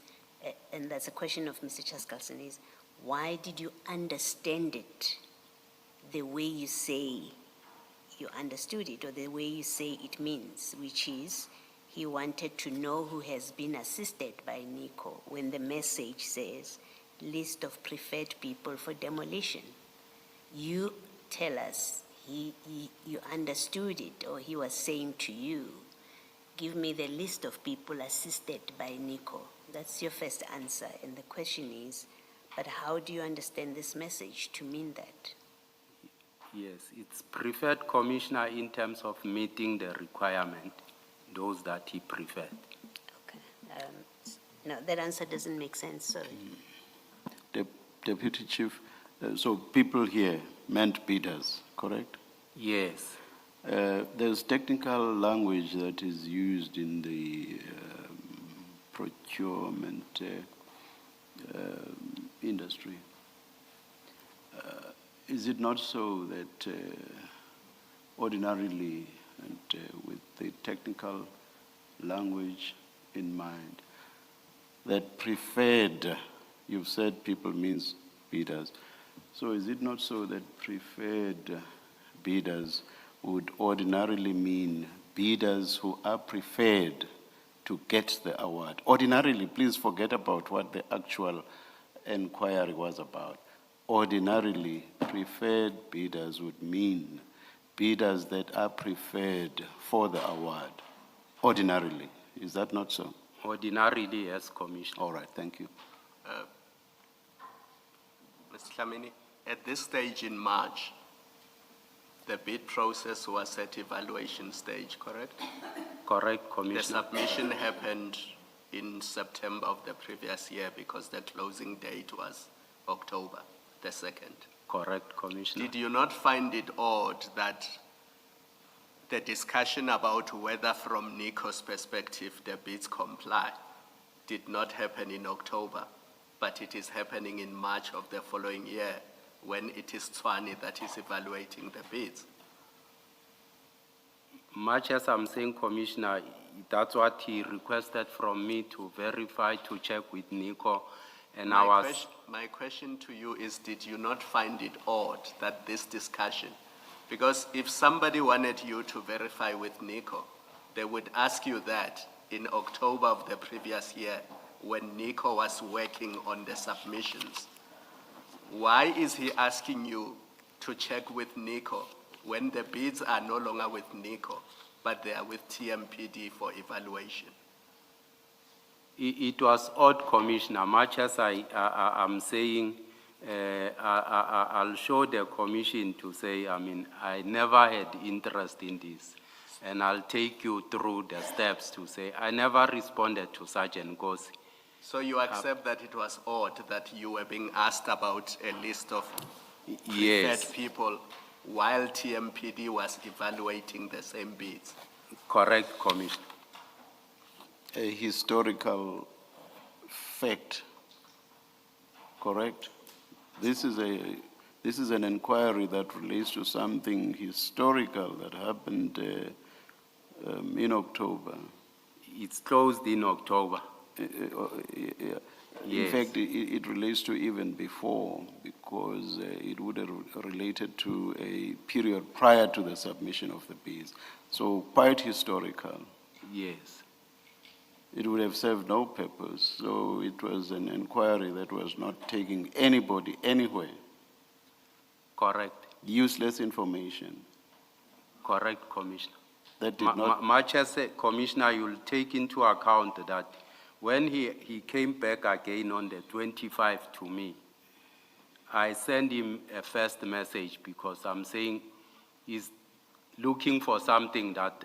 and that's a question of Mr. Chaskalson, is why did you understand it the way you say you understood it, or the way you say it means, which is he wanted to know who has been assisted by Nico when the message says list of preferred people for demolition. You tell us you understood it, or he was saying to you, give me the list of people assisted by Nico. That's your first answer. And the question is, but how do you understand this message to mean that? Yes, it's preferred commissioner in terms of meeting the requirement, those that he preferred. Okay. No, that answer doesn't make sense, sorry. Deputy Chief, so people here meant bidders, correct? Yes, There's technical language that is used in the procurement industry. Is it not so that ordinarily, and with the technical language in mind, that preferred, you've said people means bidders, so is it not so that preferred bidders would ordinarily mean bidders who are preferred to get the award? Ordinarily, please forget about what the actual inquiry was about. Ordinarily, preferred bidders would mean bidders that are preferred for the award. Ordinarily, is that not so? ordinarily as commissioner. All right, thank you. Mr. Dlamini, at this stage in March, the bid process was at evaluation stage, correct? Correct, The Commissioner. submission happened in September of the previous year because the closing date was October the 2nd. Correct, Commissioner. Did you not find it odd that the discussion about whether from NICO's perspective the bids comply did not happen in October, but it is happening in March of the following year when it is Tshwane that is evaluating the bids? Much as I'm saying, Commissioner, that's what he requested from me to verify, to check with Nico, and I was... My question to you is, did you not find it odd that this discussion, because if somebody wanted you to verify with Nico, they would ask you that in October of the previous year when Nico was working on the submissions. Why is he asking you to check with Nico when the bids are no longer with Nico, but they are with TMPD for evaluation? It was odd, Commissioner. Much as I'm saying, I'll show the commission to say, I never had interest in this. And I'll take you through the steps to say, I never responded to Sergeant Gosi. So you accept that it was odd that you were being asked about a list of Yes, preferred people while TMPD was evaluating the same bids? correct, Commissioner. A historical fact, correct? This is an inquiry that relates to something historical that happened in October. It's closed in October. In Yes. fact, it relates to even before, because it would have related to a period prior to the submission of the bids. So quite historical. Yes, It would have served no purpose. So it was an inquiry that was not taking anybody anywhere. correct, Useless information correct, Commissioner. that did not. Much as a Commissioner, you'll take into account that when he came back again on the 25th to me, I sent him a first message because I'm saying he's looking for something that,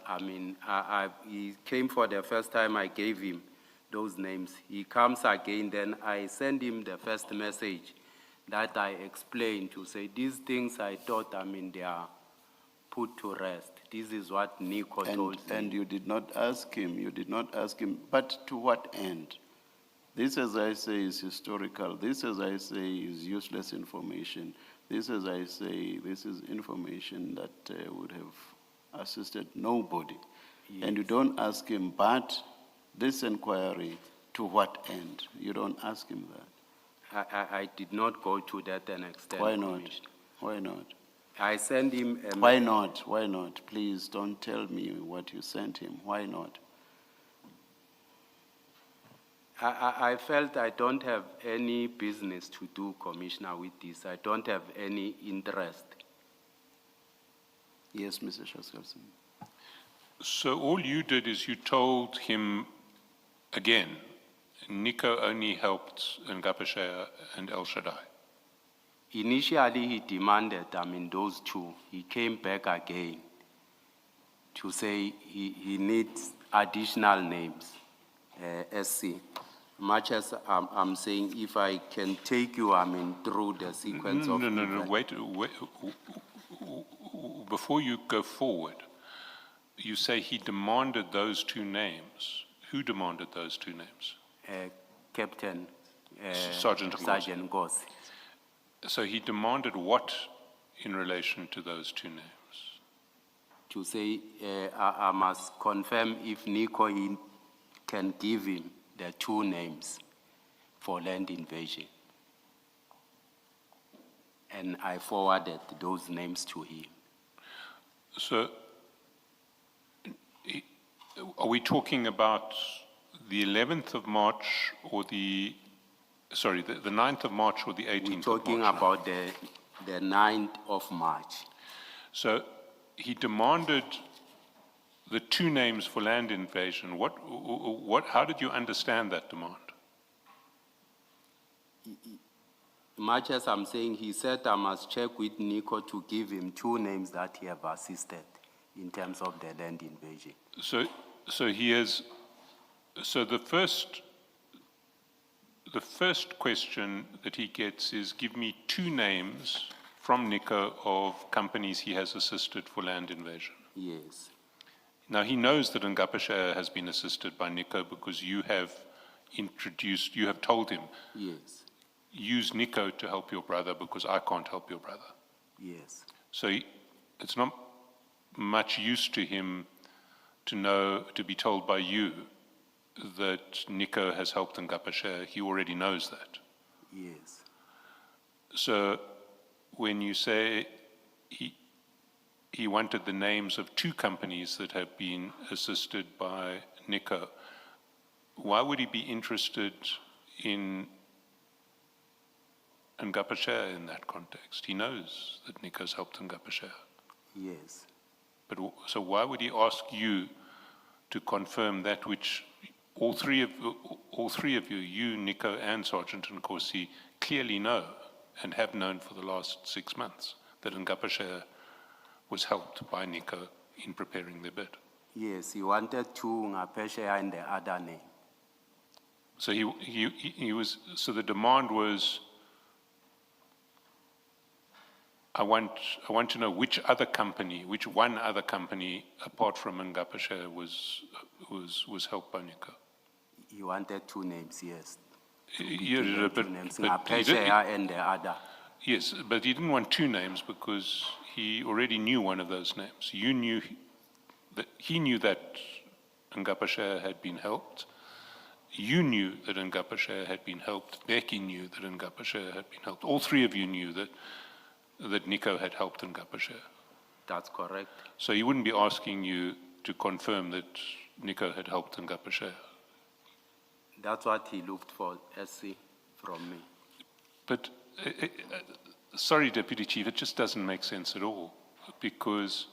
he came for the first time, I gave him those names. He comes again, then I send him the first message that I explained to say, these things I thought, they are put to rest. This is what Nico told me. And you did not ask him, but to what end? This, as I say, is historical. This, as I say, is useless information. This, as I say, this is information that would have assisted nobody. Yes. And you don't ask him, but this inquiry, to what end? You don't ask him that. I did not go to that an extent. Why not? Commissioner. Why not? I send him a Why not? Why not? Please don't tell me what you sent him. Why not? I felt I don't have any business to do, Commissioner, with this. I don't have any interest. Yes, Mr. Shaskalson. So all you did is you told him, again, Nico only helped Ngapashaya and El Shaddai. Initially, he demanded, those two. He came back again to say he needs additional names, SC. Much as I'm saying, if I can take you, through the sequence of No, events. wait. Before you go forward, you say he demanded those two names. Who demanded those two names? Captain Sergeant Ngozi. Sergeant Ngozi. So he demanded what in relation to those two names? To say, I must confirm if Nico he can give him the two names for land invasion. And I forwarded those names to him. So are we talking about the 11th of March or the 9th of March or the 18th We're of talking March? about the 9th of March. So he demanded the two names for land invasion. How did you understand that demand? Much as I'm saying, he said I must check with Nico to give him two names that he have assisted in terms of the land invasion. So he has, so the first question that he gets is, give me two names from Nico of companies he has assisted for land invasion. Yes. Now he knows that Ngapashaya has been assisted by Nico because you have told him, Yes. use Nico to help your brother because I can't help your brother. Yes. So it's not much use to him to be told by you that Nico has helped Ngapashaya. He already knows that. Yes. So when you say he wanted the names of two companies that have been assisted by Nico, why would he be interested in Ngapashaya in that context? He knows that Nico's helped Ngapashaya. Yes. But so why would he ask you to confirm that which all three of you, Nico and Sergeant Nkosi, clearly know and have known for the last 6 months, that Ngapashaya was helped by Nico in preparing the bid? Yes, he wanted two Ngapeshaya and the other name. So he was, so the demand was, I want to know which one other company apart from Ngapashaya was helped by Nico. He wanted two names, yes. Yeah, Two names, but he Ngapeshaya and the other. yes, but he didn't want two names because he already knew one of those names. He knew that Ngapashaya had been helped. You knew that Ngapashaya had been helped. Becky knew that Ngapashaya had been helped. All three of you knew that Nico had helped Ngapashaya. That's correct. So he wouldn't be asking you to confirm that Nico had helped Ngapashaya. That's what he looked for, SC, from me. But, sorry, Deputy Chief, it just doesn't make sense at all, because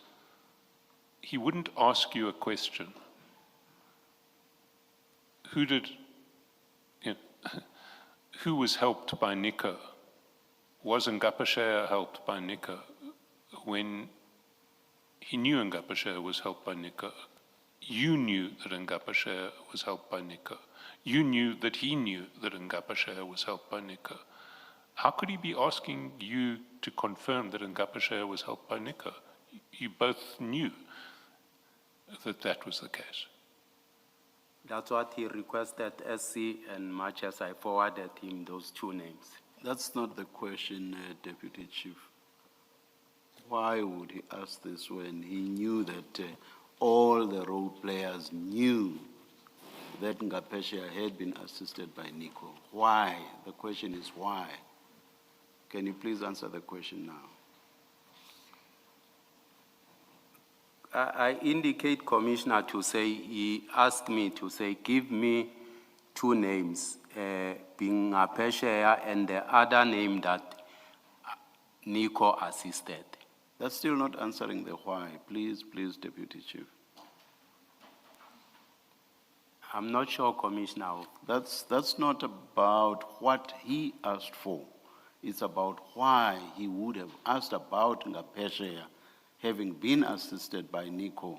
he wouldn't ask you a question. Who was helped by Nico? Was Ngapashaya helped by Nico? When he knew Ngapashaya was helped by Nico, You knew that Ngapashe was helped by Nico. You knew that he knew that Ngapashe was helped by Nico. How could he be asking you to confirm that Ngapashe was helped by Nico? You both knew that that was the case. That's what he requested, SC, and much as I forwarded him those two names. That's not the question, Deputy Chief. Why would he ask this when he knew that all the role players knew that Ngapeshe had been assisted by Nico? Why? The question is why. Can you please answer the question now? I indicate, Commissioner, to say, he asked me to say, give me two names, being Ngapeshe and the other name that Nico assisted. That's still not answering the why. Please, Deputy Chief. I'm not sure, Commissioner. That's not about what he asked for. It's about why he would have asked about Ngapeshe having been assisted by Nico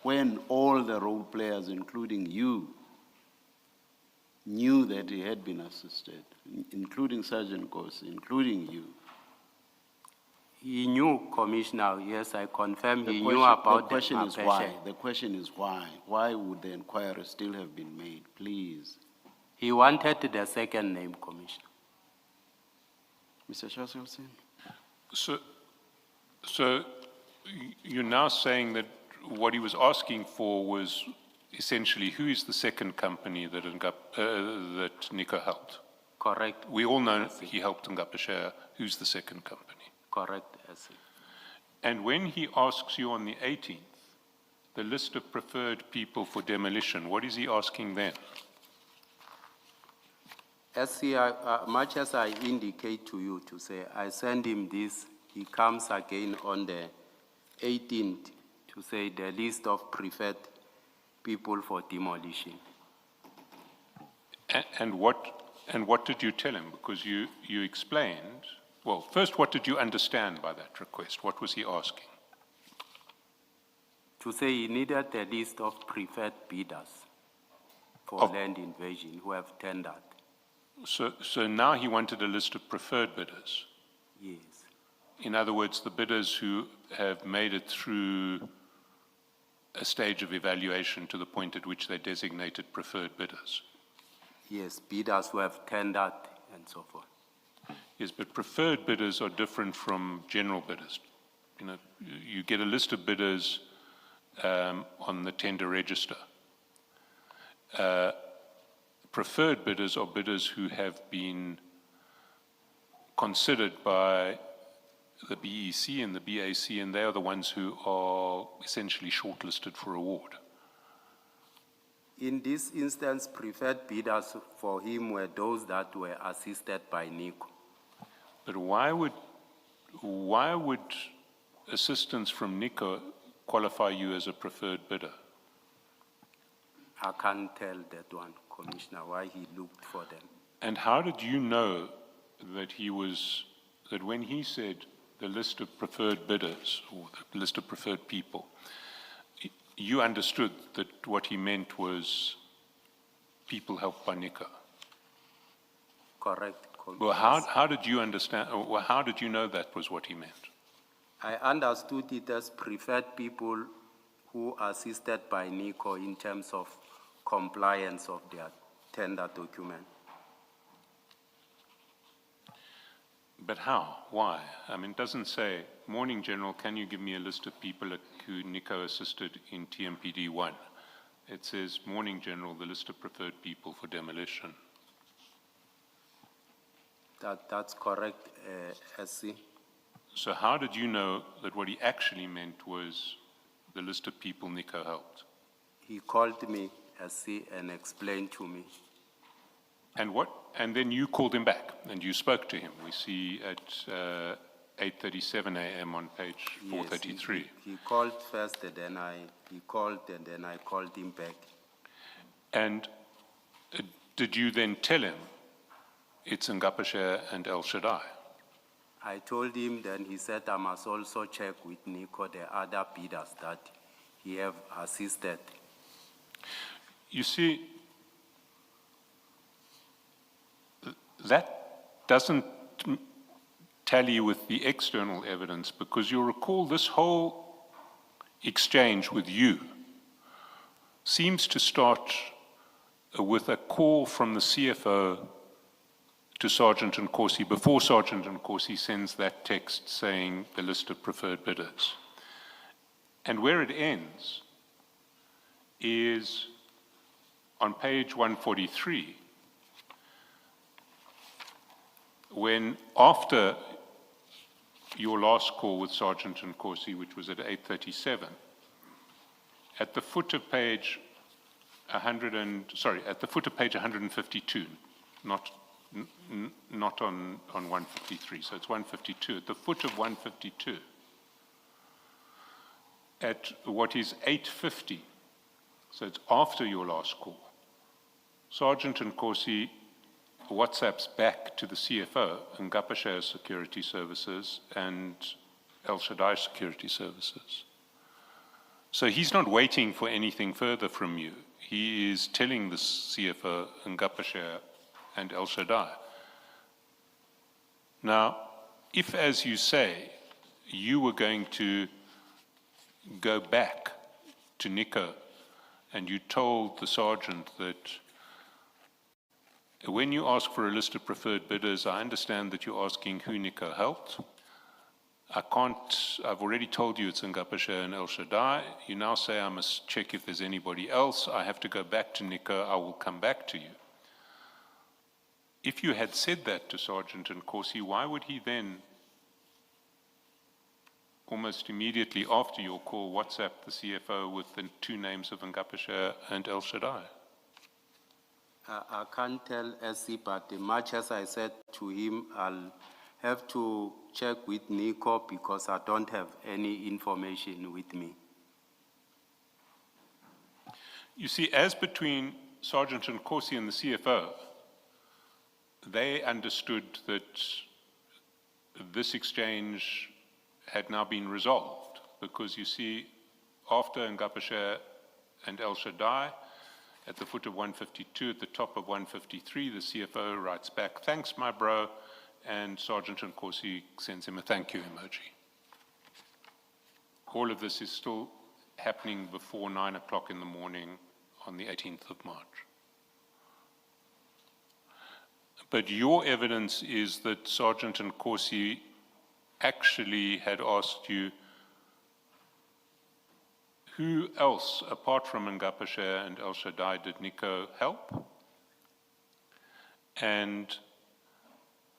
when all the role players, including you, knew that he had been assisted, including Sergeant Kosi, including you. He knew, Commissioner, yes, I confirm he knew about the question is Ngapeshe. why. The question is why. Why would the inquiry still have been made? Please. He wanted the second name, Commissioner. Mr. Shaskelson? So you're now saying that what he was asking for was essentially who is the second company that that Nico helped? Correct. We all know he helped Ngapashe. Who's the second company? Correct, SC. And when he asks you on the 18th, the list of preferred people for demolition, what is he asking then? SC, much as I indicate to you to say, I send him this, he comes again on the 18th to say the list of preferred people for demolition. And what did you tell him? Because you explained, well, first, what did you understand by that request? What was he asking? To say he needed a list of preferred bidders for land invasion who have tendered. So now he wanted a list of preferred bidders. Yes. In other words, the bidders who have made it through a stage of evaluation to the point at which they designated preferred bidders. Yes, bidders who have tendered and so forth. Yes, but preferred bidders are different from general bidders. You know, you get a list of bidders on the tender register. Preferred bidders are bidders who have been considered by the BEC and the BAC, and they are the ones who are essentially shortlisted for award. In this instance, preferred bidders for him were those that were assisted by Nico. But why would assistance from Nico qualify you as a preferred bidder? I can't tell that one, Commissioner, why he looked for them. And how did you know that that when he said the list of preferred bidders or the list of preferred people, you understood that what he meant was people helped by Nico? Correct. Well, how did you understand, or how did you know that was what he meant? I understood it as preferred people who assisted by Nico in terms of compliance of their tender document. But how? Why? I mean, it doesn't say, Morning General, can you give me a list of people who Nico assisted in TMPD 1? It says, Morning General, the list of preferred people for demolition. That's correct, SC. So how did you know that what he actually meant was the list of people Nico helped? He called me, SC, and explained to me. And what? And then you called him back and you spoke to him. We see at 8:37 a.m. on page 433. Yes, he called first, and then he called, and then I called him back. And did you then tell him it's Ngapashe and El Shaddai? I told him, then he said I must also check with Nico the other bidders that he have assisted You see, that doesn't tally with the external evidence, because you'll recall this whole exchange with you seems to start with a call from the CFO to Sergeant Nkosi before Sergeant Nkosi sends that text saying the list of preferred bidders. And where it ends is on page 143, when after your last call with Sergeant Nkosi, which was at 8:37, at the foot of page 152, not on 153, so it's 152. At the foot of 152, at what is 8:50, so it's after your last call, Sergeant Nkosi WhatsApps back to the CFO, Ngapashe Security Services and El Shaddai Security Services. So he's not waiting for anything further from you. He is telling the CFO, Ngapashe and El Shaddai. Now, if, as you say, you were going to go back to Nico and you told the sergeant that when you ask for a list of preferred bidders, I understand that you're asking who Nico helped. I've already told you it's Ngapashe and El Shaddai. You now say I must check if there's anybody else. I have to go back to Nico. I will come back to you. If you had said that to Sergeant Nkosi, why would he then, almost immediately after your call, WhatsApp the CFO with the two names of Ngapashe and El Shaddai? I can't tell SC, but much as I said to him, I'll have to check with Nico because I don't have any information with me. You see, as between Sergeant Nkosi and the CFO, they understood that this exchange had now been resolved, because you see, after Ngapashe and El Shaddai, at the foot of 152, at the top of 153, the CFO writes back, "Thanks, my bro," and Sergeant Nkosi sends him a thank you emoji. All of this is still happening before 9 o'clock in the morning on the 18th of March. But your evidence is that Sergeant Nkosi actually had asked you, who else, apart from Ngapashe and El Shaddai, did Nico help? And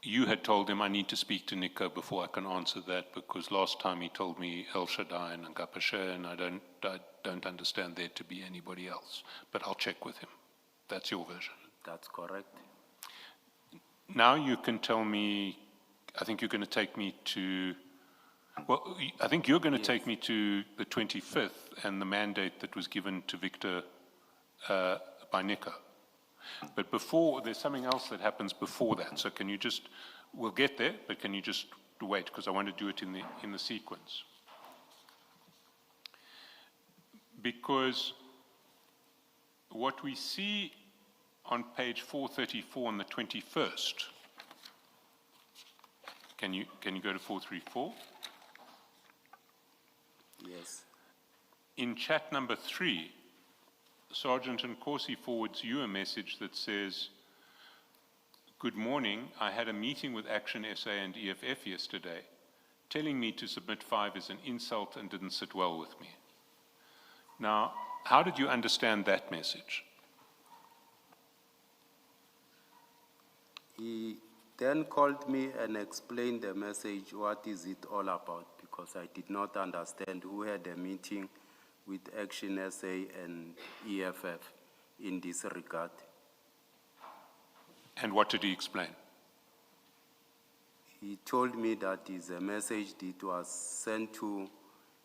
you had told him, I need to speak to Nico before I can answer that, because last time he told me El Shaddai and Ngapashe, and I don't understand there to be anybody else. But I'll check with him. That's your version. That's correct. Now you can tell me, I think you're going to take me to, well, I think you're going to take me to the 25th and the mandate that was given to Victor by Nico. But before, there's something else that happens before that. So can you just, we'll get there, but can you just wait, because I want to do it in the sequence. Because what we see on page 434 on the 21st, can you go to 434? Yes. In chat number 3, Sergeant Nkosi forwards you a message that says, "Good morning, I had a meeting with Action SA and EFF yesterday. Telling me to submit 5 is an insult and didn't sit well with me." Now, how did you understand that message? He then called me and explained the message, what is it all about, because I did not understand who had a meeting with Action SA and EFF in this regard. And what did he explain? He told me that is a message that was sent to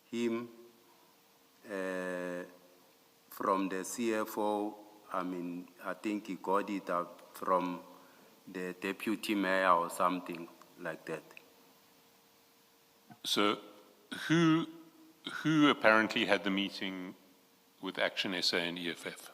him from the CFO. I mean, I think he got it up from the deputy mayor or something like that. So who apparently had the meeting with Action SA and EFF?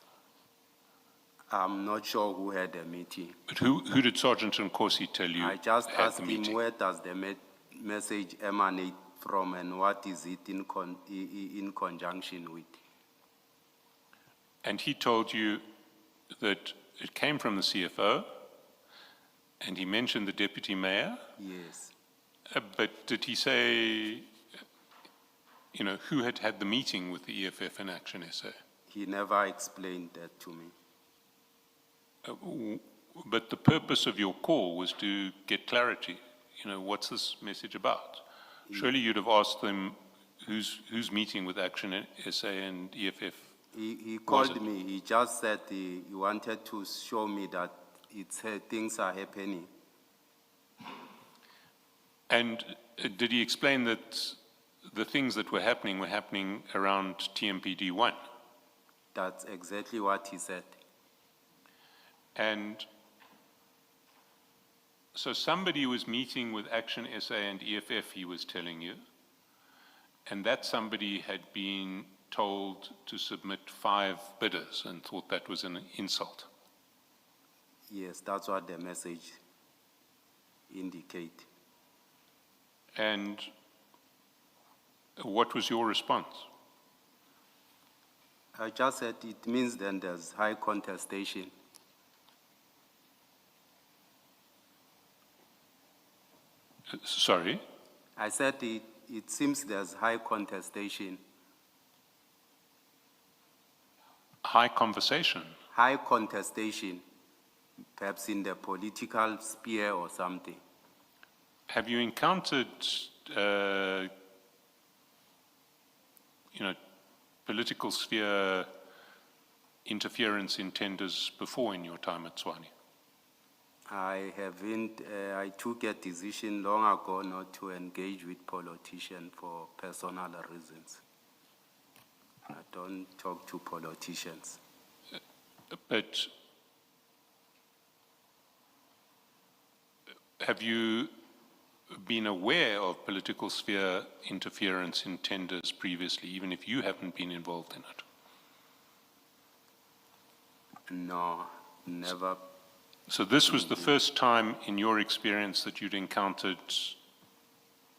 I'm not sure who had the meeting. But who did Sergeant Nkosi tell you I just had asked the him meeting? where does the message emanate from and what is it in conjunction with. And he told you that it came from the CFO, and he mentioned the deputy mayor, Yes. but did he say, you know, who had had the meeting with the EFF and Action SA? He never explained that to me. But the purpose of your call was to get clarity. You know, what's this message about? Surely you'd have asked them who's meeting with Action SA and EFF. He called me. He just said he wanted to show me that things are happening. And did he explain that the things that were happening around TMPD 1? That's exactly what he said. And so somebody was meeting with Action SA and EFF, he was telling you, and that somebody had been told to submit 5 bidders and thought that was an insult. Yes, that's what the message indicate. And what was your response? I just said it means then there's high contestation. Sorry? I said it seems there's high contestation. High conversation. High contestation, perhaps in the political sphere or something. Have you encountered, you know, political sphere interference in tenders before in your time at Tshwane? I haven't, I took a decision long ago not to engage with politicians for personal reasons. I don't talk to politicians. But have you been aware of political sphere interference in tenders previously, even if you haven't been involved in it? No, never. So this was the first time in your experience that you'd encountered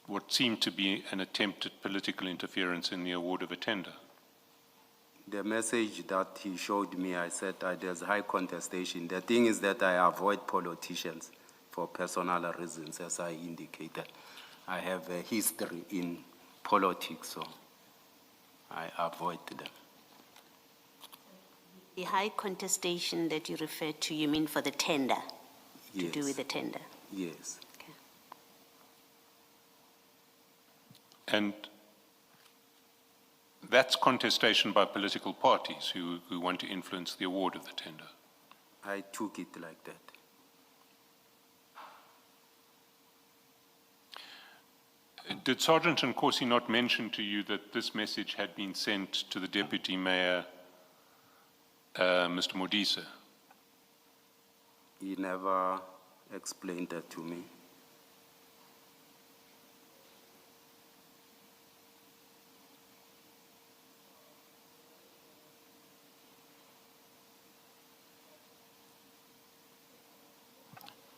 what seemed to be an attempt at political interference in the award of a tender? The message that he showed me, I said there's high contestation. The thing is that I avoid politicians for personal reasons, as I indicated. I have a history in politics, so I avoid them. The high contestation that you referred to, you mean for the tender? To do Yes. with the tender? Yes. Okay. And that's contestation by political parties who want to influence the award of the tender. I took it like that. Did Sergeant Nkosi not mention to you that this message had been sent to the Deputy Mayor, Mr. Modise? He never explained that to me.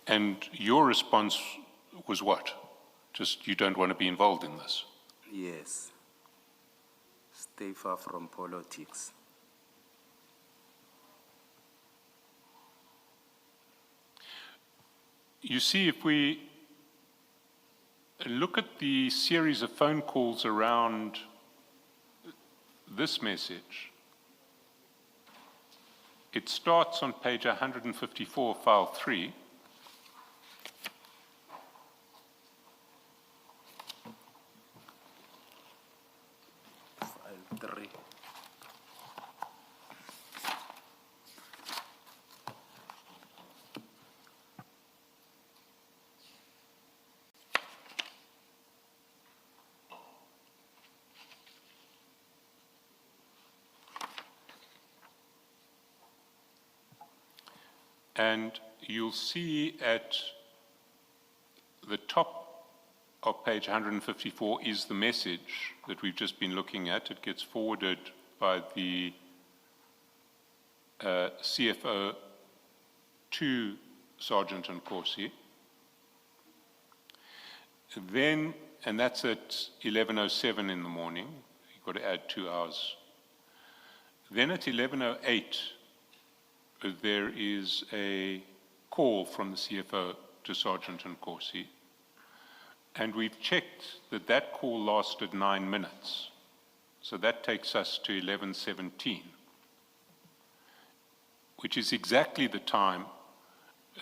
And your response was what? Just you don't want to be involved in this? Yes. Stay far from politics. You see, if we look at the series of phone calls around this message, it starts on page 154, file 3. File 3. And you'll see at the top of page 154 is the message that we've just been looking at. It gets forwarded by the CFO to Sergeant Nkosi. Then, and that's at 11:07 in the morning, you've got to add 2 hours. Then at 11:08, there is a call from the CFO to Sergeant Nkosi. And we've checked that that call lasted 9 minutes. So that takes us to 11:17, which is exactly the time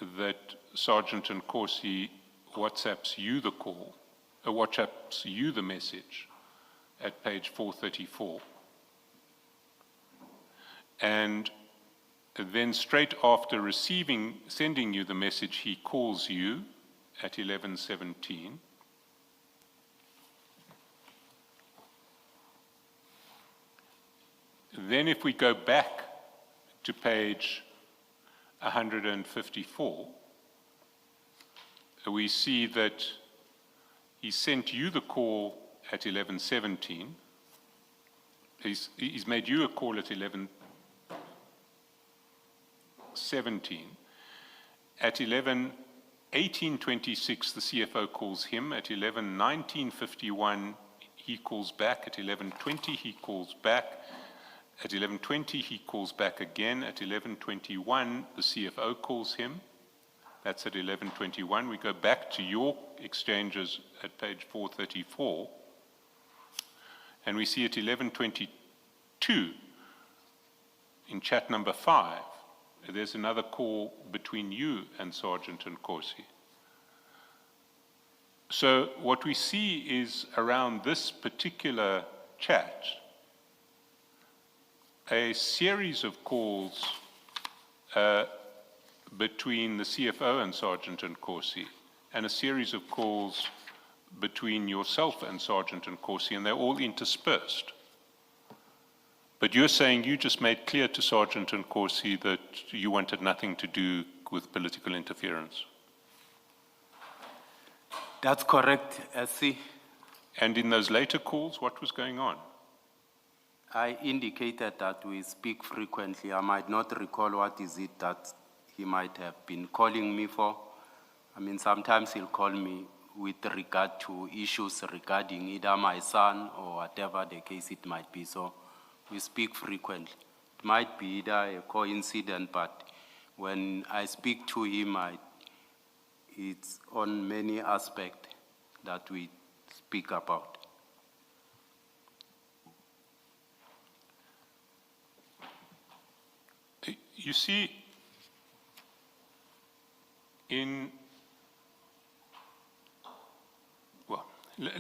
that Sergeant Nkosi WhatsApps you the call, WhatsApps you the message at page 434. And then straight after sending you the message, he calls you at 11:17. Then if we go back to page 154, we see that he sent you the call at 11:17. He's made you a call at 11:17. At 11:18:26, the CFO calls him. At 11:19:51, he calls back. At 11:20, he calls back. At 11:20, he calls back again. At 11:21, the CFO calls him. That's at 11:21. We go back to your exchanges at page 434, and we see at 11:22, in chat number 5, there's another call between you and Sergeant Nkosi. So what we see is around this particular chat, a series of calls between the CFO and Sergeant Nkosi, and a series of calls between yourself and Sergeant Nkosi, and they're all interspersed. But you're saying you just made clear to Sergeant Nkosi that you wanted nothing to do with political interference. That's correct, SC. And in those later calls, what was going on? I indicated that we speak frequently. I might not recall what is it that he might have been calling me for. I mean, sometimes he'll call me with regard to issues regarding either my son or whatever the case it might be. So we speak frequently. It might be either a coincidence, but when I speak to him, it's on many aspects that we speak about. You see,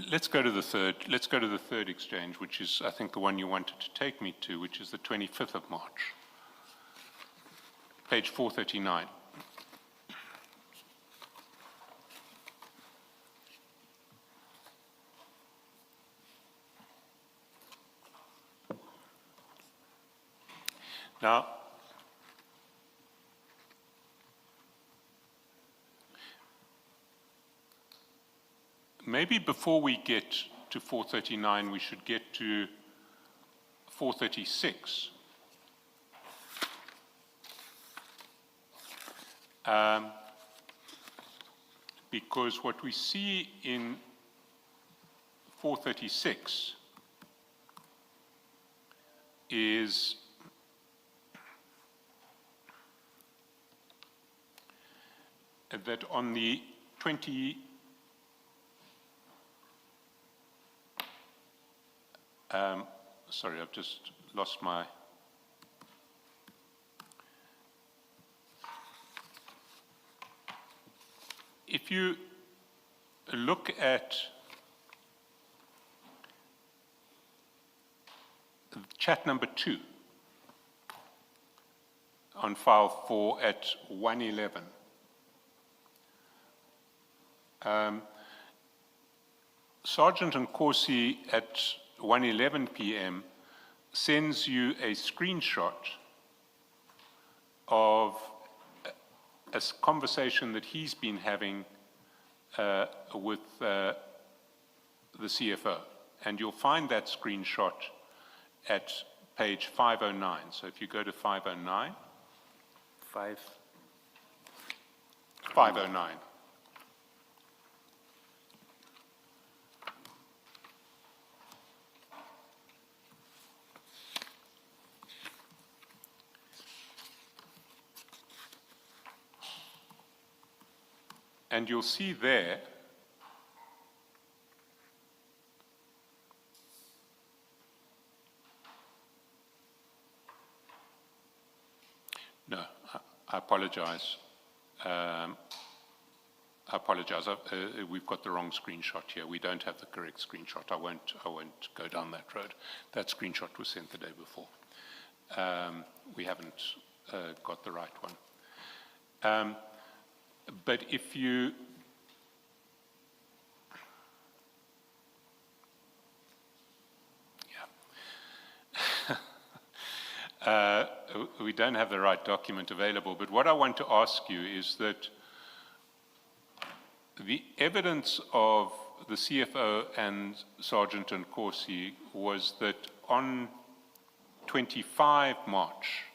let's go to the third exchange, which is, I think, the one you wanted to take me to, which is the 25th of March, page 439. Now, maybe before we get to 439, we should get to 436. Because what we see in 436 is that on the 20, sorry, I've just lost my, if you look at chat number 2 on file 4 at 111, Sergeant Nkosi at 1:11 p.m. sends you a screenshot of a conversation that he's been having with the CFO. And you'll find that screenshot at page 509. So if you go to 509, 509. And you'll see there no, I apologize. I apologize. We've got the wrong screenshot here. We don't have the correct screenshot. I won't go down that road. That screenshot was sent the day before. We haven't got the right one. But if you we don't have the right document available, but what I want to ask you is that the evidence of the CFO and Sergeant Nkosi was that on 25 March,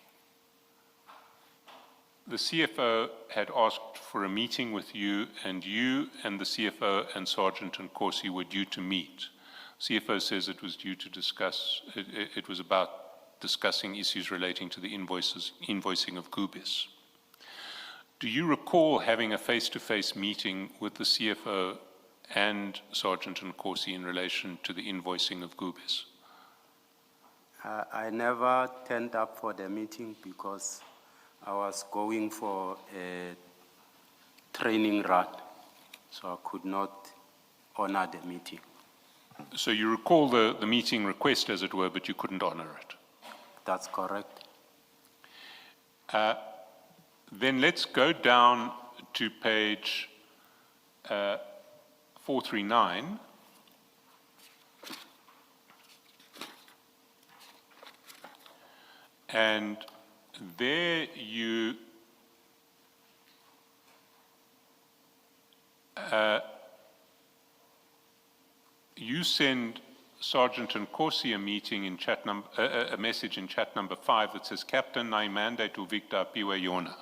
the CFO had asked for a meeting with you and the CFO and Sergeant Nkosi were due to meet. CFO says it was due to discuss, it was about discussing issues relating to the invoicing of Gubis. Do you recall having a face-to-face meeting with the CFO and Sergeant Nkosi in relation to the invoicing of Gubis? I never turned up for the meeting because I was going for a training run, so I could not honor the meeting. So you recall the meeting request, as it were, but you couldn't honor it? That's correct. Then let's go down to page 439. And there you send Sergeant Nkosi a meeting in chat number, a message in chat number 5 that says, Captain, I mandate to Victor Piwe Yona.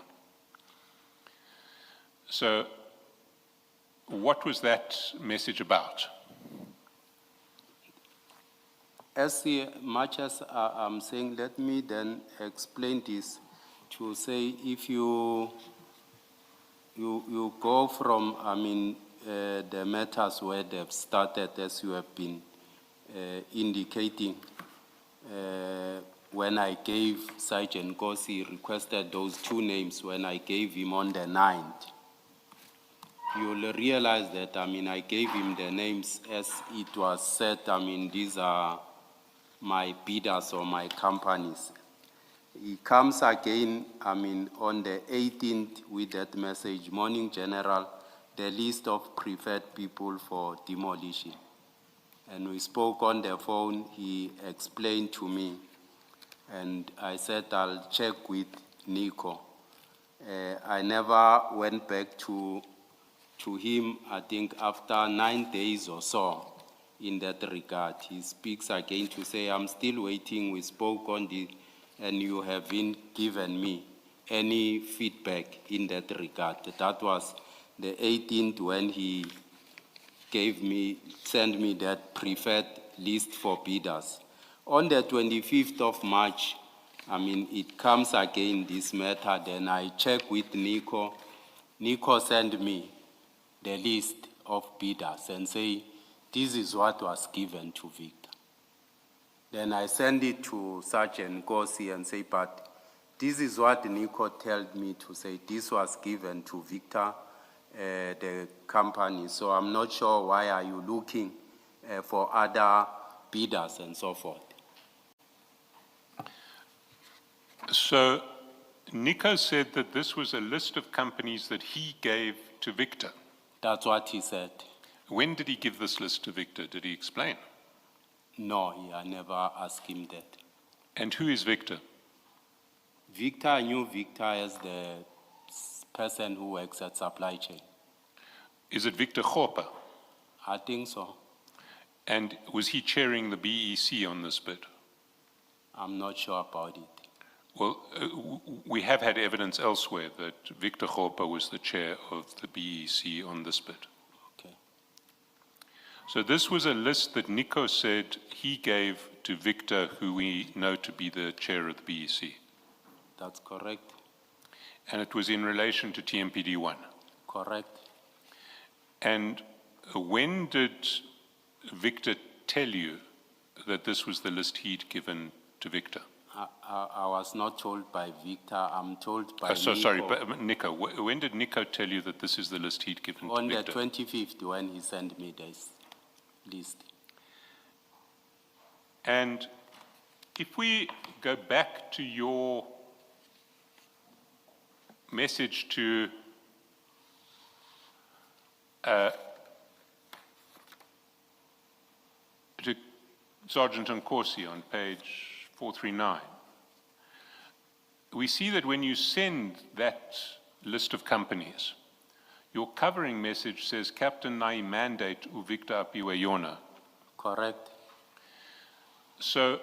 So what was that message about? As much as I'm saying, let me then explain this to say if you go from, the matters where they've started, as you have been indicating, when I gave Sergeant Nkosi, requested those 2 names when I gave him on the 9th, you'll realize that, I gave him the names as it was said, these are my bidders or my companies. He comes again, on the 18th with that message, Morning General, the list of preferred people for demolition. And we spoke on the phone, he explained to me, and I said, I'll check with Nico. I never went back to him, I think after 9 days or so in that regard. He speaks again to say, I'm still waiting, we spoke on this, and you haven't given me any feedback in that regard. That was the 18th when he sent me that preferred list for bidders. On the 25th of March, it comes again, this matter, then I check with Nico. Nico sent me the list of bidders and say, this is what was given to Victor. Then I send it to Sergeant Nkosi and say, but this is what Nico told me to say, this was given to Victor, the company, so I'm not sure why are you looking for other bidders and so forth. So Nico said that this was a list of companies that he gave to Victor. That's what he said. When did he give this list to Victor? Did he explain? No, I never asked him that. And who is Victor? Victor, I knew Victor as the person who works at supply chain. Is it Victor Khopa? I think so. And was he chairing the BEC on this bid? I'm not sure about it. Well, we have had evidence elsewhere that Victor Gopa was the chair of the BEC on this bid. Okay. So this was a list that Nico said he gave to Victor, who we know to be the chair of the BEC. That's correct. And it was in relation to TMPD 1. Correct. And when did Victor tell you that this was the list he'd given to Victor? I was not told by Victor, I'm told by So, Nico. sorry, but Nico, when did Nico tell you that this is the list he'd given On to the Victor? 25th when he sent me this list. And if we go back to your message to Sergeant Nkosi on page 439, we see that when you send that list of companies, your covering message says Captain Nai mandate u Victor Apiwe Yona. Correct. So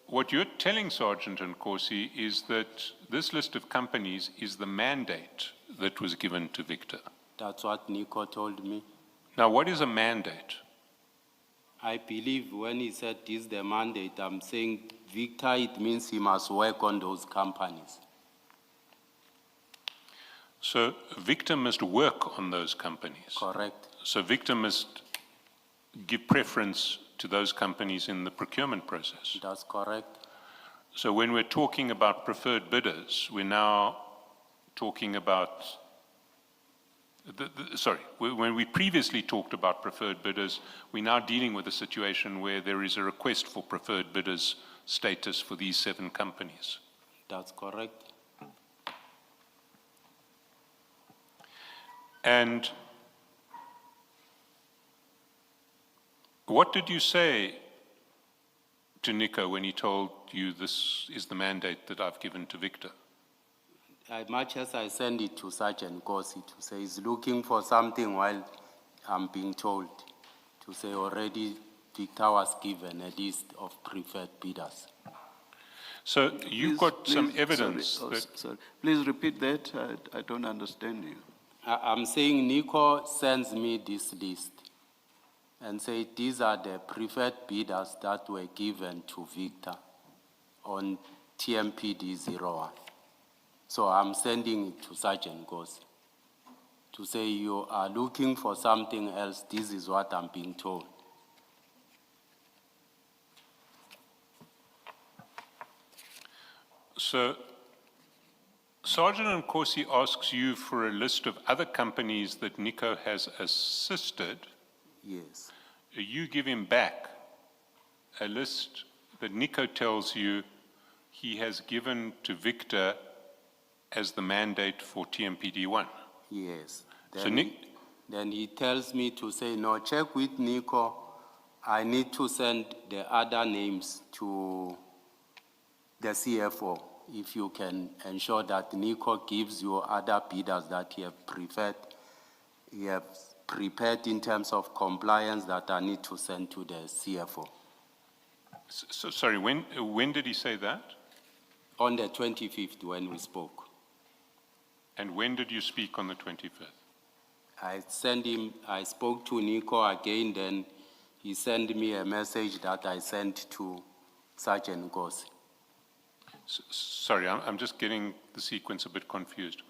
what you're telling Sergeant Nkosi is that this list of companies is the mandate that was given to Victor. That's what Nico told me. Now, what is a mandate? I believe when he said this is the mandate, I'm saying Victor, it means he must work on those companies. So Victor must work on those companies. Correct. So Victor must give preference to those companies in the procurement process. That's correct. So when we're talking about preferred bidders, we're now talking about, when we previously talked about preferred bidders, we're now dealing with a situation where there is a request for preferred bidders status for these 7 companies. That's correct. And what did you say to Nico when he told you this is the mandate that I've given to Victor? As much as I send it to Sergeant Kosi to say he's looking for something while I'm being told to say already Victor was given a list of preferred bidders. So you've got some evidence Sorry, that... sorry. Please repeat that. I don't understand you. I'm saying Nico sends me this list and say these are the preferred bidders that were given to Victor on TMPD 01. So I'm sending it to Sergeant Kosi to say you are looking for something else, this is what I'm being told. So Sergeant Nkosi asks you for a list of other companies that Nico has assisted. Yes, You give him back a list that Nico tells you he has given to Victor as the mandate for TMPD 1. yes. So Nick, Then he tells me to say, no, check with Nico. I need to send the other names to the CFO. If you can ensure that Nico gives you other bidders that he have prepared in terms of compliance that I need to send to the CFO. so, sorry, when did he say that? On the 25th when we spoke. And when did you speak on the 25th? I spoke to Nico again, then he sent me a message that I sent to Sergeant Kosi. Sorry, I'm just getting the sequence a bit confused.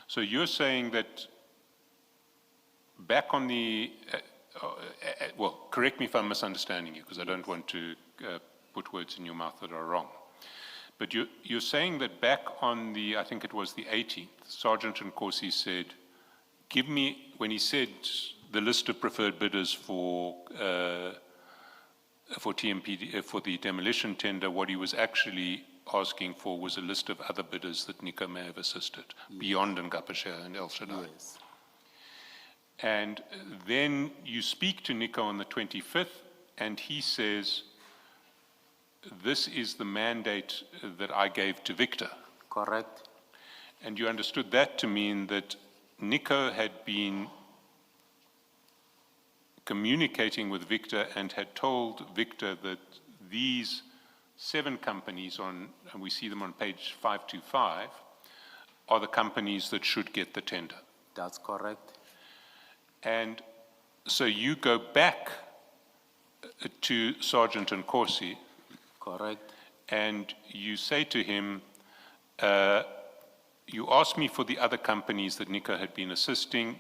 So you're saying that back on the, well, correct me if I'm misunderstanding you, because I don't want to put words in your mouth that are wrong. But you're saying that back on the, I think it was the 18th, Sergeant Nkosi said, give me, when he said the list of preferred bidders for TMPD, for the demolition tender, what he was actually asking for was a list of other bidders that Nico may have assisted, beyond Ngapashe and El Shaddai. Yes, And then you speak to Nico on the 25th, and he says, this is the mandate that I gave to Victor. correct. And you understood that to mean that Nico had been communicating with Victor and had told Victor that these 7 companies on, and we see them on page 525, are the companies that should get the tender. That's correct. And so you go back to Sergeant and Corsi Correct. and you say to him, you asked me for the other companies that Nico had been assisting.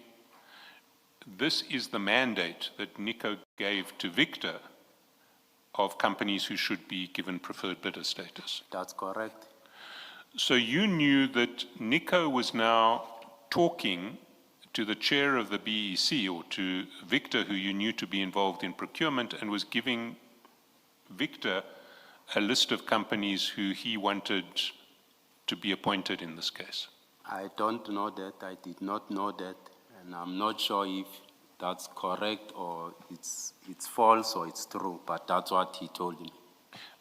This is the mandate that Nico gave to Victor of companies who should be given preferred bidder status. That's correct. So you knew that Nico was now talking to the chair of the BEC or to Victor, who you knew to be involved in procurement, and was giving Victor a list of companies who he wanted to be appointed in this case. I don't know that. I did not know that. And I'm not sure if that's correct or it's false or it's true, but that's what he told me.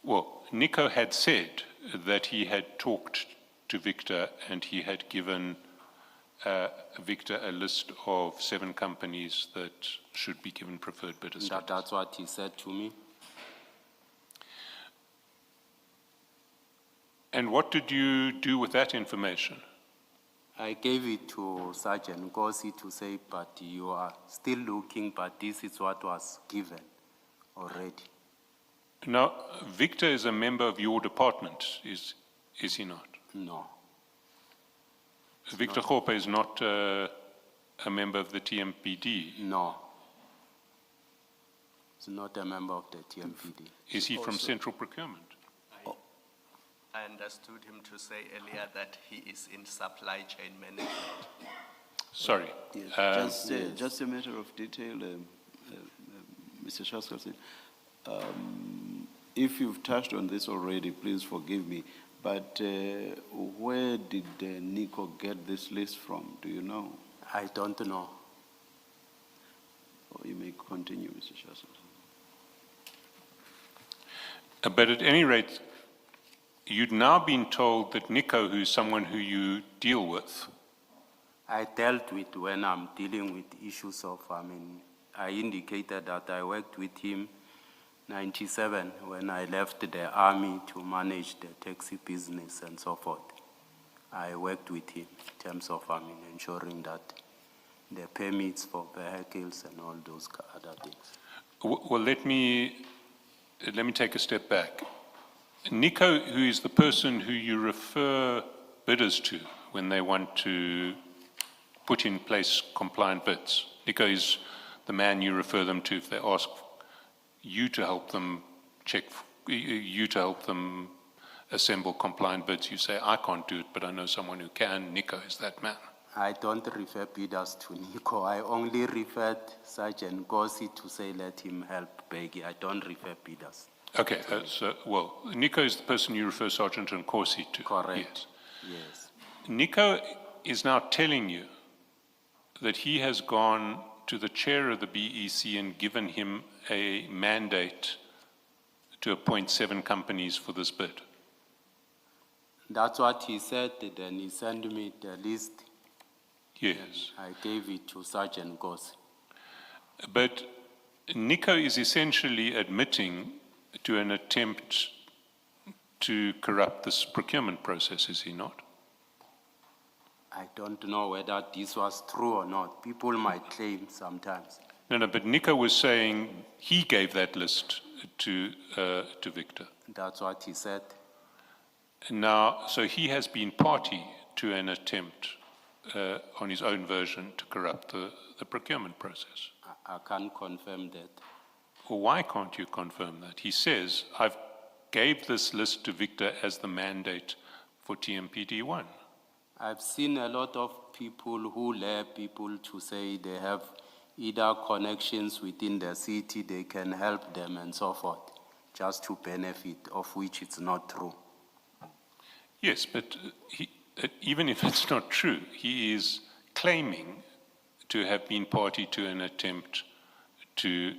Well, Nico had said that he had talked to Victor and he had given Victor a list of 7 companies that should be given preferred bidder status. That's what he said to me. And what did you do with that information? I gave it to Sergeant Gosi to say, but you are still looking, but this is what was given already. Now, Victor is a member of your department, is he not? No. Victor Hope is not a member of the TMPD. No. He's not a member of the TMPD. Is he from Central Procurement? I understood him to say earlier that he is in supply chain management. Sorry. Yes, just a matter of detail, Mr. Shaskalsin. If you've touched on this already, please forgive me, but where did Nico get this list from? Do you know? I don't know. Or you may continue, Mr. Shaskalsin. But at any rate, you'd now been told that Nico, who's someone who you deal with, I dealt with when I'm dealing with issues of, I indicated that I worked with him 97 when I left the army to manage the taxi business and so forth. I worked with him in terms of, ensuring that the permits for vehicles and all those other things. well, let me take a step back. Nico, who is the person who you refer bidders to when they want to put in place compliant bids. Nico is the man you refer them to if they ask you to help them you to help them assemble compliant bids. You say, I can't do it, but I know someone who can. Nico is that man. I don't refer bidders to Nico. I only referred Sergeant Gosi to say, let him help Peggy. I don't refer bidders. Okay, well, Nico is the person you refer Sergeant and Corsi to. Correct. Yes. Yes. Nico is now telling you that he has gone to the chair of the BEC and given him a mandate to appoint 7 companies for this bid. That's what he said, then he sent me the list. Yes. I gave it to Sergeant Gosi. But Nico is essentially admitting to an attempt to corrupt this procurement process, is he not? I don't know whether this was true or not. People might claim sometimes. No, but Nico was saying he gave that list to Victor. That's what he said. Now, so he has been party to an attempt on his own version to corrupt the procurement process. I can't confirm that. Well, why can't you confirm that? He says, I've gave this list to Victor as the mandate for TMPD 1. I've seen a lot of people who lure people to say they have either connections within the city, they can help them and so forth, just to benefit, of which it's not true. Yes, but even if it's not true, he is claiming to have been party to an attempt to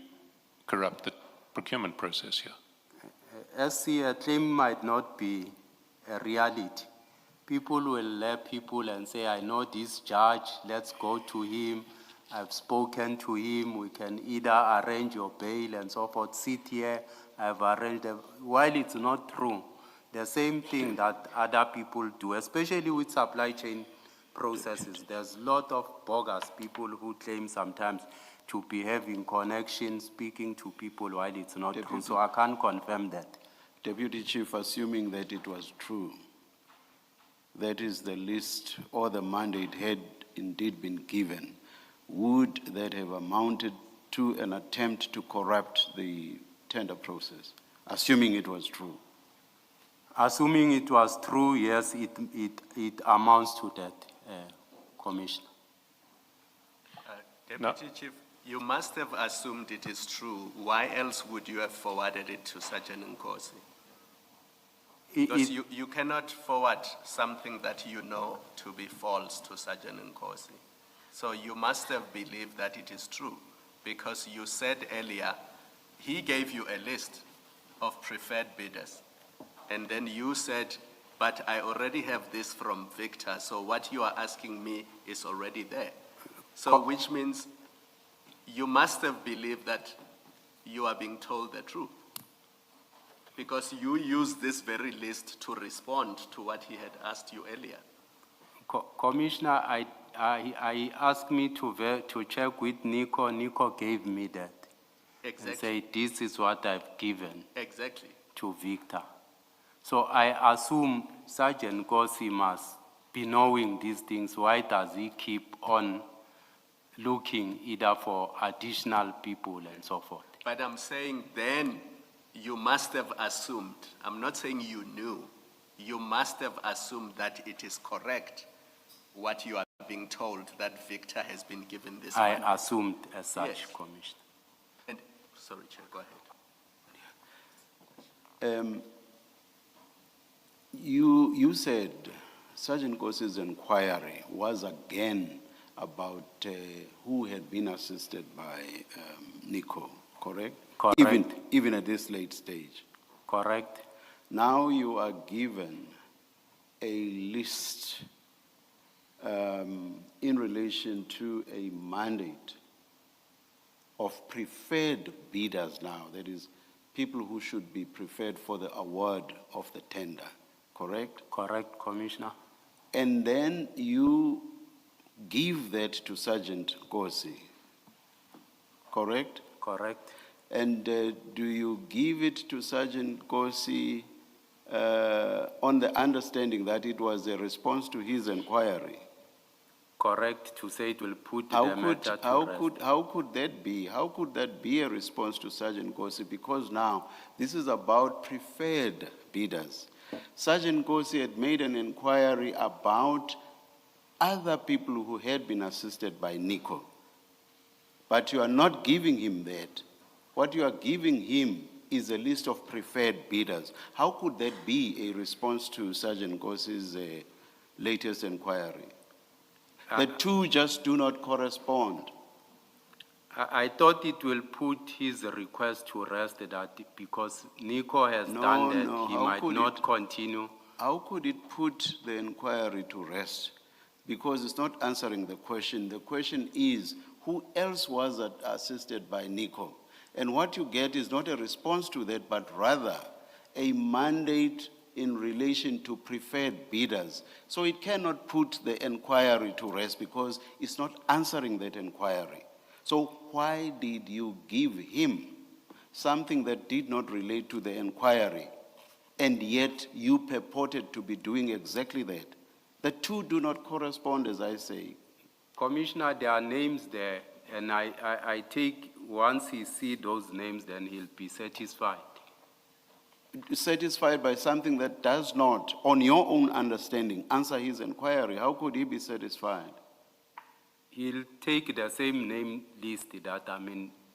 corrupt the procurement process here. SC, a claim might not be a reality. People will lure people and say, I know this judge, let's go to him, I've spoken to him, we can either arrange your bail and so forth, sit here, I've arranged, while it's not true, the same thing that other people do, especially with supply chain processes. There's a lot of bogus people who claim sometimes to be having connections, speaking to people while it's not true, so I can't confirm that. Deputy Chief, assuming that it was true, that is the list or the mandate had indeed been given, would that have amounted to an attempt to corrupt the tender process, assuming it was true? Assuming it was true, yes, it amounts to that, Commissioner. Deputy Chief, you must have assumed it is true. Why else would you have forwarded it to Sergeant Nkosi? Because you cannot forward something that you know to be false to Sergeant Nkosi. So you must have believed that it is true, because you said earlier, he gave you a list of preferred bidders. And then you said, but I already have this from Victor, so what you are asking me is already there. So which means you must have believed that you are being told the truth, because you used this very list to respond to what he had asked you earlier. Commissioner, I asked me to check with Nico. Nico gave me that. Exactly. And say, this is what I've given Exactly. to Victor. So I assume Sergeant Nkosi must be knowing these things. Why does he keep on looking either for additional people and so forth? But I'm saying then you must have assumed, I'm not saying you knew, you must have assumed that it is correct what you are being told, that Victor has been given this money. I assumed as such, Yes. Commissioner. And, sorry, Chair, go ahead. You said Sergeant Nkosi's inquiry was again about who had been assisted by Nico, correct? Correct. Even at this late stage. Correct? Now you are given a list in relation to a mandate of preferred bidders now, that is, people who should be preferred for the award of the tender, correct? Correct, Commissioner. And then you give that to Sergeant Nkosi, correct? Correct. And do you give it to Sergeant Nkosi on the understanding that it was a response to his inquiry? Correct, to say it will put the matter to rest. How could that be? How could that be a response to Sergeant Nkosi? Because now this is about preferred bidders. Sergeant Nkosi had made an inquiry about other people who had been assisted by Nico. But you are not giving him that. What you are giving him is a list of preferred bidders. How could that be a response to Sergeant Nkosi's latest inquiry? The two just do not correspond. I thought it will put his request to rest that because Nico has done that, no, he how might could not it- continue. How could it put the inquiry to rest? Because it's not answering the question. The question is, who else was assisted by Nico? And what you get is not a response to that, but rather a mandate in relation to preferred bidders. So it cannot put the inquiry to rest because it's not answering that inquiry. So why did you give him something that did not relate to the inquiry, and yet you purported to be doing exactly that? The two do not correspond, as I say. Commissioner, there are names there, and I take, once he sees those names, then he'll be satisfied. Satisfied by something that does not, on your own understanding, answer his inquiry. How could he be satisfied? He'll take the same name list that,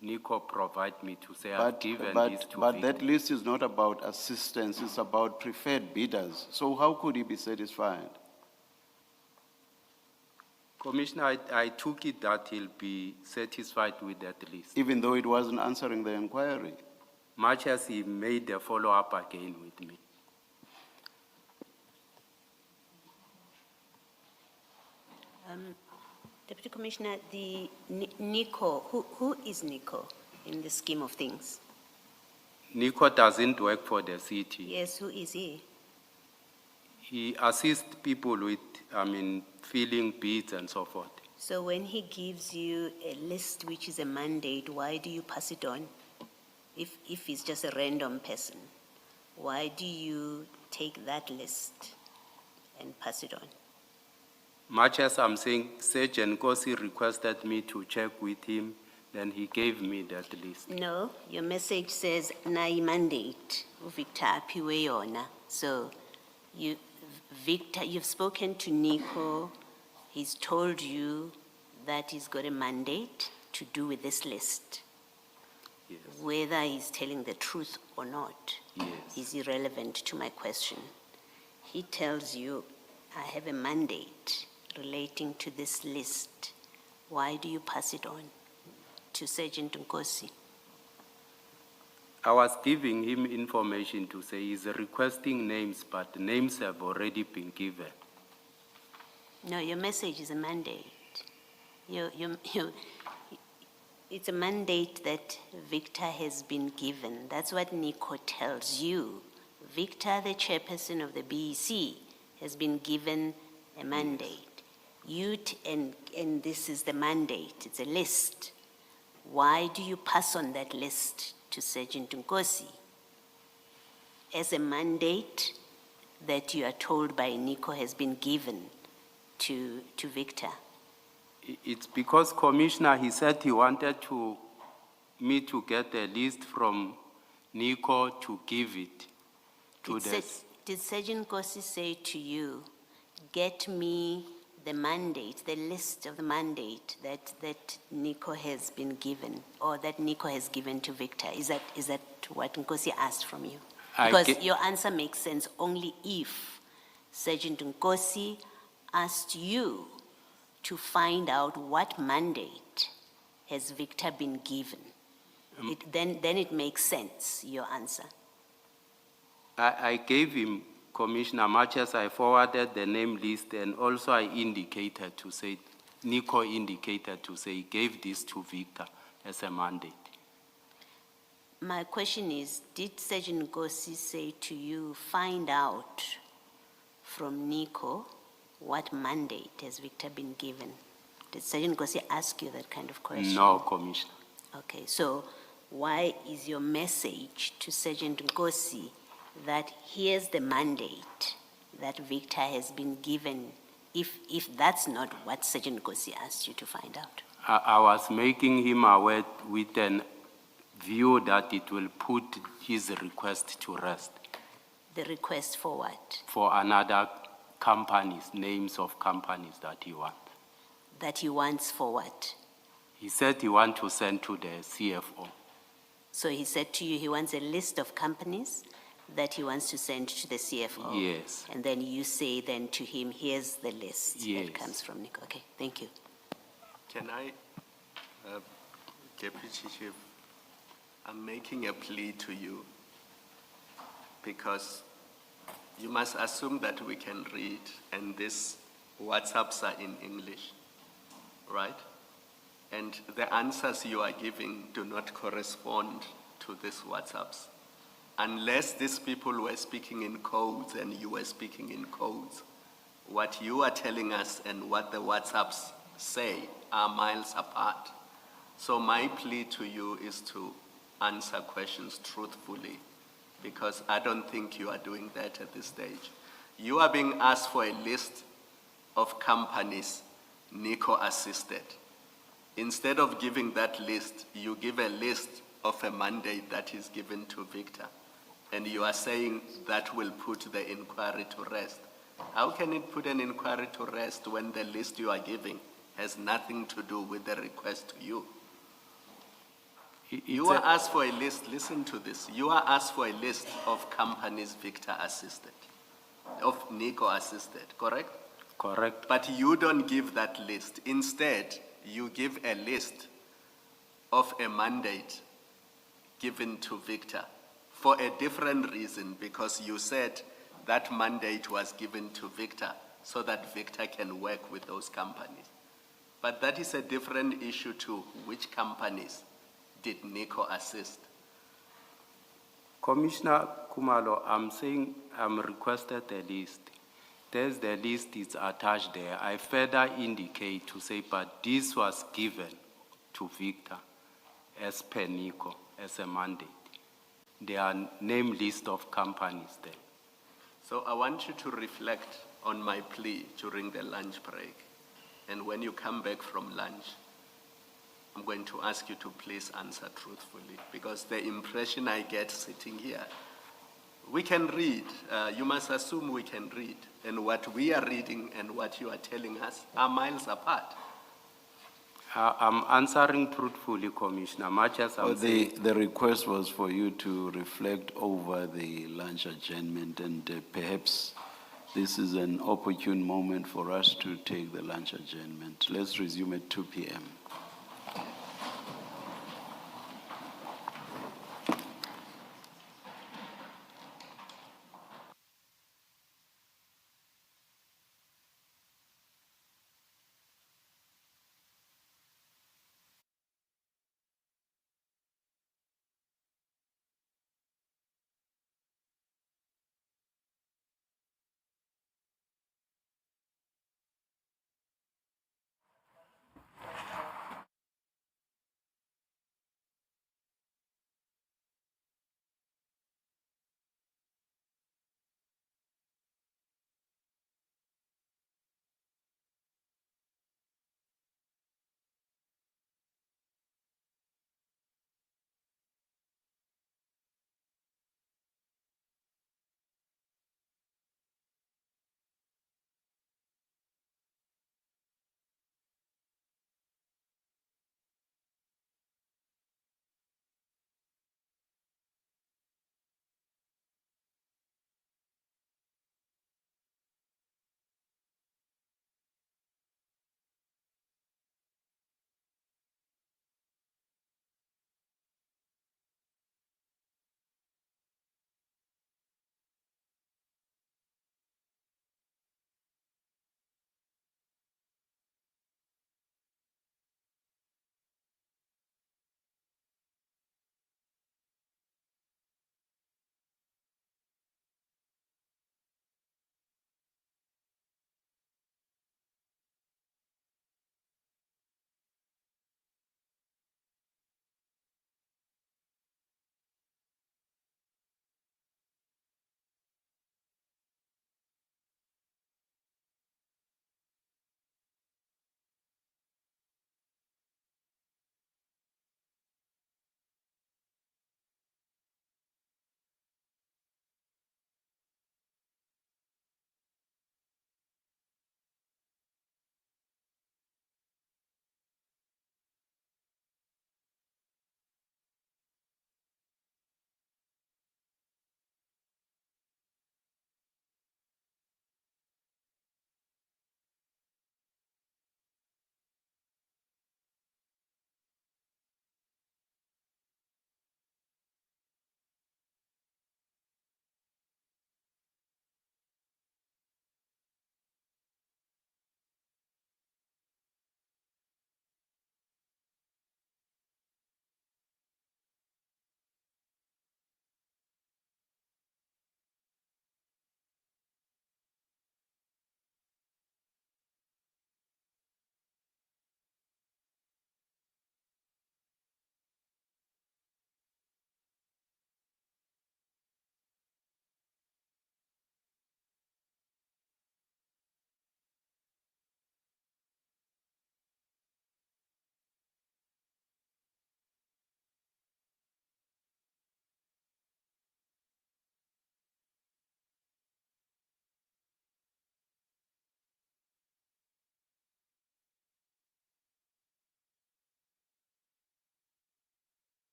Nico provide me to say, I've given this to But Victor. that list is not about assistance, it's about preferred bidders. So how could he be satisfied? Commissioner, I took it that he'll be satisfied with that list, Even though it wasn't answering the inquiry? much as he made the follow-up again with me. Deputy Commissioner, Nico, who is Nico in the scheme of things? Nico doesn't work for the city. Yes, who is he? He assists people with, filling bids and so forth. So when he gives you a list which is a mandate, why do you pass it on? If he's just a random person, why do you take that list and pass it on? Much as I'm saying, Sergeant Kosi requested me to check with him, then he gave me that list. No, your message says na mandate Victor apiwe yona. So Victor, you've spoken to Nico. He's told you that he's got a mandate to do with this list. Yes. Whether he's telling the truth or not Yes. is irrelevant to my question. He tells you, I have a mandate relating to this list. Why do you pass it on to Sergeant Nkosi? I was giving him information to say he's requesting names, but names have already been given. No, your message is a mandate. It's a mandate that Victor has been given. That's what Nico tells you. Victor, the chairperson of the BEC, has been given a mandate. And this is the mandate, it's a list. Why do you pass on that list to Sergeant Nkosi as a mandate that you are told by Nico has been given to Victor? It's because, Commissioner, he said he wanted me to get a list from Nico to give it to Did Sergeant Nkosi say to you, get me the mandate, the list of the mandate that Nico has been given, or that Nico has given to Victor? Is that what Nkosi asked from you? Because your answer makes sense only if Sergeant Nkosi asked you to find out what mandate has Victor been given. Then it makes sense, your answer. I gave him, Commissioner, much as I forwarded the name list, and also I indicated to say, Nico indicated to say, he gave this to Victor as a mandate. My question is, did Sergeant Nkosi say to you, find out from Nico what mandate has Victor been given? Did Sergeant Nkosi ask you that kind of question? No, Commissioner. Okay, so why is your message to Sergeant Nkosi that here's the mandate that Victor has been given, if that's not what Sergeant Nkosi asked you to find out? I was making him aware with an view that it will put his request to rest. The request for what? For another companies, names of companies that he wants. That he wants for what? He said he wants to send to the CFO. So he said to you he wants a list of companies that he wants to send to the CFO? Yes. And then you say then to him, here's the list Yes. that comes from Nico. Okay, thank you. Can I, Deputy Chief, I'm making a plea to you because you must assume that we can read, and these WhatsApps are in English, right? And the answers you are giving do not correspond to these WhatsApps. Unless these people were speaking in codes and you were speaking in codes, what you are telling us and what the WhatsApps say are miles apart. So my plea to you is to answer questions truthfully, because I don't think you are doing that at this stage. You are being asked for a list of companies Nico assisted. Instead of giving that list, you give a list of a mandate that is given to Victor. And you are saying that will put the inquiry to rest. How can it put an inquiry to rest when the list you are giving has nothing to do with the request to you? You are asked for a list, listen to this. You are asked for a list of companies Victor assisted, of Nico assisted, correct? Correct. But you don't give that list. Instead, you give a list of a mandate given to Victor for a different reason, because you said that mandate was given to Victor so that Victor can work with those companies. But that is a different issue too. Which companies did NICO assist? Commissioner Kumalo, I'm saying I'm requested the list. There's the list is attached there. I further indicate to say, but this was given to Victor as per NICO, as a mandate. There are name list of companies there. So I want you to reflect on my plea during the lunch break. And when you come back from lunch, I'm going to ask you to please answer truthfully, because the impression I get sitting here, we can read. You must assume we can read. And what we are reading and what you are telling us are miles apart. I'm answering truthfully, Commissioner, much as I'm saying. The request was for you to reflect over the lunch adjournment, and perhaps this is an opportune moment for us to take the lunch adjournment. Let's resume at 2 p.m.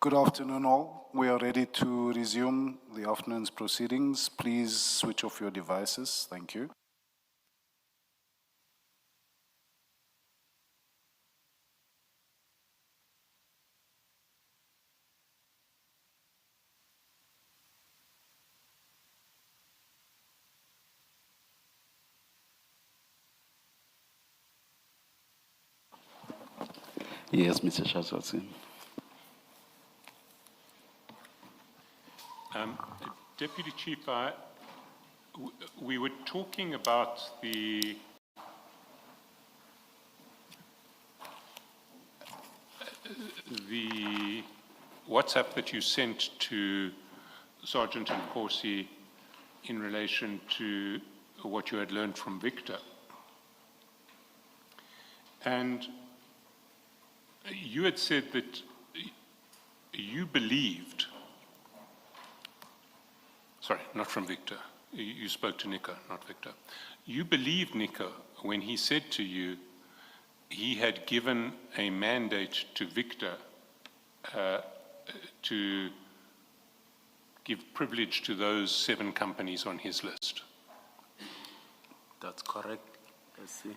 Good afternoon, all. We are ready to resume the afternoon's proceedings. Please switch off your devices. Thank you. Yes, Mr. Shazwatsi. Deputy Chief, we were talking about the WhatsApp that you sent to Sergeant Nkosi in relation to what you had learned from Victor. And you had said that you believed, sorry, not from Victor. You spoke to Nico, not Victor. You believed Nico when he said to you he had given a mandate to Victor to give privilege to those 7 companies on his list. That's correct. I see.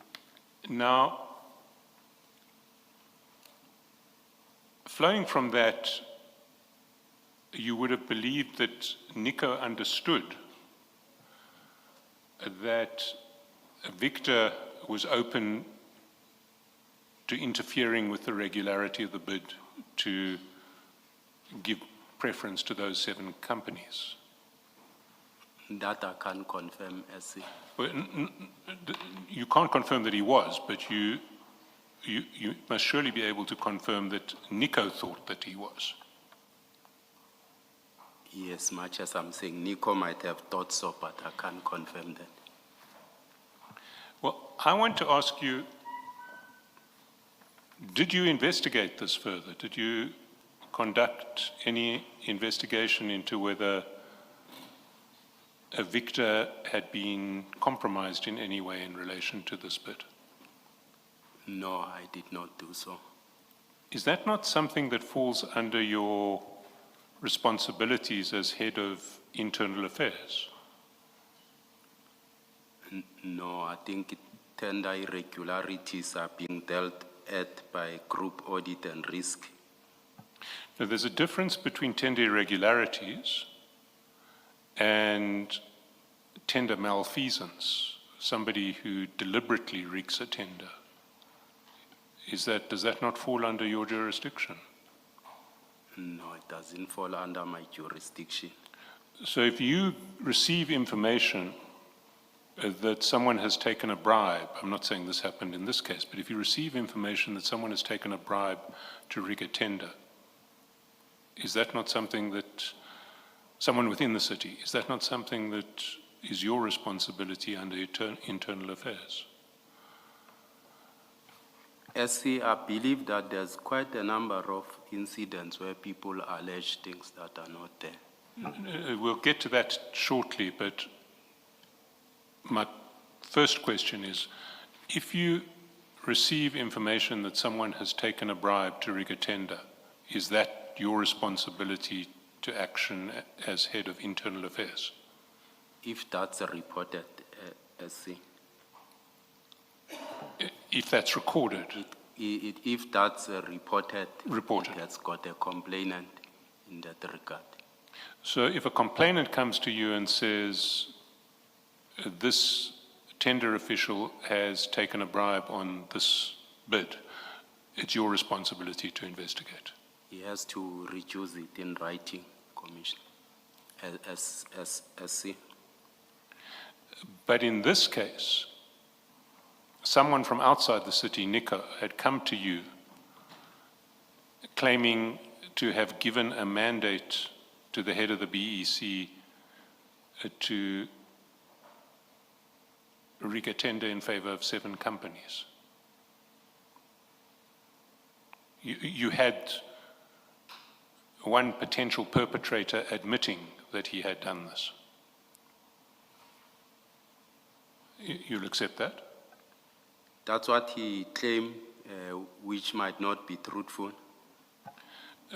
Now, flowing from that, you would have believed that Nico understood that Victor was open to interfering with the regularity of the bid to give preference to those 7 companies. That I can confirm, SC. Well, you can't confirm that he was, but you must surely be able to confirm that Nico thought that he was. Yes, much as I'm saying, Nico might have thought so, but I can't confirm that. Well, I want to ask you, did you investigate this further? Did you conduct any investigation into whether Victor had been compromised in any way in relation to this bid? No, I did not do so. Is that not something that falls under your responsibilities as head of internal affairs? No, I think tender irregularities are being dealt at by group audit and risk. Now, there's a difference between tender irregularities and tender malfeasance, somebody who deliberately rigs a tender. Does that not fall under your jurisdiction? No, it doesn't fall under my jurisdiction. So if you receive information that someone has taken a bribe, I'm not saying this happened in this case, but if you receive information that someone has taken a bribe to rig a tender, is that not something that, someone within the city, is that not something that is your responsibility under internal affairs? SC, I believe that there's quite a number of incidents where people allege things that are not there. We'll get to that shortly, but my first question is, if you receive information that someone has taken a bribe to rig a tender, is that your responsibility to action as head of internal affairs? If that's reported, SC. If that's recorded? If that's reported, Reported. it has got a complainant in that regard. So if a complainant comes to you and says, this tender official has taken a bribe on this bid, it's your responsibility to investigate. He has to reduce it in writing, Commissioner, as SC. But in this case, someone from outside the city, Nico, had come to you claiming to have given a mandate to the head of the BEC to rig a tender in favor of 7 companies. You had one potential perpetrator admitting that he had done this. You'll accept that? That's what he claimed, which might not be truthful.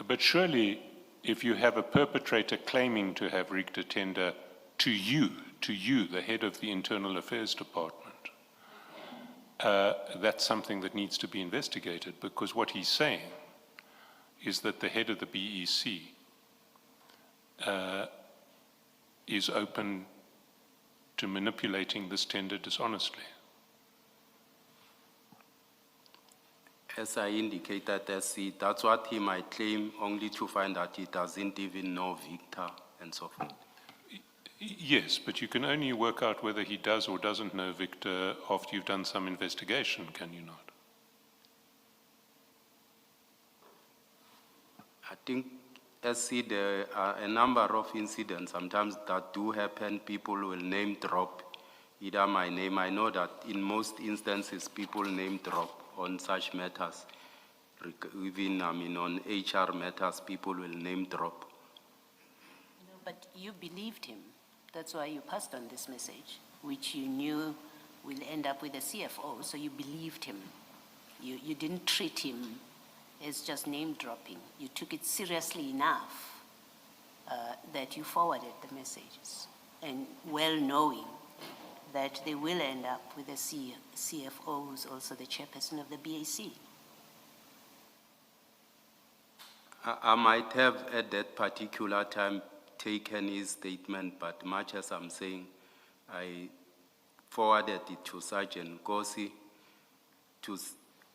But surely, if you have a perpetrator claiming to have rigged a tender to you, the head of the Internal Affairs Department, that's something that needs to be investigated, because what he's saying is that the head of the BEC is open to manipulating this tender dishonestly. As I indicated, that's what he might claim, only to find that he doesn't even know Victor and so forth. Yes, but you can only work out whether he does or doesn't know Victor after you've done some investigation, can you not? I think, there are a number of incidents sometimes that do happen. People will name drop either my name. I know that in most instances, people name drop on such matters. Even, on HR matters, people will name drop. No, but you believed him. That's why you passed on this message, which you knew will end up with a CFO, so you believed him. You didn't treat him as just name dropping. You took it seriously enough that you forwarded the messages, and well knowing that they will end up with a CFO who's also the chairperson of the BAC. I might have at that particular time taken his statement, but much as I'm saying, I forwarded it to Sergeant Kosi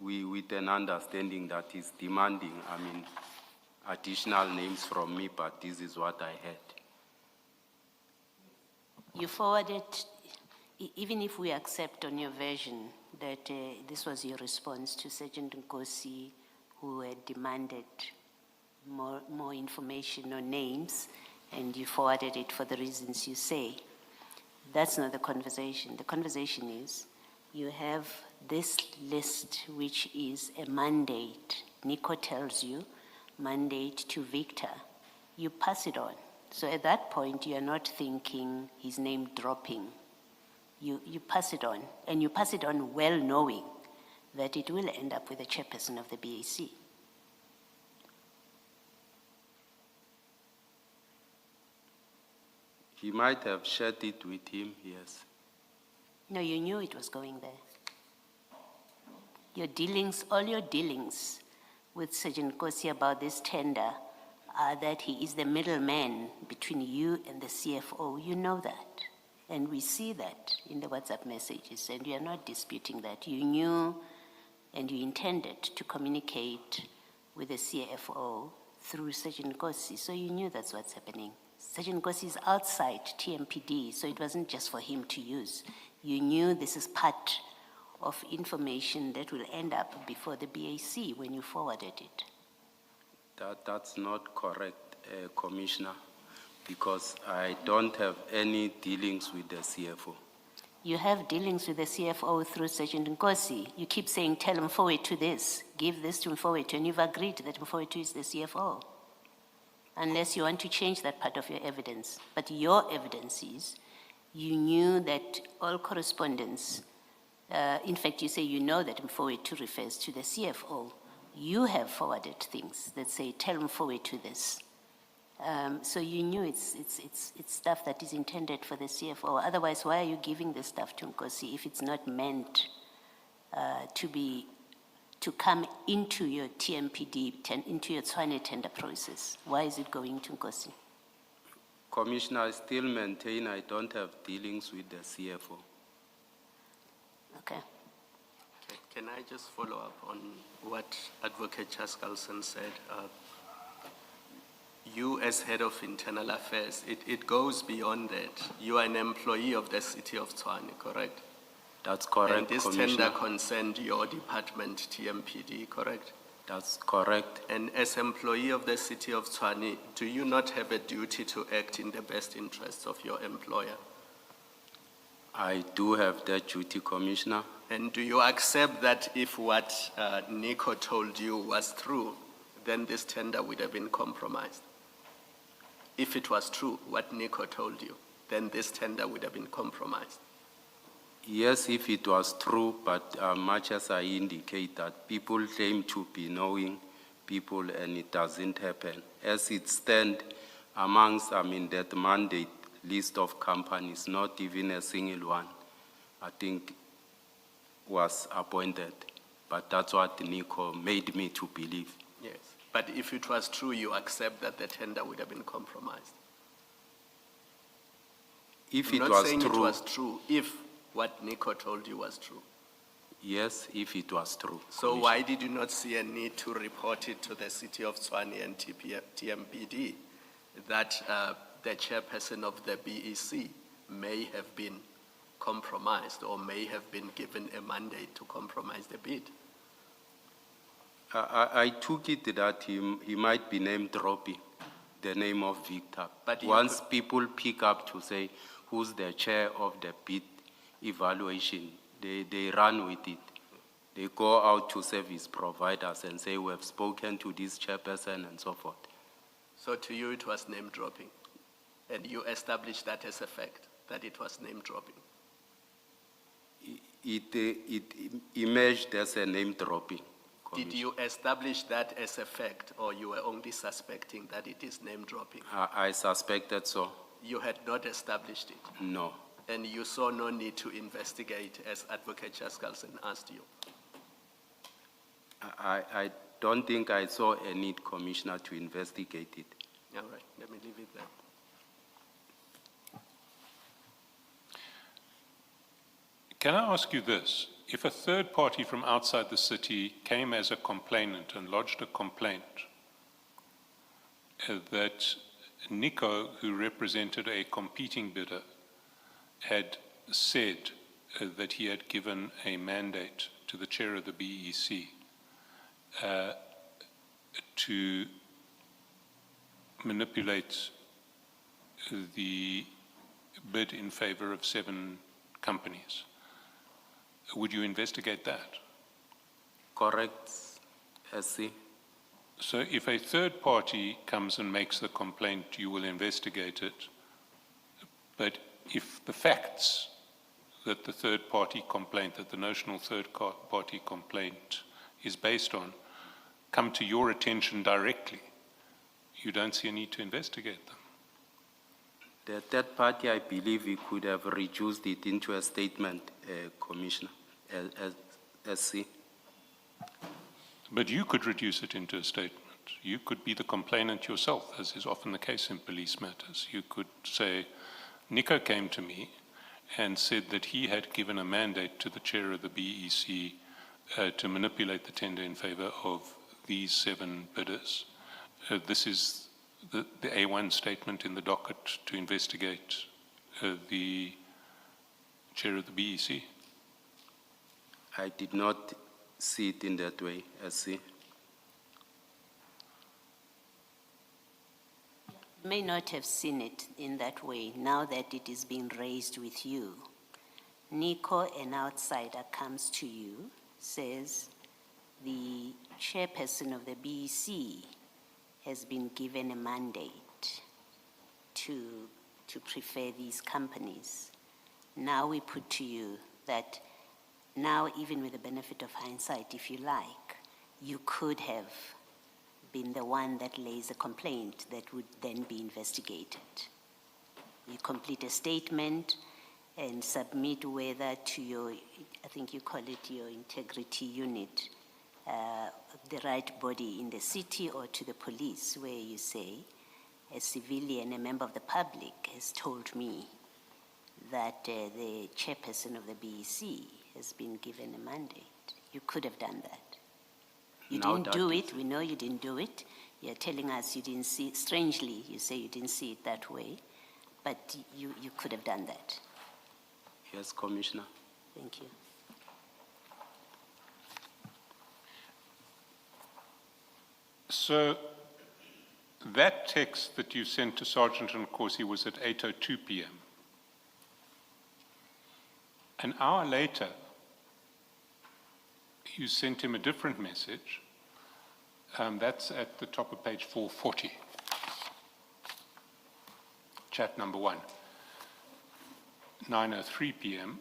with an understanding that he's demanding, additional names from me, but this is what I had. You forwarded, even if we accept on your version that this was your response to Sergeant Nkosi, who had demanded more information or names, and you forwarded it for the reasons you say. That's not the conversation. The conversation is, you have this list, which is a mandate. Nico tells you, mandate to Victor. You pass it on. So at that point, you are not thinking his name dropping. You pass it on, and you pass it on well knowing that it will end up with the chairperson of the BAC. He might have shared it with him, yes. No, you knew it was going there. Your dealings, all your dealings with Sergeant Kosi about this tender are that he is the middleman between you and the CFO. You know that. And we see that in the WhatsApp messages, and we are not disputing that. You knew and you intended to communicate with the CFO through Sergeant Kosi, so you knew that's what's happening. Sergeant Kosi is outside TMPD, so it wasn't just for him to use. You knew this is part of information that will end up before the BAC when you forwarded it. That's not correct, Commissioner, because I don't have any dealings with the CFO. You have dealings with the CFO through Sergeant Nkosi. You keep saying, tell him forward to this, give this to Mfowethu, and you've agreed that Mfowethu is the CFO. Unless you want to change that part of your evidence. But your evidence is, you knew that all correspondence, in fact, you say you know that Mfowethu refers to the CFO. You have forwarded things that say, tell Mfowethu to this. So you knew it's stuff that is intended for the CFO. Otherwise, why are you giving this stuff to Nkosi if it's not meant to come into your TMPD, into your Tshwane tender process? Why is it going to Nkosi? Commissioner, I still maintain I don't have dealings with the CFO. Okay. Can I just follow up on what Advocate Chaskalson said? You as head of internal affairs, it goes beyond that. You are an employee of the city of Tshwane, correct? That's correct, and this Commissioner. tender concerned your department, TMPD, correct? That's correct. And as employee of the city of Tshwane, do you not have a duty to act in the best interests of your employer? I do have that duty, Commissioner. And do you accept that if what Nico told you was true, then this tender would have been compromised? If it was true, what Nico told you, then this tender would have been compromised. Yes, if it was true, but much as I indicate that people claim to be knowing people and it doesn't happen. As it stands amongst, that mandate list of companies, not even a single one, I think, was appointed. But that's what Nico made me to believe. Yes. But if it was true, you accept that the tender would have been compromised? If I'm it not was saying true, it was true, if what Nico told you was true. yes, if it was true. So Commissioner. why did you not see a need to report it to the City of Tshwane and TMPD that the chairperson of the BEC may have been compromised or may have been given a mandate to compromise the bid? I took it that he might be name dropping the name of Victor. But you once people pick up to say who's the chair of the bid evaluation, they run with it. They go out to service providers and say, we have spoken to this chairperson and so forth. So to you, it was name dropping, and you established that as a fact, that it was name dropping. It emerged as a name dropping. Did you establish that as a fact, or you were only suspecting that it is name dropping? I suspected so. You had not established it, No. and you saw no need to investigate, as Advocate Jaskalsen asked you. I don't think I saw a need, Commissioner, to investigate it. All right, let me leave it there. Can I ask you this? If a third party from outside the city came as a complainant and lodged a complaint that Nico, who represented a competing bidder, had said that he had given a mandate to the chair of the BEC to manipulate the bid in favor of 7 companies, would you investigate that? Correct, SC. So if a third party comes and makes the complaint, you will investigate it. But if the facts that the third party complaint, that the notional third party complaint is based on, come to your attention directly, you don't see a need to investigate them. The third party, I believe we could have reduced it into a statement, Commissioner, SC. But you could reduce it into a statement. You could be the complainant yourself, as is often the case in police matters. You could say, Nico came to me and said that he had given a mandate to the chair of the BEC to manipulate the tender in favor of these 7 bidders. This is the A1 statement in the docket to investigate the chair of the BEC. I did not see it in that way, SC. You may not have seen it in that way now that it is being raised with you. Nico, an outsider, comes to you, says the chairperson of the BEC has been given a mandate to prefer these companies. Now we put to you that now, even with the benefit of hindsight, if you like, you could have been the one that lays a complaint that would then be investigated. You complete a statement and submit whether to your, I think you call it your integrity unit, the right body in the city, or to the police, where you say, a civilian, a member of the public has told me that the chairperson of the BEC has been given a mandate. You could have done that. You Now didn't that do is- it. We know you didn't do it. You're telling us you didn't see it. Strangely, you say you didn't see it that way, but you could have done that. Yes, Commissioner. Thank you. So that text that you sent to Sergeant Nkosi was at 8:02 p.m. An hour later, you sent him a different message. That's at the top of page 440. Chat number 1. 9:03 p.m.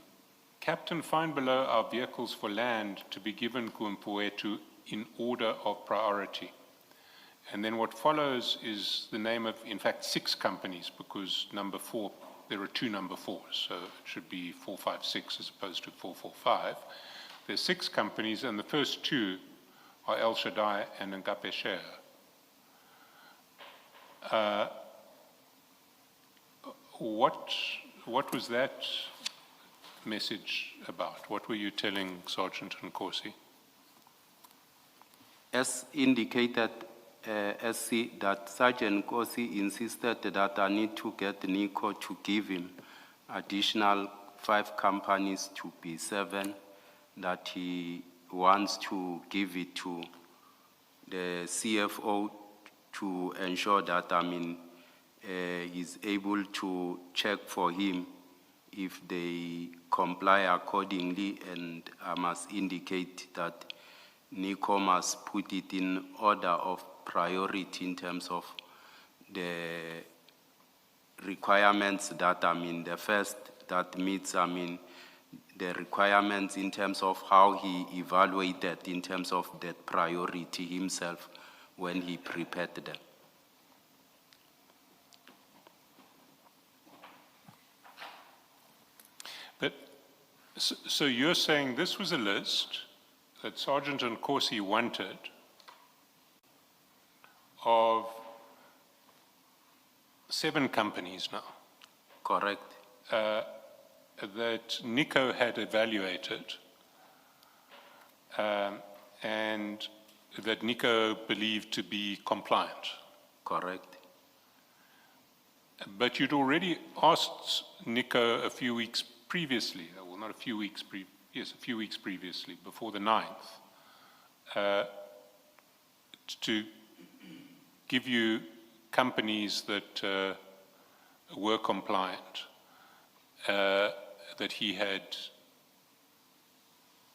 Captain, find below our vehicles for land to be given Kumpwetu in order of priority. And then what follows is the name of, in fact, 6 companies, because number 4, there are 2 number 4s, so it should be 456 as opposed to 445. There's 6 companies, and the first 2 are El Shaddai and Ngape Share. What was that message about? What were you telling Sergeant Nkosi? As indicated, SC, that Sergeant Nkosi insisted that I need to get Nico to give him additional 5 companies to be 7, that he wants to give it to the CFO to ensure that, he's able to check for him if they comply accordingly, and I must indicate that Nico must put it in order of priority in terms of the requirements that, the first that meets, the requirements in terms of how he evaluated in terms of that priority himself when he prepared them. But, so you're saying this was a list that Sergeant Nkosi wanted of 7 companies now? Correct. That Nico had evaluated, and that Nico believed to be compliant. Correct. But you'd already asked Nico a few weeks previously, well, not a few weeks, a few weeks previously, before the 9th, to give you companies that were compliant, that he had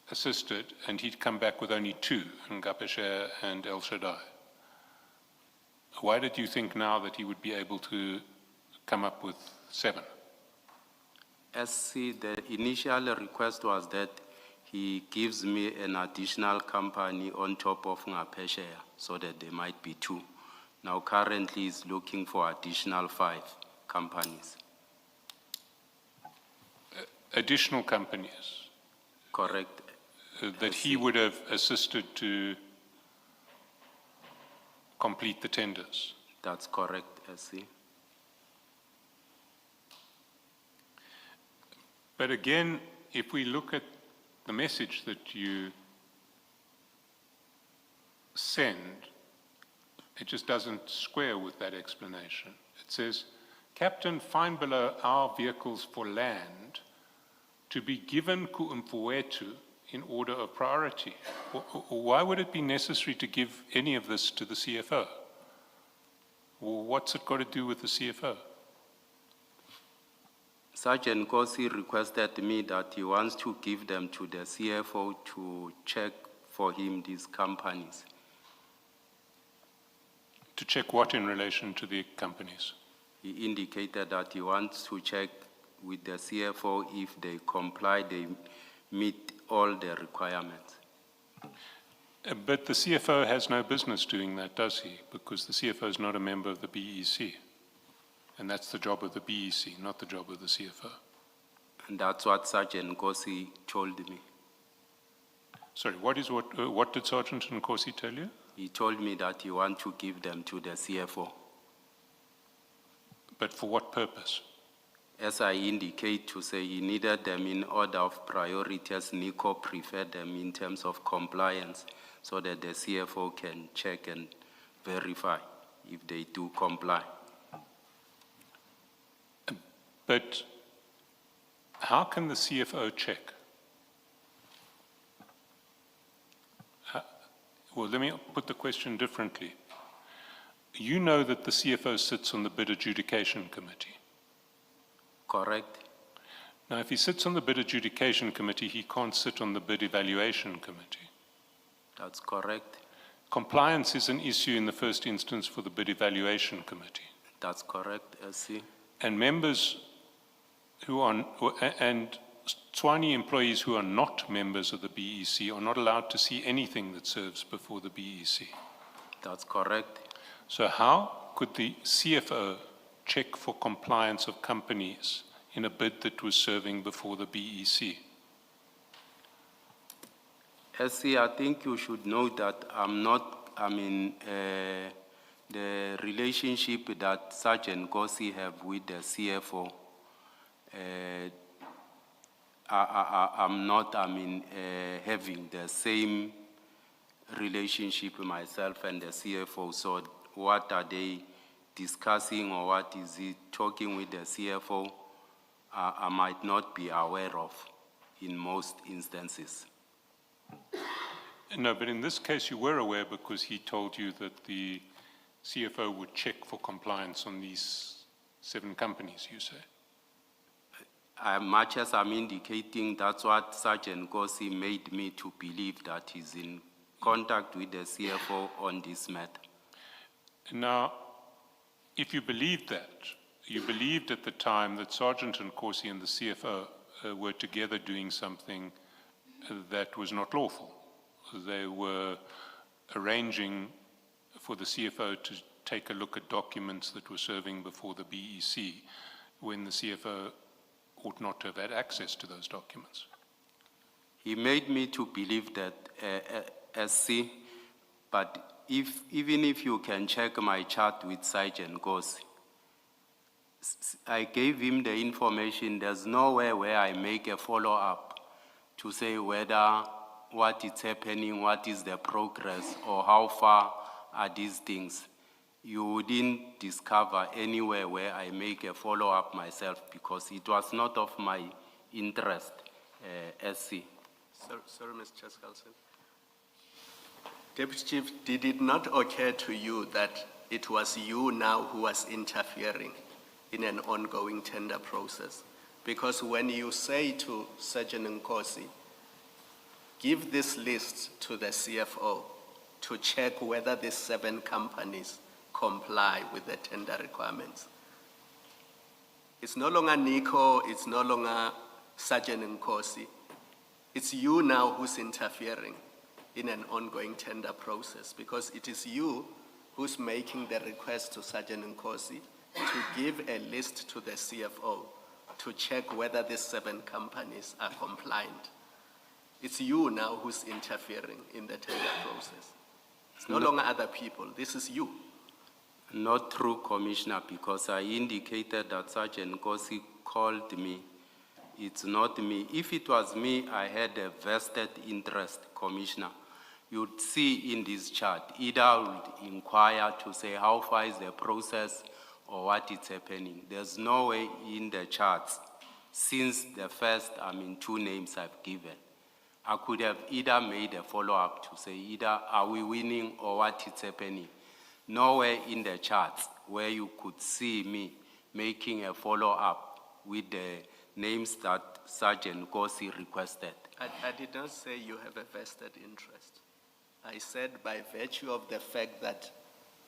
assisted, and he'd come back with only 2, Ngape Share and El Shaddai. Why did you think now that he would be able to come up with 7? SC, the initial request was that he gives me an additional company on top of Ngape Share, so that there might be 2. Now currently he's looking for additional 5 companies. Additional companies? Correct. That he would have assisted to complete the tenders? That's correct, SC. But again, if we look at the message that you send, it just doesn't square with that explanation. It says, Captain, find below our vehicles for land to be given ku Mfowethu in order of priority. Why would it be necessary to give any of this to the CFO? What's it got to do with the CFO? Sergeant Nkosi requested me that he wants to give them to the CFO to check for him these companies. To check what in relation to the companies? He indicated that he wants to check with the CFO if they comply, they meet all the requirements. But the CFO has no business doing that, does he? Because the CFO is not a member of the BEC. And that's the job of the BEC, not the job of the CFO. And that's what Sergeant Nkosi told me. Sorry, what did Sergeant Nkosi tell you? He told me that he wants to give them to the CFO. But for what purpose? As I indicate to say, he needed them in order of priority, as Nico preferred them in terms of compliance, so that the CFO can check and verify if they do comply. But how can the CFO check? Well, let me put the question differently. You know that the CFO sits on the bid adjudication committee. Correct. Now, if he sits on the bid adjudication committee, he can't sit on the bid evaluation committee. That's correct. Compliance is an issue in the first instance for the bid evaluation committee. That's correct, SC. And members and Tswani employees who are not members of the BEC are not allowed to see anything that serves before the BEC. That's correct. So how could the CFO check for compliance of companies in a bid that was serving before the BEC? SC, I think you should know that the relationship that Sergeant Gossi have with the CFO, I'm not, having the same relationship myself and the CFO. So what are they discussing, or what is he talking with the CFO? I might not be aware of in most instances. No, but in this case you were aware because he told you that the CFO would check for compliance on these 7 companies, you say? Much as I'm indicating, that's what Sergeant Gossi made me to believe, that he's in contact with the CFO on this matter. Now, if you believed that, you believed at the time that Sergeant Nkosi and the CFO were together doing something that was not lawful. They were arranging for the CFO to take a look at documents that were serving before the BEC when the CFO ought not to have had access to those documents. He made me to believe that, SC, but even if you can check my chat with Sergeant Gossi, I gave him the information. There's nowhere where I make a follow-up to say whether what is happening, what is the progress, or how far are these things. You wouldn't discover anywhere where I make a follow-up myself, because it was not of my interest, SC. Sorry, Mr. Chaskalson. Deputy Chief, did it not occur to you that it was you now who was interfering in an ongoing tender process? Because when you say to Sergeant Nkosi, give this list to the CFO to check whether these 7 companies comply with the tender requirements. It's no longer Nico, it's no longer Sergeant Nkosi. It's you now who's interfering in an ongoing tender process, because it is you who's making the request to Sergeant Nkosi to give a list to the CFO to check whether these 7 companies are compliant. It's you now who's interfering in the tender process. It's no longer other people, this is you. Not true, Commissioner, because I indicated that Sergeant Gossi called me. It's not me. If it was me, I had a vested interest, Commissioner. You'd see in this chart, either I would inquire to say how far is the process or what is happening. There's no way in the charts, since the first, 2 names I've given, I could have either made a follow-up to say either are we winning or what is happening. Nowhere in the charts where you could see me making a follow-up with the names that Sergeant Gossi requested. I did not say you have a vested interest. I said by virtue of the fact that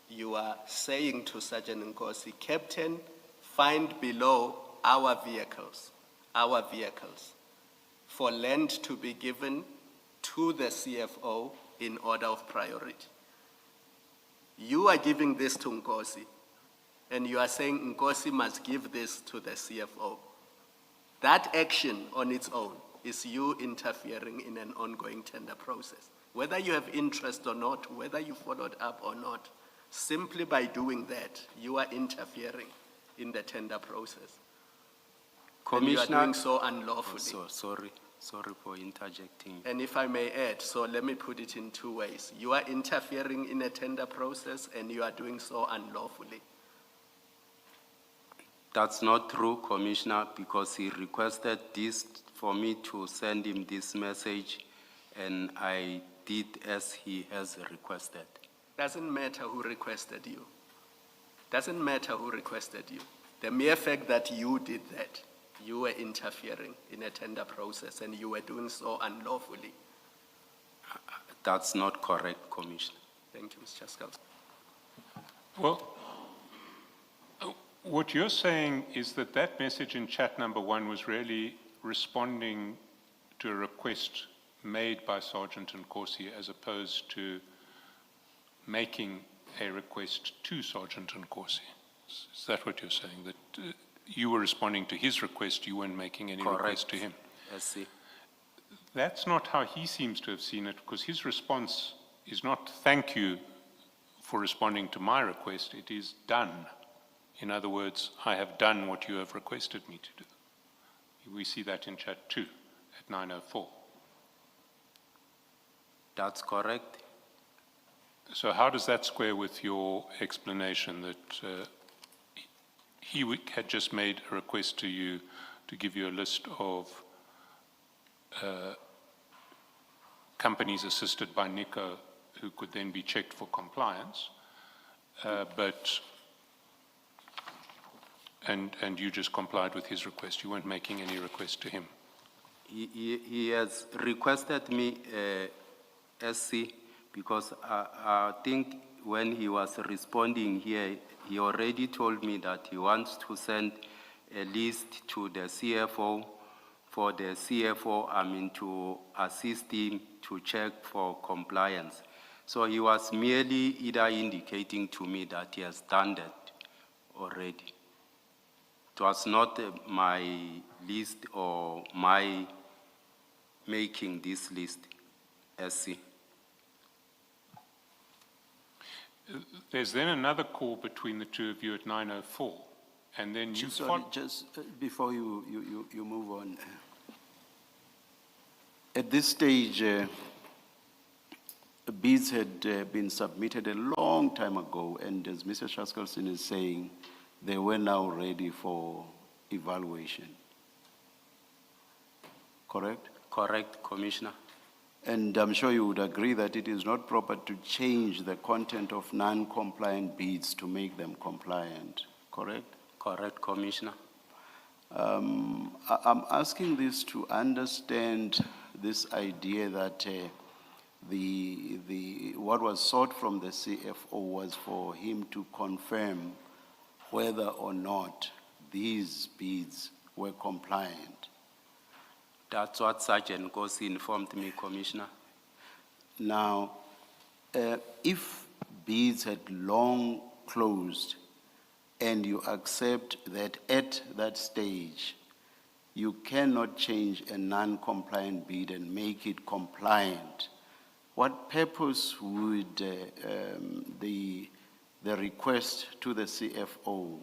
you are saying to Sergeant Nkosi, Captain, find below our vehicles, for land to be given to the CFO in order of priority. You are giving this to Nkosi, and you are saying Nkosi must give this to the CFO. That action on its own is you interfering in an ongoing tender process. Whether you have interest or not, whether you followed up or not, simply by doing that, you are interfering in the tender process. And you are doing so unlawfully. Sorry for interjecting. And if I may add, so let me put it in 2 ways. You are interfering in a tender process and you are doing so unlawfully. That's not true, Commissioner, because he requested this for me to send him this message, and I did as he has requested. Doesn't matter who requested you. Doesn't matter who requested you. The mere fact that you did that, you were interfering in a tender process and you were doing so unlawfully. That's not correct, Commissioner. Thank you, Mr. Chaskal. Well, what you're saying is that that message in chat number 1 was really responding to a request made by Sergeant Nkosi as opposed to making a request to Sergeant Nkosi. Is that what you're saying? That you were responding to his request, you weren't making any request to him? SC. That's not how he seems to have seen it, because his response is not thank you for responding to my request, it is done. In other words, I have done what you have requested me to do. We see that in chat 2 at 9:04. That's correct. So how does that square with your explanation that had just made a request to you to give you a list of companies assisted by NICO who could then be checked for compliance, and you just complied with his request. You weren't making any request to him. He has requested me, SC, because I think when he was responding here, he already told me that he wants to send a list to the CFO for the CFO, to assist him to check for compliance. So he was merely either indicating to me that he has done that already. It was not my list or my making this list, SC. There's then another call between the two of you at 9:04, and then you... Sorry, just before you move on. At this stage, bids had been submitted a long time ago, and as Mr. Shaskelson is saying, they were now ready for evaluation. Correct? Correct, Commissioner. And I'm sure you would agree that it is not proper to change the content of non-compliant bids to make them compliant, correct? Correct, Commissioner. I'm asking this to understand this idea that what was sought from the CFO was for him to confirm whether or not these bids were compliant. That's what Sergeant Nkosi informed me, Commissioner. Now, if bids had long closed and you accept that at that stage you cannot change a non-compliant bid and make it compliant, what purpose would the request to the CFO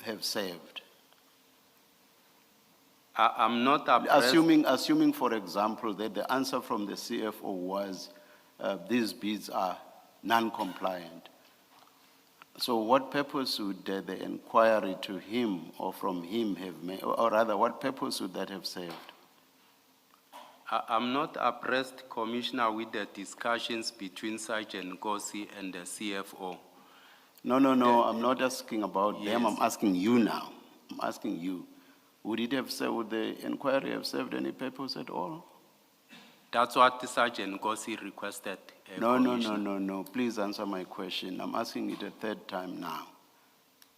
have served? I'm not abreast. Assuming, for example, that the answer from the CFO was these bids are non-compliant. So what purpose would the inquiry to him or from him have made, or rather, what purpose would that have served? I'm not abreast, Commissioner, with the discussions between Sergeant Nkosi and the CFO. No, I'm not asking about them, I'm asking you now. I'm asking you. Would the inquiry have served any purpose at all? That's what the Sergeant Nkosi requested. No. Please answer my question. I'm asking it a third time now.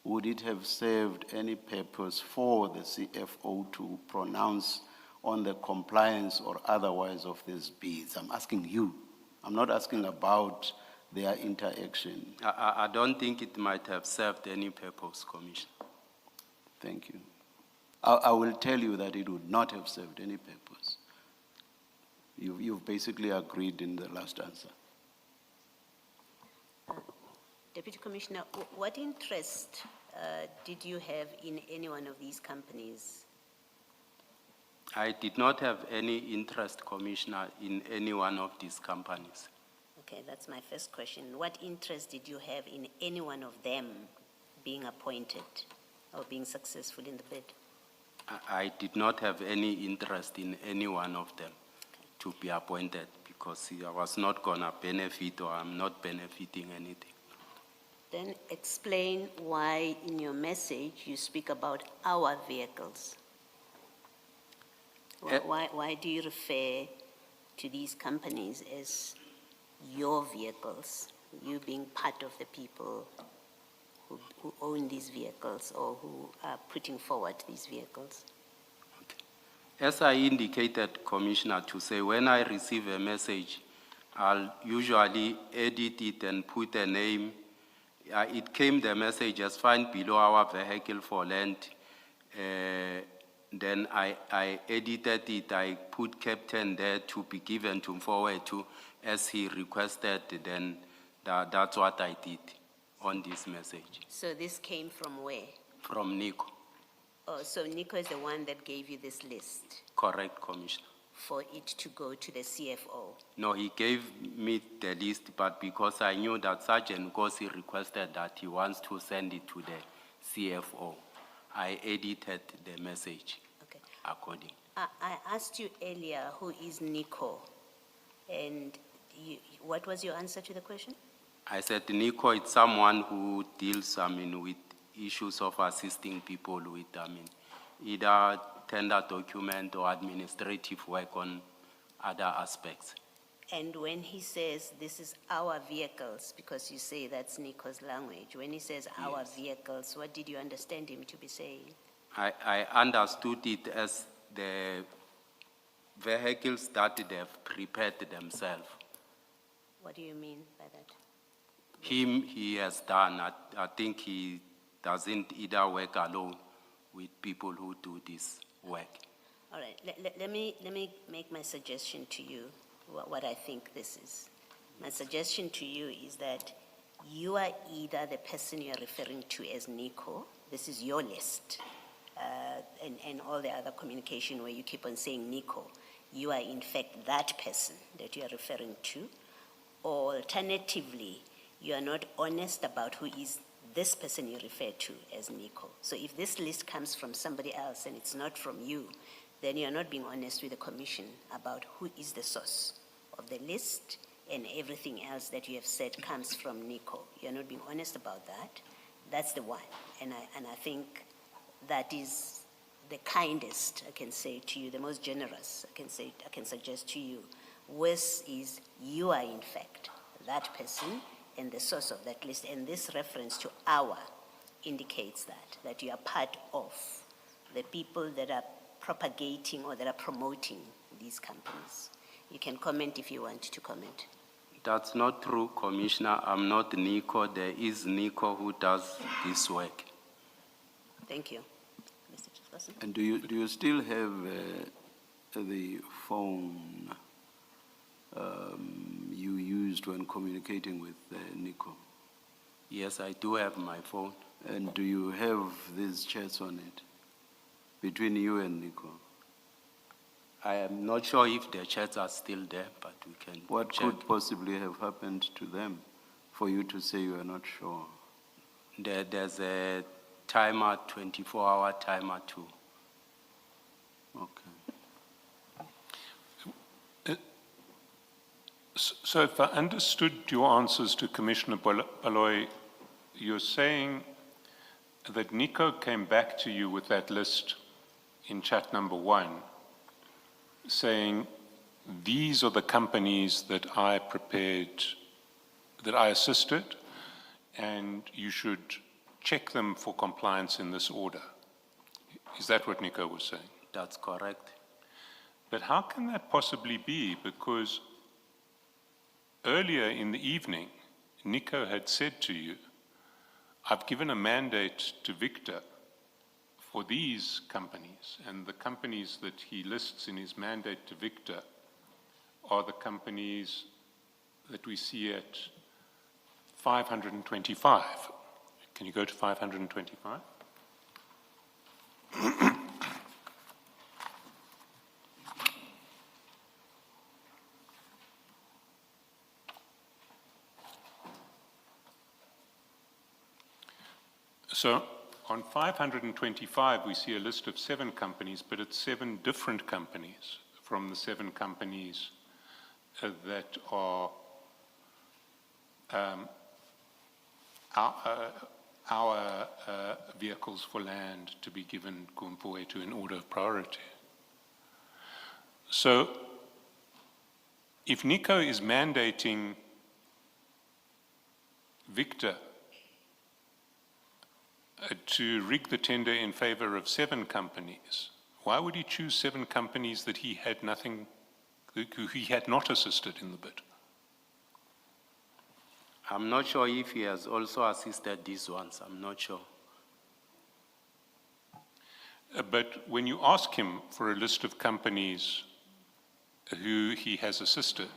Would it have served any purpose for the CFO to pronounce on the compliance or otherwise of these bids? I'm asking you. I'm not asking about their interaction. I don't think it might have served any purpose, Commissioner. Thank you. I will tell you that it would not have served any purpose. You've basically agreed in the last answer. Deputy Commissioner, what interest did you have in any one of these companies? I did not have any interest, Commissioner, in any one of these companies. Okay, that's my first question. What interest did you have in any one of them being appointed or being successful in the bid? I did not have any interest in any one of them to be appointed because I was not going to benefit or I'm not benefiting anything. Then explain why in your message you speak about our vehicles. Why do you refer to these companies as your vehicles, you being part of the people who own these vehicles or who are putting forward these vehicles? Okay. As I indicated, Commissioner, to say when I receive a message, I'll usually edit it and put a name. It came the message as find below our vehicle for land. Then I edited it, I put captain there to be given to forward to as he requested, then that's what I did on this message. So this came from where? From Nico. Oh, so Nico is the one that gave you this list Correct, Commissioner. for it to go to the CFO? No, he gave me the list, but because I knew that Sergeant Gossi requested that he wants to send it to the CFO, I edited the message Okay. according. I asked you earlier, who is Nico? And what was your answer to the question? I said Nico is someone who deals, with issues of assisting people with, either tender document or administrative work on other aspects. And when he says this is our vehicles, because you say that's Nico's language, when he says our vehicles, what did you understand him to be saying? I understood it as the vehicles that they've prepared themselves. What do you mean by that? He has done. I think he doesn't either work alone with people who do this work. All right, let me make my suggestion to you, what I think this is. My suggestion to you is that you are either the person you're referring to as Nico, this is your list, and all the other communication where you keep on saying Nico, you are in fact that person that you are referring to, or alternatively, you are not honest about who is this person you refer to as Nico. So if this list comes from somebody else and it's not from you, then you're not being honest with the commission about who is the source of the list, and everything else that you have said comes from Nico. You're not being honest about that. That's the one. And I think that is the kindest I can say to you, the most generous I can suggest to you. Worse is you are in fact that person and the source of that list. And this reference to our indicates that you are part of the people that are propagating or that are promoting these companies. You can comment if you want to comment. That's not true, Commissioner. I'm not Nico. There is Nico who does this work. Thank you. Mr. Chairperson. And do you still have the phone you used when communicating with Nico? Yes, I do have my phone. And do you have these chats on it between you and Nico? I am not sure if the chats are still there, but we can What check. could possibly have happened to them for you to say you are not sure? There's a timer, 24-hour timer too. Okay. So if I understood your answers to Commissioner Baloy, you're saying that Nico came back to you with that list in chat number 1, saying, these are the companies that I prepared, that I assisted, and you should check them for compliance in this order. Is that what Nico was saying? That's correct. But how can that possibly be? Because earlier in the evening, Nico had said to you, I've given a mandate to Victor for these companies, and the companies that he lists in his mandate to Victor are the companies that we see at 525. Can you go to 525? So on 525, we see a list of 7 companies, but it's 7 different companies from the 7 companies that are our vehicles for land to be given Kumpuetu in order of priority. So if Nico is mandating Victor to rig the tender in favor of 7 companies, why would he choose 7 companies that he had nothing, who he had not assisted in the bid? I'm not sure if he has also assisted these ones, I'm not sure. But when you ask him for a list of companies who he has assisted,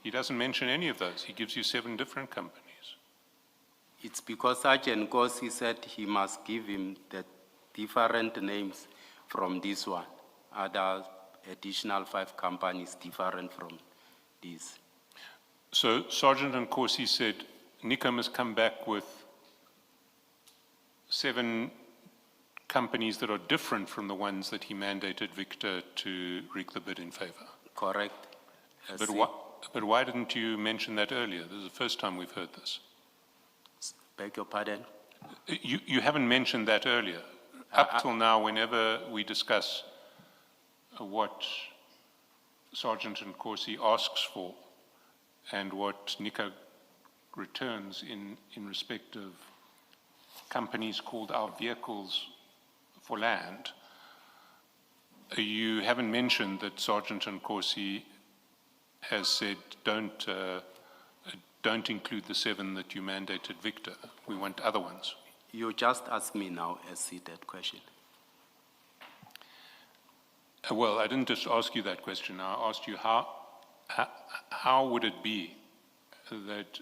he doesn't mention any of those. He gives you 7 different companies. It's because Sergeant Kosi said he must give him the different names from this one. Other additional 5 companies different from this. So Sergeant Nkosi said, Nico must come back with 7 companies that are different from the ones that he mandated Victor to rig the bid in favor. Correct. But why didn't you mention that earlier? This is the first time we've heard this. Beg your pardon? You haven't mentioned that earlier. Up till now, whenever we discuss what Sergeant Nkosi asks for and what Nico returns in respect of companies called our vehicles for land, you haven't mentioned that Sergeant Nkosi has said, don't include the 7 that you mandated Victor. We want other ones. You just asked me now, SC, that question. Well, I didn't just ask you that question. I asked you how would it be that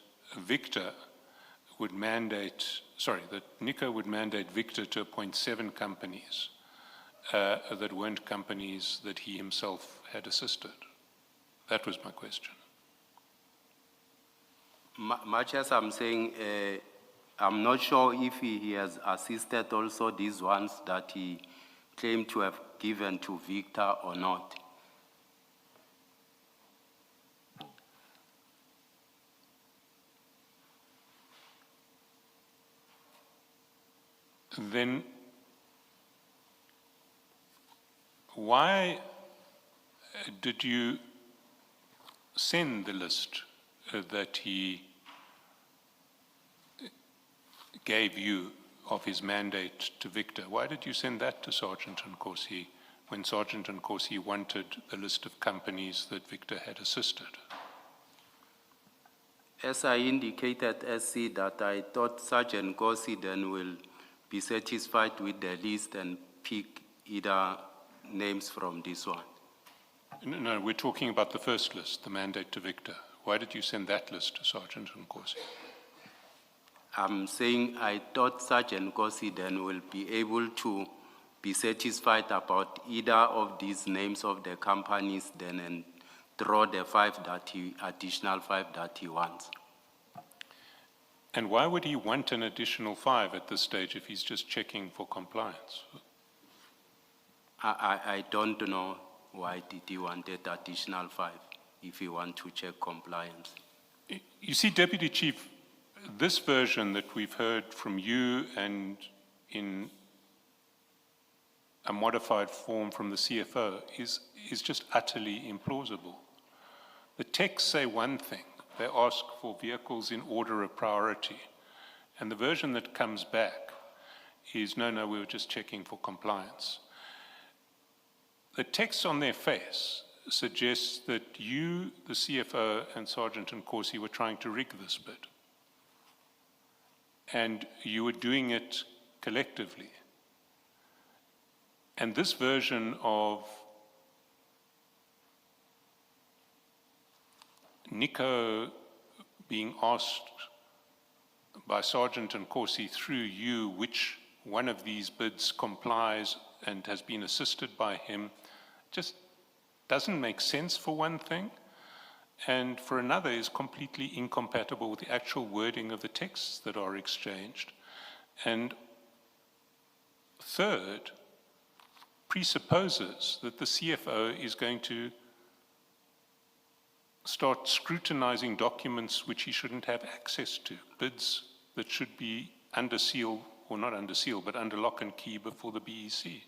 that Nico would mandate Victor to appoint 7 companies that weren't companies that he himself had assisted? That was my question. Much as I'm saying, I'm not sure if he has assisted also these ones that he claimed to have given to Victor or not. Then why did you send the list that he gave you of his mandate to Victor? Why did you send that to Sergeant Nkosi when Sergeant Nkosi wanted the list of companies that Victor had assisted? As I indicated, SC, that I thought Sergeant Nkosi then will be satisfied with the list and pick either names from this one. No, we're talking about the first list, the mandate to Victor. Why did you send that list to Sergeant Nkosi? I'm saying I thought Sergeant Nkosi then will be able to be satisfied about either of these names of the companies then and draw the additional 5 that he wants. And why would he want an additional 5 at this stage if he's just checking for compliance? I don't know why did he wanted additional 5 if he want to check compliance. You see, Deputy Chief, this version that we've heard from you and in a modified form from the CFO is just utterly implausible. The texts say one thing. They ask for vehicles in order of priority. And the version that comes back is, no, we were just checking for compliance. The text on their face suggests that you, the CFO, and Sergeant Nkosi were trying to rig this bid. And you were doing it collectively. And this version of Nico being asked by Sergeant Nkosi through you which one of these bids complies and has been assisted by him just doesn't make sense for one thing, and for another is completely incompatible with the actual wording of the texts that are exchanged. And third, presupposes that the CFO is going to start scrutinizing documents which he shouldn't have access to, bids that should be under seal, or not under seal, but under lock and key before the BEC.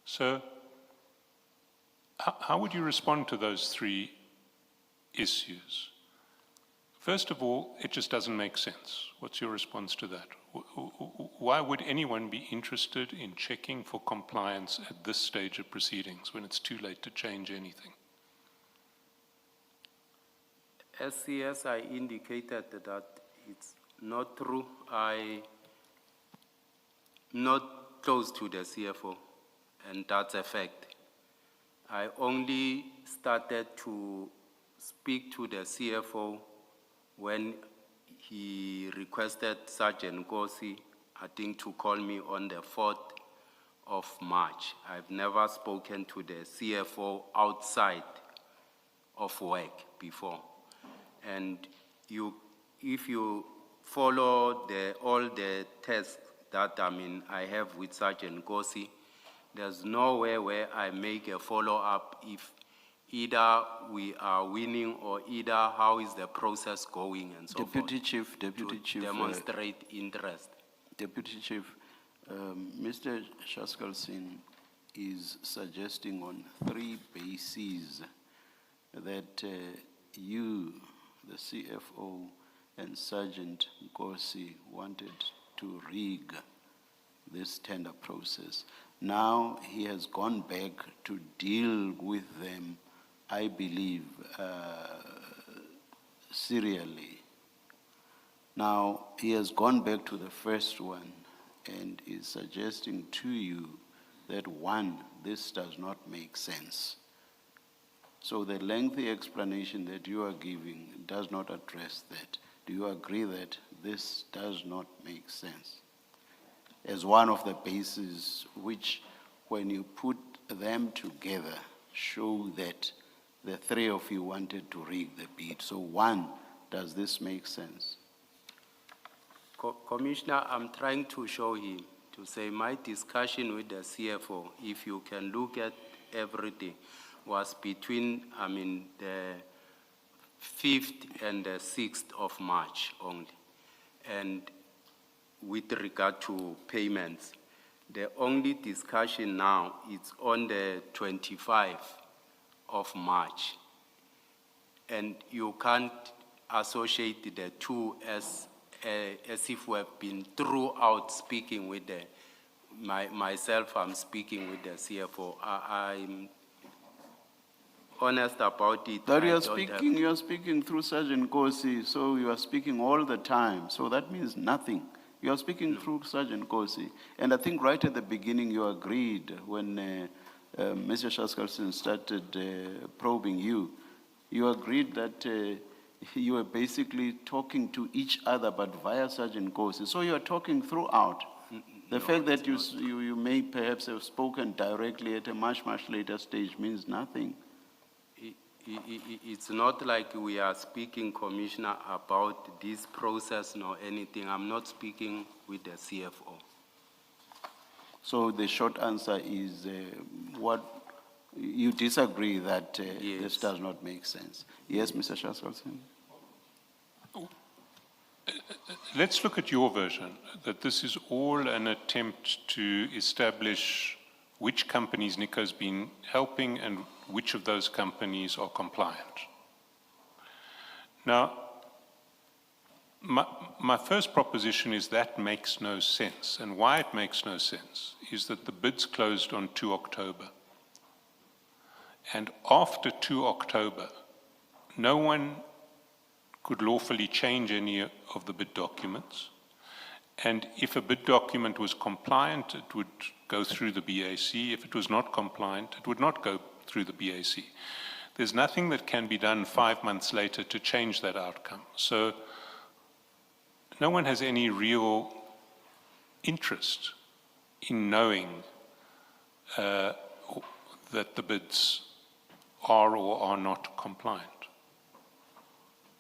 So how would you respond to those 3 issues? First of all, it just doesn't make sense. What's your response to that? Why would anyone be interested in checking for compliance at this stage of proceedings when it's too late to change anything? SCS, I indicated that it's not true. I'm not close to the CFO, and that's a fact. I only started to speak to the CFO when he requested Sergeant Gosi, I think, to call me on the 4th of March. I've never spoken to the CFO outside of work before. And if you follow all the tests that I have with Sergeant Gosi, there's nowhere where I make a follow-up if either we are winning or either how is the process going and so Deputy Chief, demonstrate interest. Deputy Chief, Mr. Shaskalsin is suggesting on 3 bases that you, the CFO, and Sergeant Gosi wanted to rig this tender process. Now he has gone back to deal with them, I believe, serially. Now he has gone back to the first one and is suggesting to you that, one, this does not make sense. So the lengthy explanation that you are giving does not address that. Do you agree that this does not make sense? As one of the bases which, when you put them together, show that the 3 of you wanted to rig the bid. So one, does this make sense? Commissioner, I'm trying to show him, to say my discussion with the CFO, if you can look at everything, was between, the 5th and the 6th of March only. And with regard to payments, the only discussion now is on the 25th of March. And you can't associate the two as if we have been throughout speaking with myself, I'm speaking with the CFO. I'm honest about it. That you are speaking through Sergeant Gosi, so you are speaking all the time. So that means nothing. You are speaking through Sergeant Gosi. And I think right at the beginning you agreed when Mr. Shaskalson started probing you. You agreed that you were basically talking to each other, but via Sergeant Gosi. So you are talking throughout. The fact that you may perhaps have spoken directly at a much, much later stage means nothing. It's not like we are speaking, Commissioner, about this process nor anything. I'm not speaking with the CFO. So the short answer is what you disagree that Yes. this does not make sense. Yes, Mr. Shaskalson? Let's look at your version, that this is all an attempt to establish which companies Nico's been helping and which of those companies are compliant. Now, my first proposition is that makes no sense. And why it makes no sense is that the bids closed on 2 October. And after 2 October, no one could lawfully change any of the bid documents. And if a bid document was compliant, it would go through the BAC. If it was not compliant, it would not go through the BAC. There's nothing that can be done 5 months later to change that outcome. So no one has any real interest in knowing that the bids are or are not compliant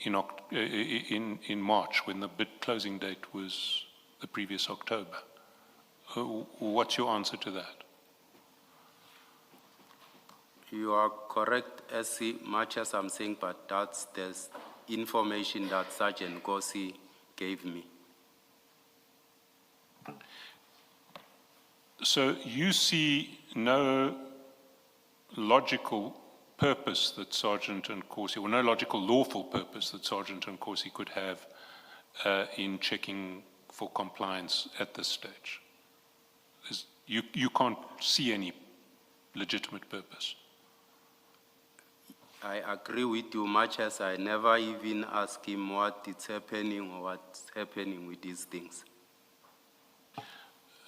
in March, when the bid closing date was the previous October. What's your answer to that? You are correct, as much as I'm saying, but that's the information that Sergeant Gosi gave me. So you see no logical purpose that Sergeant Nkosi, or no logical lawful purpose that Sergeant Nkosi could have in checking for compliance at this stage. You can't see any legitimate purpose. I agree with you much as I never even ask him what is happening or what's happening with these things.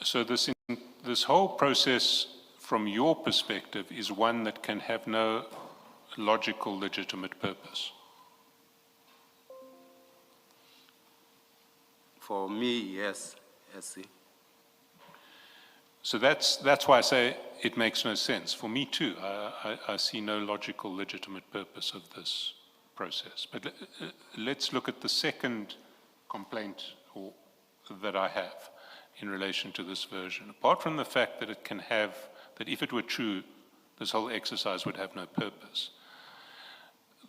So this whole process, from your perspective, is one that can have no logical, legitimate purpose. For me, yes, SC. So that's why I say it makes no sense. For me too, I see no logical, legitimate purpose of this process. But let's look at the second complaint that I have in relation to this version. Apart from the fact that it can have, that if it were true, this whole exercise would have no purpose.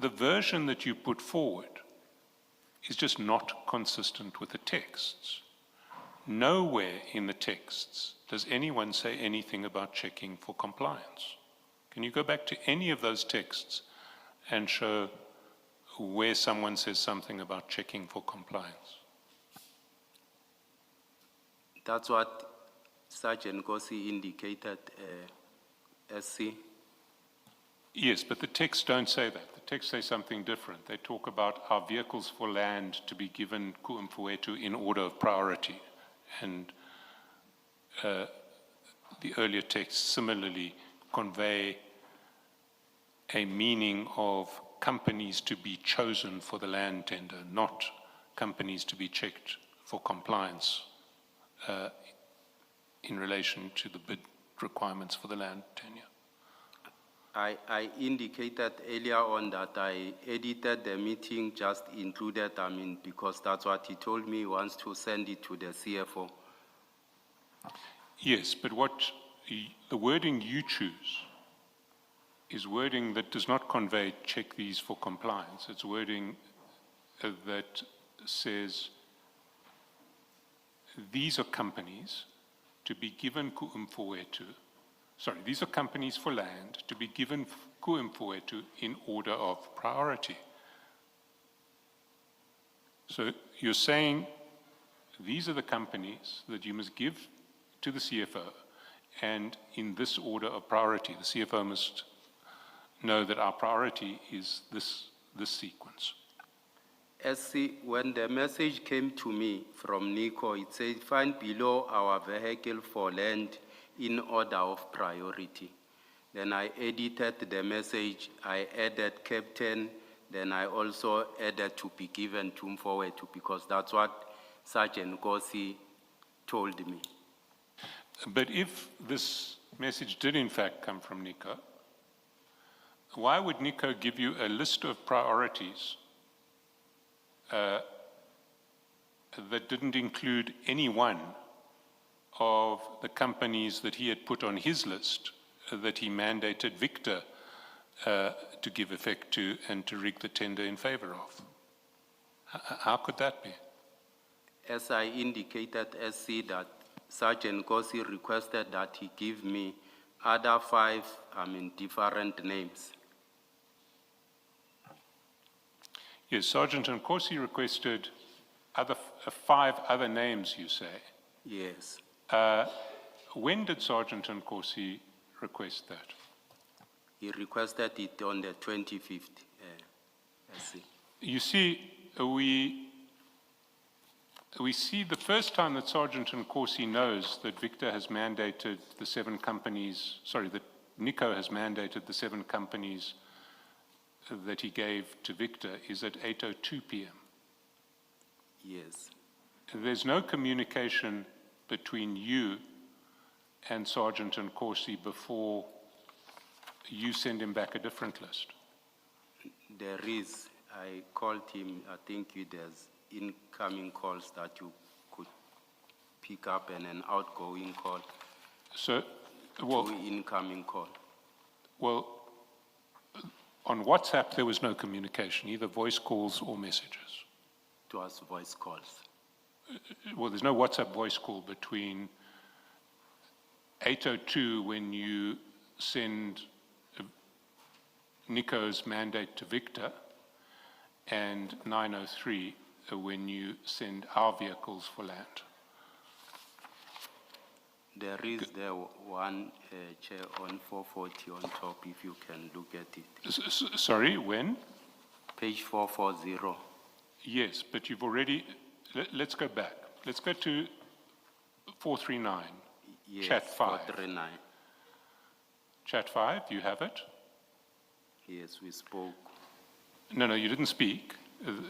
The version that you put forward is just not consistent with the texts. Nowhere in the texts does anyone say anything about checking for compliance. Can you go back to any of those texts and show where someone says something about checking for compliance? That's what Sergeant Gossi indicated, SC. Yes, but the texts don't say that. The texts say something different. They talk about our vehicles for land to be given ku'umfuetu in order of priority. And the earlier texts similarly convey a meaning of companies to be chosen for the land tender, not companies to be checked for compliance in relation to the bid requirements for the land tenure. I indicated earlier on that I edited the meeting, just included, because that's what he told me, he wants to send it to the CFO. Yes, but the wording you choose is wording that does not convey check these for compliance. It's wording that says these are companies to be given ku'umfuetu. Sorry, these are companies for land to be given ku'umfuetu in order of priority. So you're saying these are the companies that you must give to the CFO, and in this order of priority, the CFO must know that our priority is this sequence. SC, when the message came to me from Nico, it said, find below our vehicle for land in order of priority. Then I edited the message, I added captain, then I also added to be given to Mfowethu, because that's what Sergeant Gossi told me. But if this message did in fact come from Nico, why would Nico give you a list of priorities that didn't include any one of the companies that he had put on his list that he mandated Victor to give effect to and to rig the tender in favor of? How could that be? As I indicated, SC, that Sergeant Gossi requested that he give me other 5, different names. Yes, Sergeant Nkosi requested 5 other names, you say. Yes. When did Sergeant Nkosi request that? He requested it on the 25th, SC. You see, we see the first time that Sergeant Nkosi knows that Victor has mandated the 7 companies, that Nico has mandated the 7 companies that he gave to Victor is at 8:02 p.m. Yes. There's no communication between you and Sergeant Nkosi before you send him back a different list. There is. I called him. I think there's incoming calls that you could pick up and an outgoing call. So, well, to incoming call. Well, on WhatsApp there was no communication, either voice calls or messages. To us, voice calls. Well, there's no WhatsApp voice call between 8:02 when you send Nico's mandate to Victor and 9:03 when you send our vehicles for land. There is the one, Chair, on 440 on top, if you can look at it. Sorry, when? Page 440. Yes, but you've already, let's go back. Let's go to 439, Yes, chat 5. 439. Chat 5, you have it? Yes, we spoke. No, you didn't speak.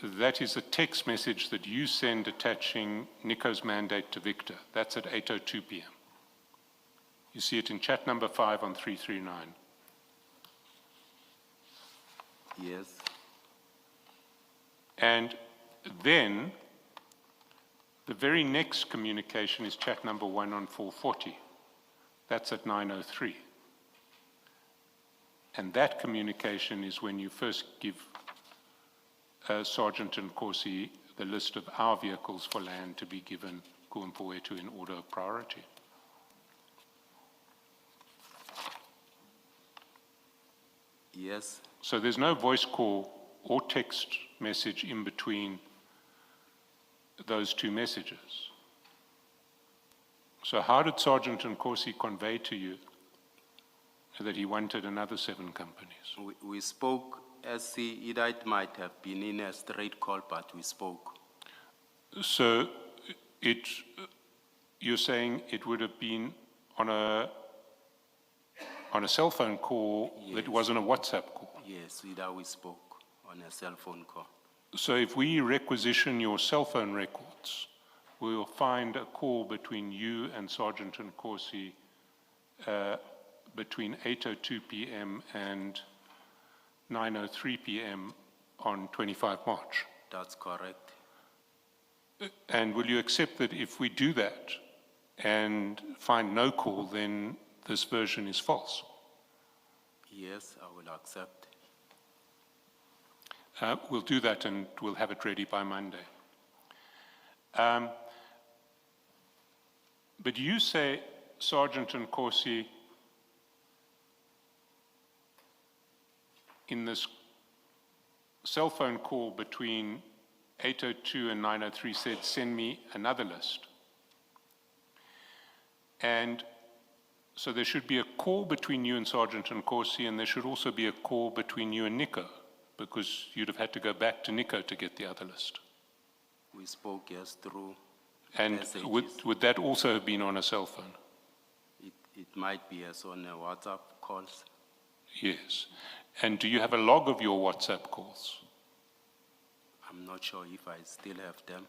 That is a text message that you send attaching Nico's mandate to Victor. That's at 8:02 p.m. You see it in chat number 5 on 339. Yes, And then the very next communication is chat number 1 on 440. That's at 9:03. And that communication is when you first give Sergeant Nkosi the list of our vehicles for land to be given Kuumpoetu in order of priority. yes, So there's no voice call or text message in between those two messages. So how did Sergeant Nkosi convey to you that he wanted another 7 companies? we spoke, SC, either it might have been in a straight call, but we spoke. So you're saying it would have been on a cell phone call that Yes. wasn't a WhatsApp call. Yes, either we spoke on a cell phone call. So if we requisition your cell phone records, we will find a call between you and Sergeant Nkosi between 8:02 p.m. and 9:03 p.m. on 25 March. That's correct. And will you accept that if we do that and find no call, then this version is false? Yes, I will accept. We'll do that and we'll have it ready by Monday. But you say, Sergeant Nkosi, in this cell phone call between 8:02 and 9:03 said, send me another list. And so there should be a call between you and Sergeant Nkosi, and there should also be a call between you and Nico, because you'd have had to go back to Nico to get the other list. We spoke, yes, through And messages. would that also have been on a cell phone? It might be as on a WhatsApp calls. Yes. And do you have a log of your WhatsApp calls? I'm not sure if I still have them.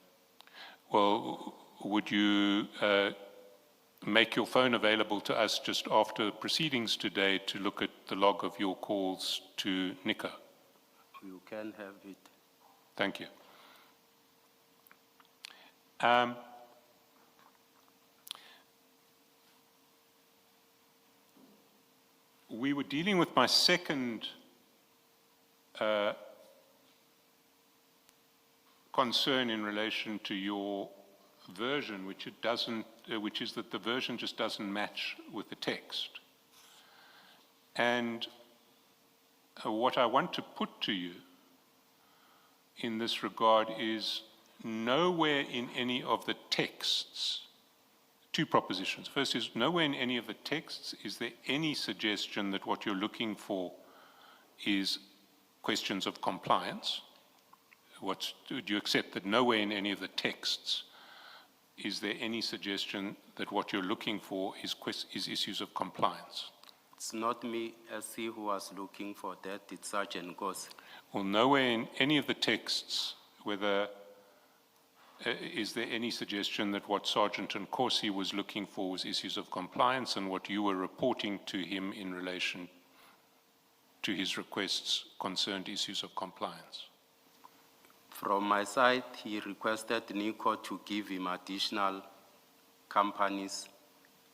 Well, would you make your phone available to us just after proceedings today to look at the log of your calls to Nico? You can have it. Thank you. We were dealing with my second concern in relation to your version, which is that the version just doesn't match with the text. And what I want to put to you in this regard is nowhere in any of the texts, 2 propositions. First is, nowhere in any of the texts is there any suggestion that what you're looking for is questions of compliance. Do you accept that nowhere in any of the texts is there any suggestion that what you're looking for is issues of compliance? It's not me, SC, who was looking for that. It's Sergeant Nkosi. Well, nowhere in any of the texts, is there any suggestion that what Sergeant Nkosi was looking for was issues of compliance, and what you were reporting to him in relation to his requests concerned issues of compliance? From my side, he requested Nico to give him additional companies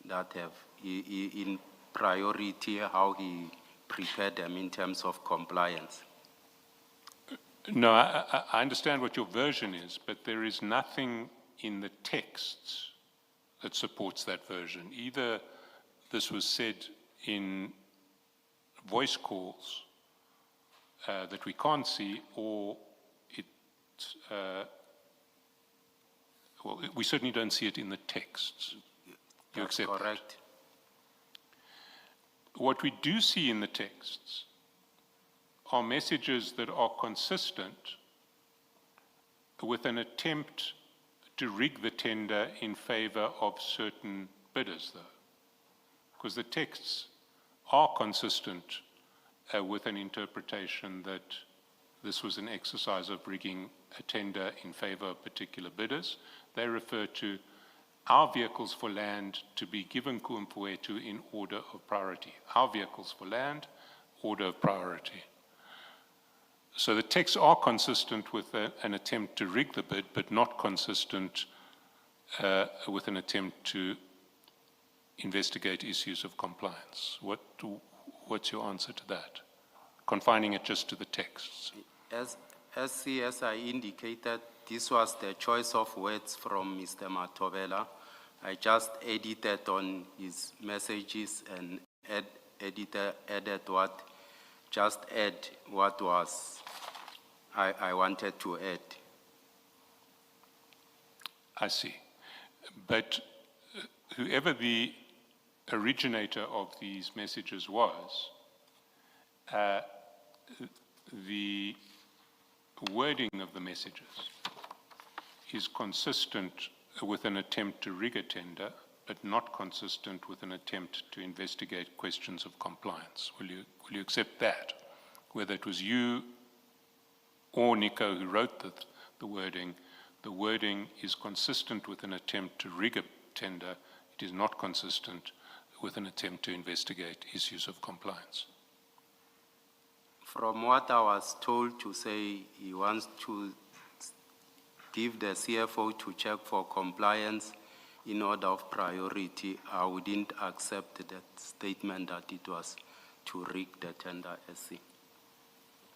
that have in priority how he prepared them in terms of compliance. No, I understand what your version is, but there is nothing in the texts that supports that version. Either this was said in voice calls that we can't see, or we certainly don't see it in the texts. You That's accept that? correct. What we do see in the texts are messages that are consistent with an attempt to rig the tender in favor of certain bidders, though. Because the texts are consistent with an interpretation that this was an exercise of rigging a tender in favor of particular bidders. They refer to our vehicles for land to be given ku'umfuetu in order of priority. Our vehicles for land, order of priority. So the texts are consistent with an attempt to rig the bid, but not consistent with an attempt to investigate issues of compliance. What's your answer to that? Confining it just to the texts. As I indicated, this was the choice of words from Mr. Matobela. I just edited on his messages and added what was I wanted to add. I see. But whoever the originator of these messages was, the wording of the messages is consistent with an attempt to rig a tender, but not consistent with an attempt to investigate questions of compliance. Will you accept that? Whether it was you or Nico who wrote the wording is consistent with an attempt to rig a tender. It is not consistent with an attempt to investigate issues of compliance. From what I was told to say, he wants to give the CFO to check for compliance in order of priority. I wouldn't accept that statement that it was to rig the tender SC.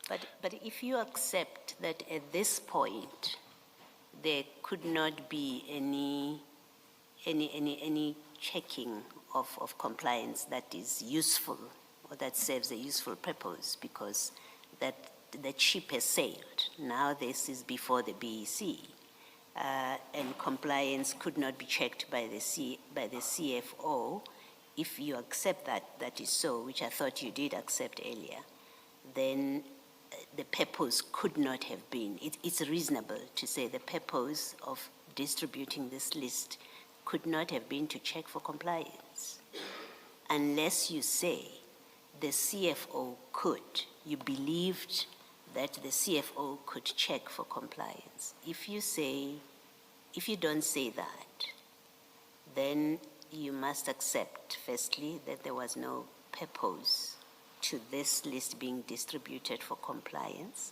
But if you accept that at this point, there could not be any checking of compliance that is useful or that serves a useful purpose, because that the ship has sailed. Now this is before the BEC, and compliance could not be checked by the CFO. If you accept that is so, which I thought you did accept earlier, then the purpose could not have been, it's reasonable to say the purpose of distributing this list could not have been to check for compliance. Unless you say the CFO could, you believed that the CFO could check for compliance. If you don't say that, then you must accept, firstly, that there was no purpose to this list being distributed for compliance,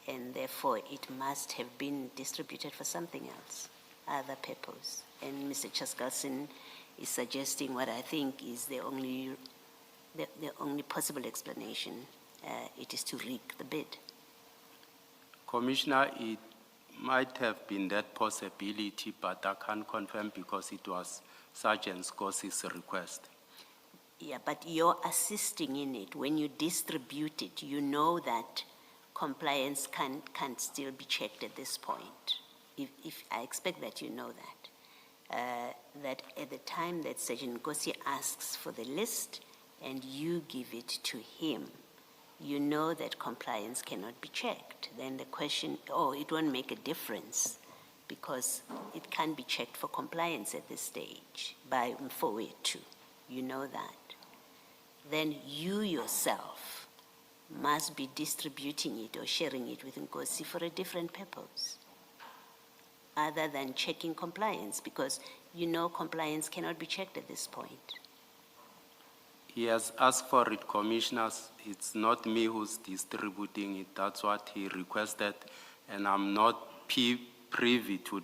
and therefore it must have been distributed for something else, other purpose. And Mr. Chaskalson is suggesting what I think is the only possible explanation. It is to rig the bid. Commissioner, it might have been that possibility, but I can't confirm because it was Sergeant Scorsese request. Yeah, but you're assisting in it. When you distribute it, you know that compliance can still be checked at this point. If I expect that you know that. That at the time that Sergeant Ngosi asks for the list and you give it to him, you know that compliance cannot be checked. Then the question, it won't make a difference because it can be checked for compliance at this stage by Mfowethu. You know that. Then you yourself must be distributing it or sharing it with Ngosi for a different purpose other than checking compliance, because you know compliance cannot be checked at this point. He has asked for it, commissioners. It's not me who's distributing it. That's what he requested. And I'm not privy to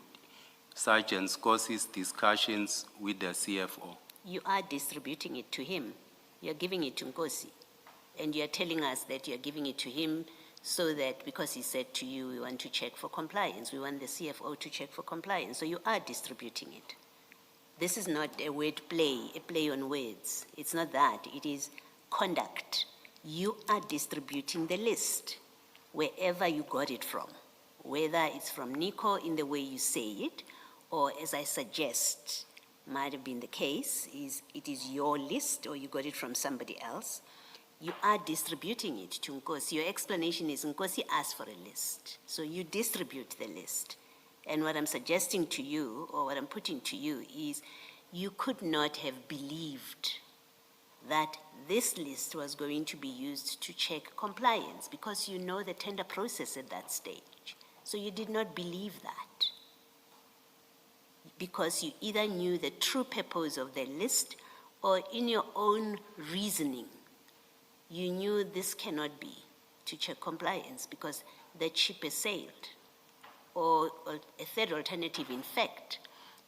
Sergeant Scorsese's discussions with the CFO. You are distributing it to him. You're giving it to Ngosi. And you're telling us that you're giving it to him so that, because he said to you, we want to check for compliance. We want the CFO to check for compliance. So you are distributing it. This is not a word play, a play on words. It's not that. It is conduct. You are distributing the list wherever you got it from, whether it's from Nico in the way you say it, or as I suggest, might have been the case, is it is your list or you got it from somebody else. You are distributing it to Nkosi. Your explanation is Nkosi asked for a list. So you distribute the list. And what I'm suggesting to you, or what I'm putting to you, is you could not have believed that this list was going to be used to check compliance because you know the tender process at that stage. So you did not believe that because you either knew the true purpose of the list or in your own reasoning, you knew this cannot be to check compliance because the ship has sailed. Or a third alternative, in fact,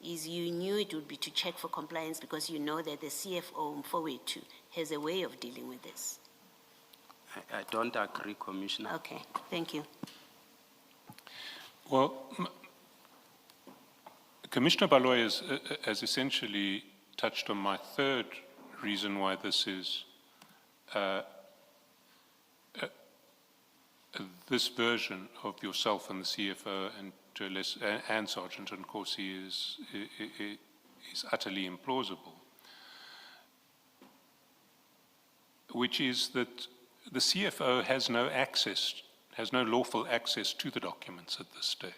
is you knew it would be to check for compliance because you know that the CFO Mfowethu has a way of dealing with this. I don't agree, Commissioner. Okay, thank you. Well, Commissioner Baloy has essentially touched on my third reason why this is this version of yourself and the CFO and to a less, and Sergeant Nkosi is utterly implausible, which is that the CFO has no access, has no lawful access to the documents at this stage.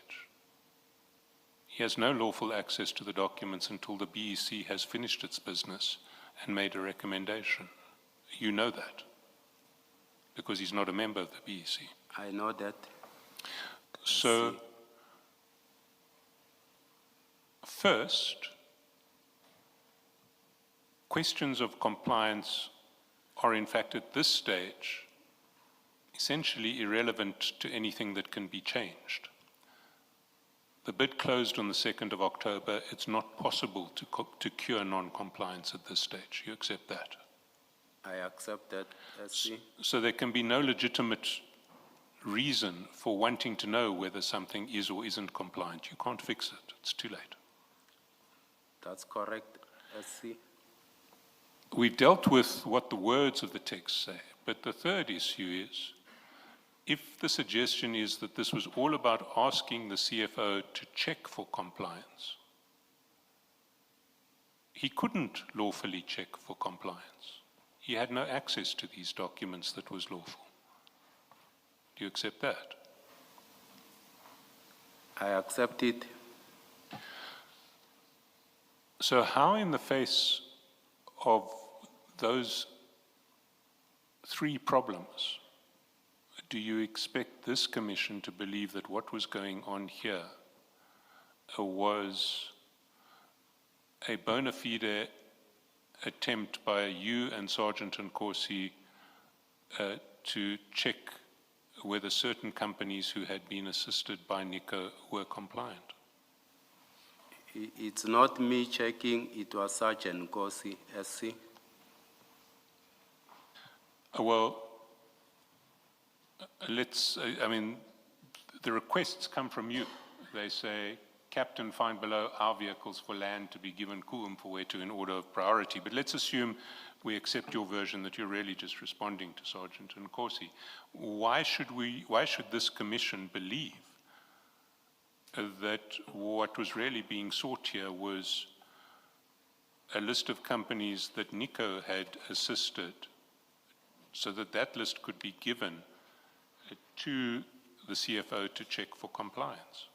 He has no lawful access to the documents until the BEC has finished its business and made a recommendation. You know that, because he's not a member of the BEC. I know that. So, first, questions of compliance are in fact at this stage essentially irrelevant to anything that can be changed. The bid closed on the 2nd of October. It's not possible to cure non-compliance at this stage. You accept that? I accept that, SC. So there can be no legitimate reason for wanting to know whether something is or isn't compliant. You can't fix it. It's too late. That's correct, SC. We've dealt with what the words of the text say, but the third issue is, if the suggestion is that this was all about asking the CFO to check for compliance, he couldn't lawfully check for compliance. He had no access to these documents that was lawful. Do you accept that? I accept it. So how in the face of those three problems do you expect this commission to believe that what was going on here was a bona fide attempt by you and Sergeant Nkosi to check whether certain companies who had been assisted by NICO were compliant? It's not me checking, it was Sergeant Nkosi, SC. Well, I mean, the requests come from you. They say, Captain, find below our vehicles for land to be given Mfowethu in order of priority. But let's assume we accept your version that you're really just responding to Sergeant Nkosi. Why should this commission believe that what was really being sought here was a list of companies that NICO had assisted so that that list could be given to the CFO to check for compliance?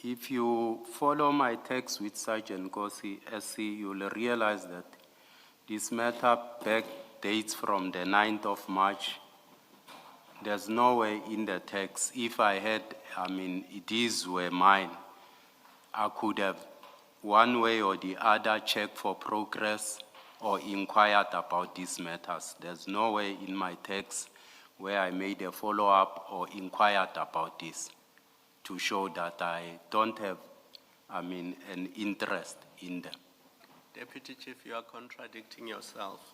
If you follow my text with Sergeant Nkosi, SC, you'll realize that this matter back dates from the 9th of March. There's no way in the text, if I had, these were mine, I could have one way or the other checked for progress or inquired about these matters. There's no way in my text where I made a follow-up or inquired about this to show that I don't have, an interest in them. Deputy Chief, you are contradicting yourself.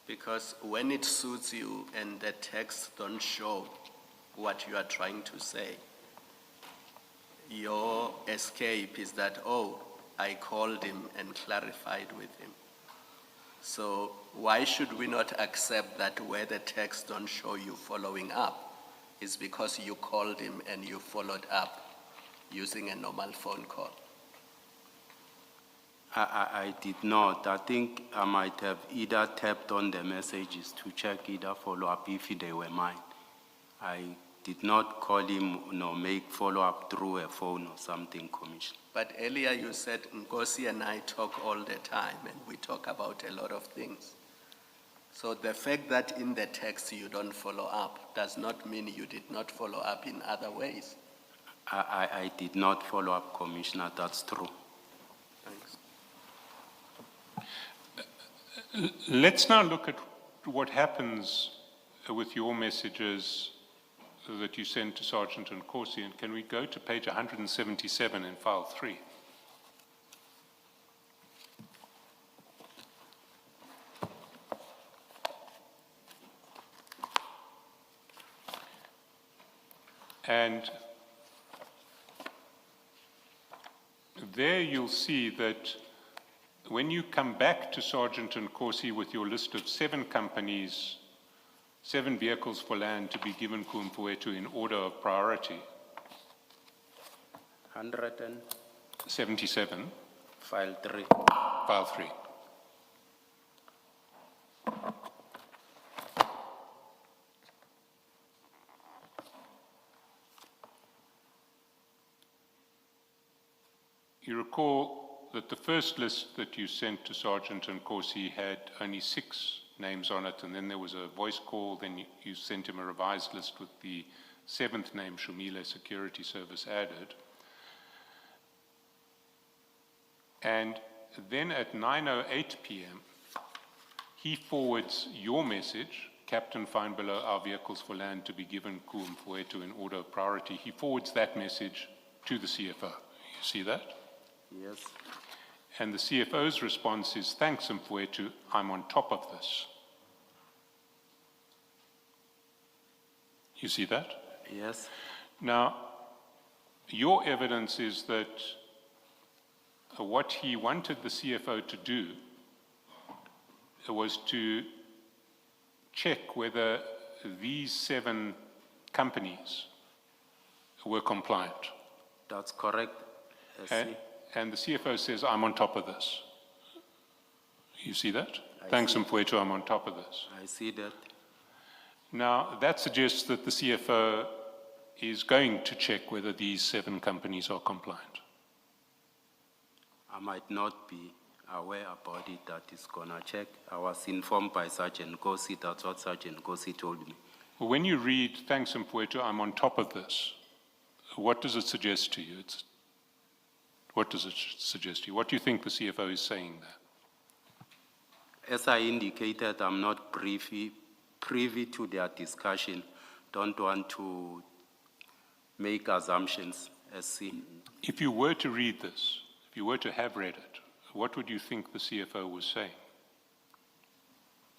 Because when it suits you and the text don't show what you are trying to say, your escape is that, oh, I called him and clarified with him. So why should we not accept that where the text don't show you following up is because you called him and you followed up using a normal phone call? I did not. I think I might have either tapped on the messages to check either follow-up if they were mine. I did not call him nor make follow-up through a phone or something, Commissioner. But earlier you said Nkosi and I talk all the time and we talk about a lot of things. So the fact that in the text you don't follow up does not mean you did not follow up in other ways. I did not follow up, Commissioner, that's true. Thanks. Let's now look at what happens with your messages that you sent to Sergeant Nkosi, and can we go to page 177 in file 3? And there you'll see that when you come back to Sergeant Nkosi with your list of 7 companies, 7 vehicles for land to be given Kumfuetu in order of priority. 177, file 3. file 3. You recall that the first list that you sent to Sergeant Nkosi had only 6 names on it, and then there was a voice call, then you sent him a revised list with the 7th name, Shumile Security Service, added. And then at 9:08 p.m., he forwards your message, Captain, find below our vehicles for land to be given Kumfuetu in order of priority. He forwards that message to the CFO. You see that? Yes. And the CFO's response is, thanks, Mfwetu, I'm on top of this. You see that? Yes. Now, your evidence is that what he wanted the CFO to do was to check whether these 7 companies were compliant. That's correct. And the CFO says, I'm on top of this. You see that? Thanks, see. Mfwetu, I'm on top of this. I see that. Now, that suggests that the CFO is going to check whether these 7 companies are compliant. I might not be aware about it that he's gonna check. I was informed by Sergeant Nkosi, that's what Sergeant Nkosi told me. Well, when you read, thanks, Mfwetu, I'm on top of this, what does it suggest to you? What does it suggest to you? What do you think the CFO is saying there? As I indicated, I'm not privy to their discussion. Don't want to make assumptions as seen. If you were to read this, if you were to have read it, what would you think the CFO was saying?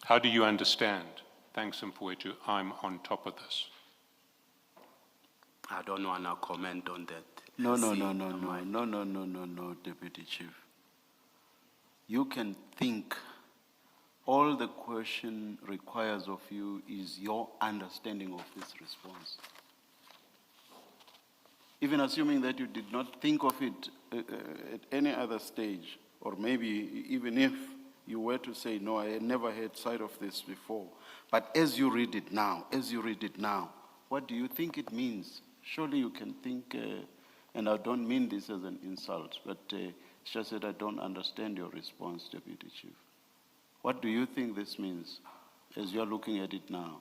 How do you understand, thanks, Mfwetu, I'm on top of this? I don't want to comment on that. No, Deputy Chief. You can think. All the question requires of you is your understanding of this response. Even assuming that you did not think of it at any other stage, or maybe even if you were to say, no, I had never had sight of this before. But as you read it now, what do you think it means? Surely you can think, and I don't mean this as an insult, but it's just that I don't understand your response, Deputy Chief. What do you think this means as you're looking at it now?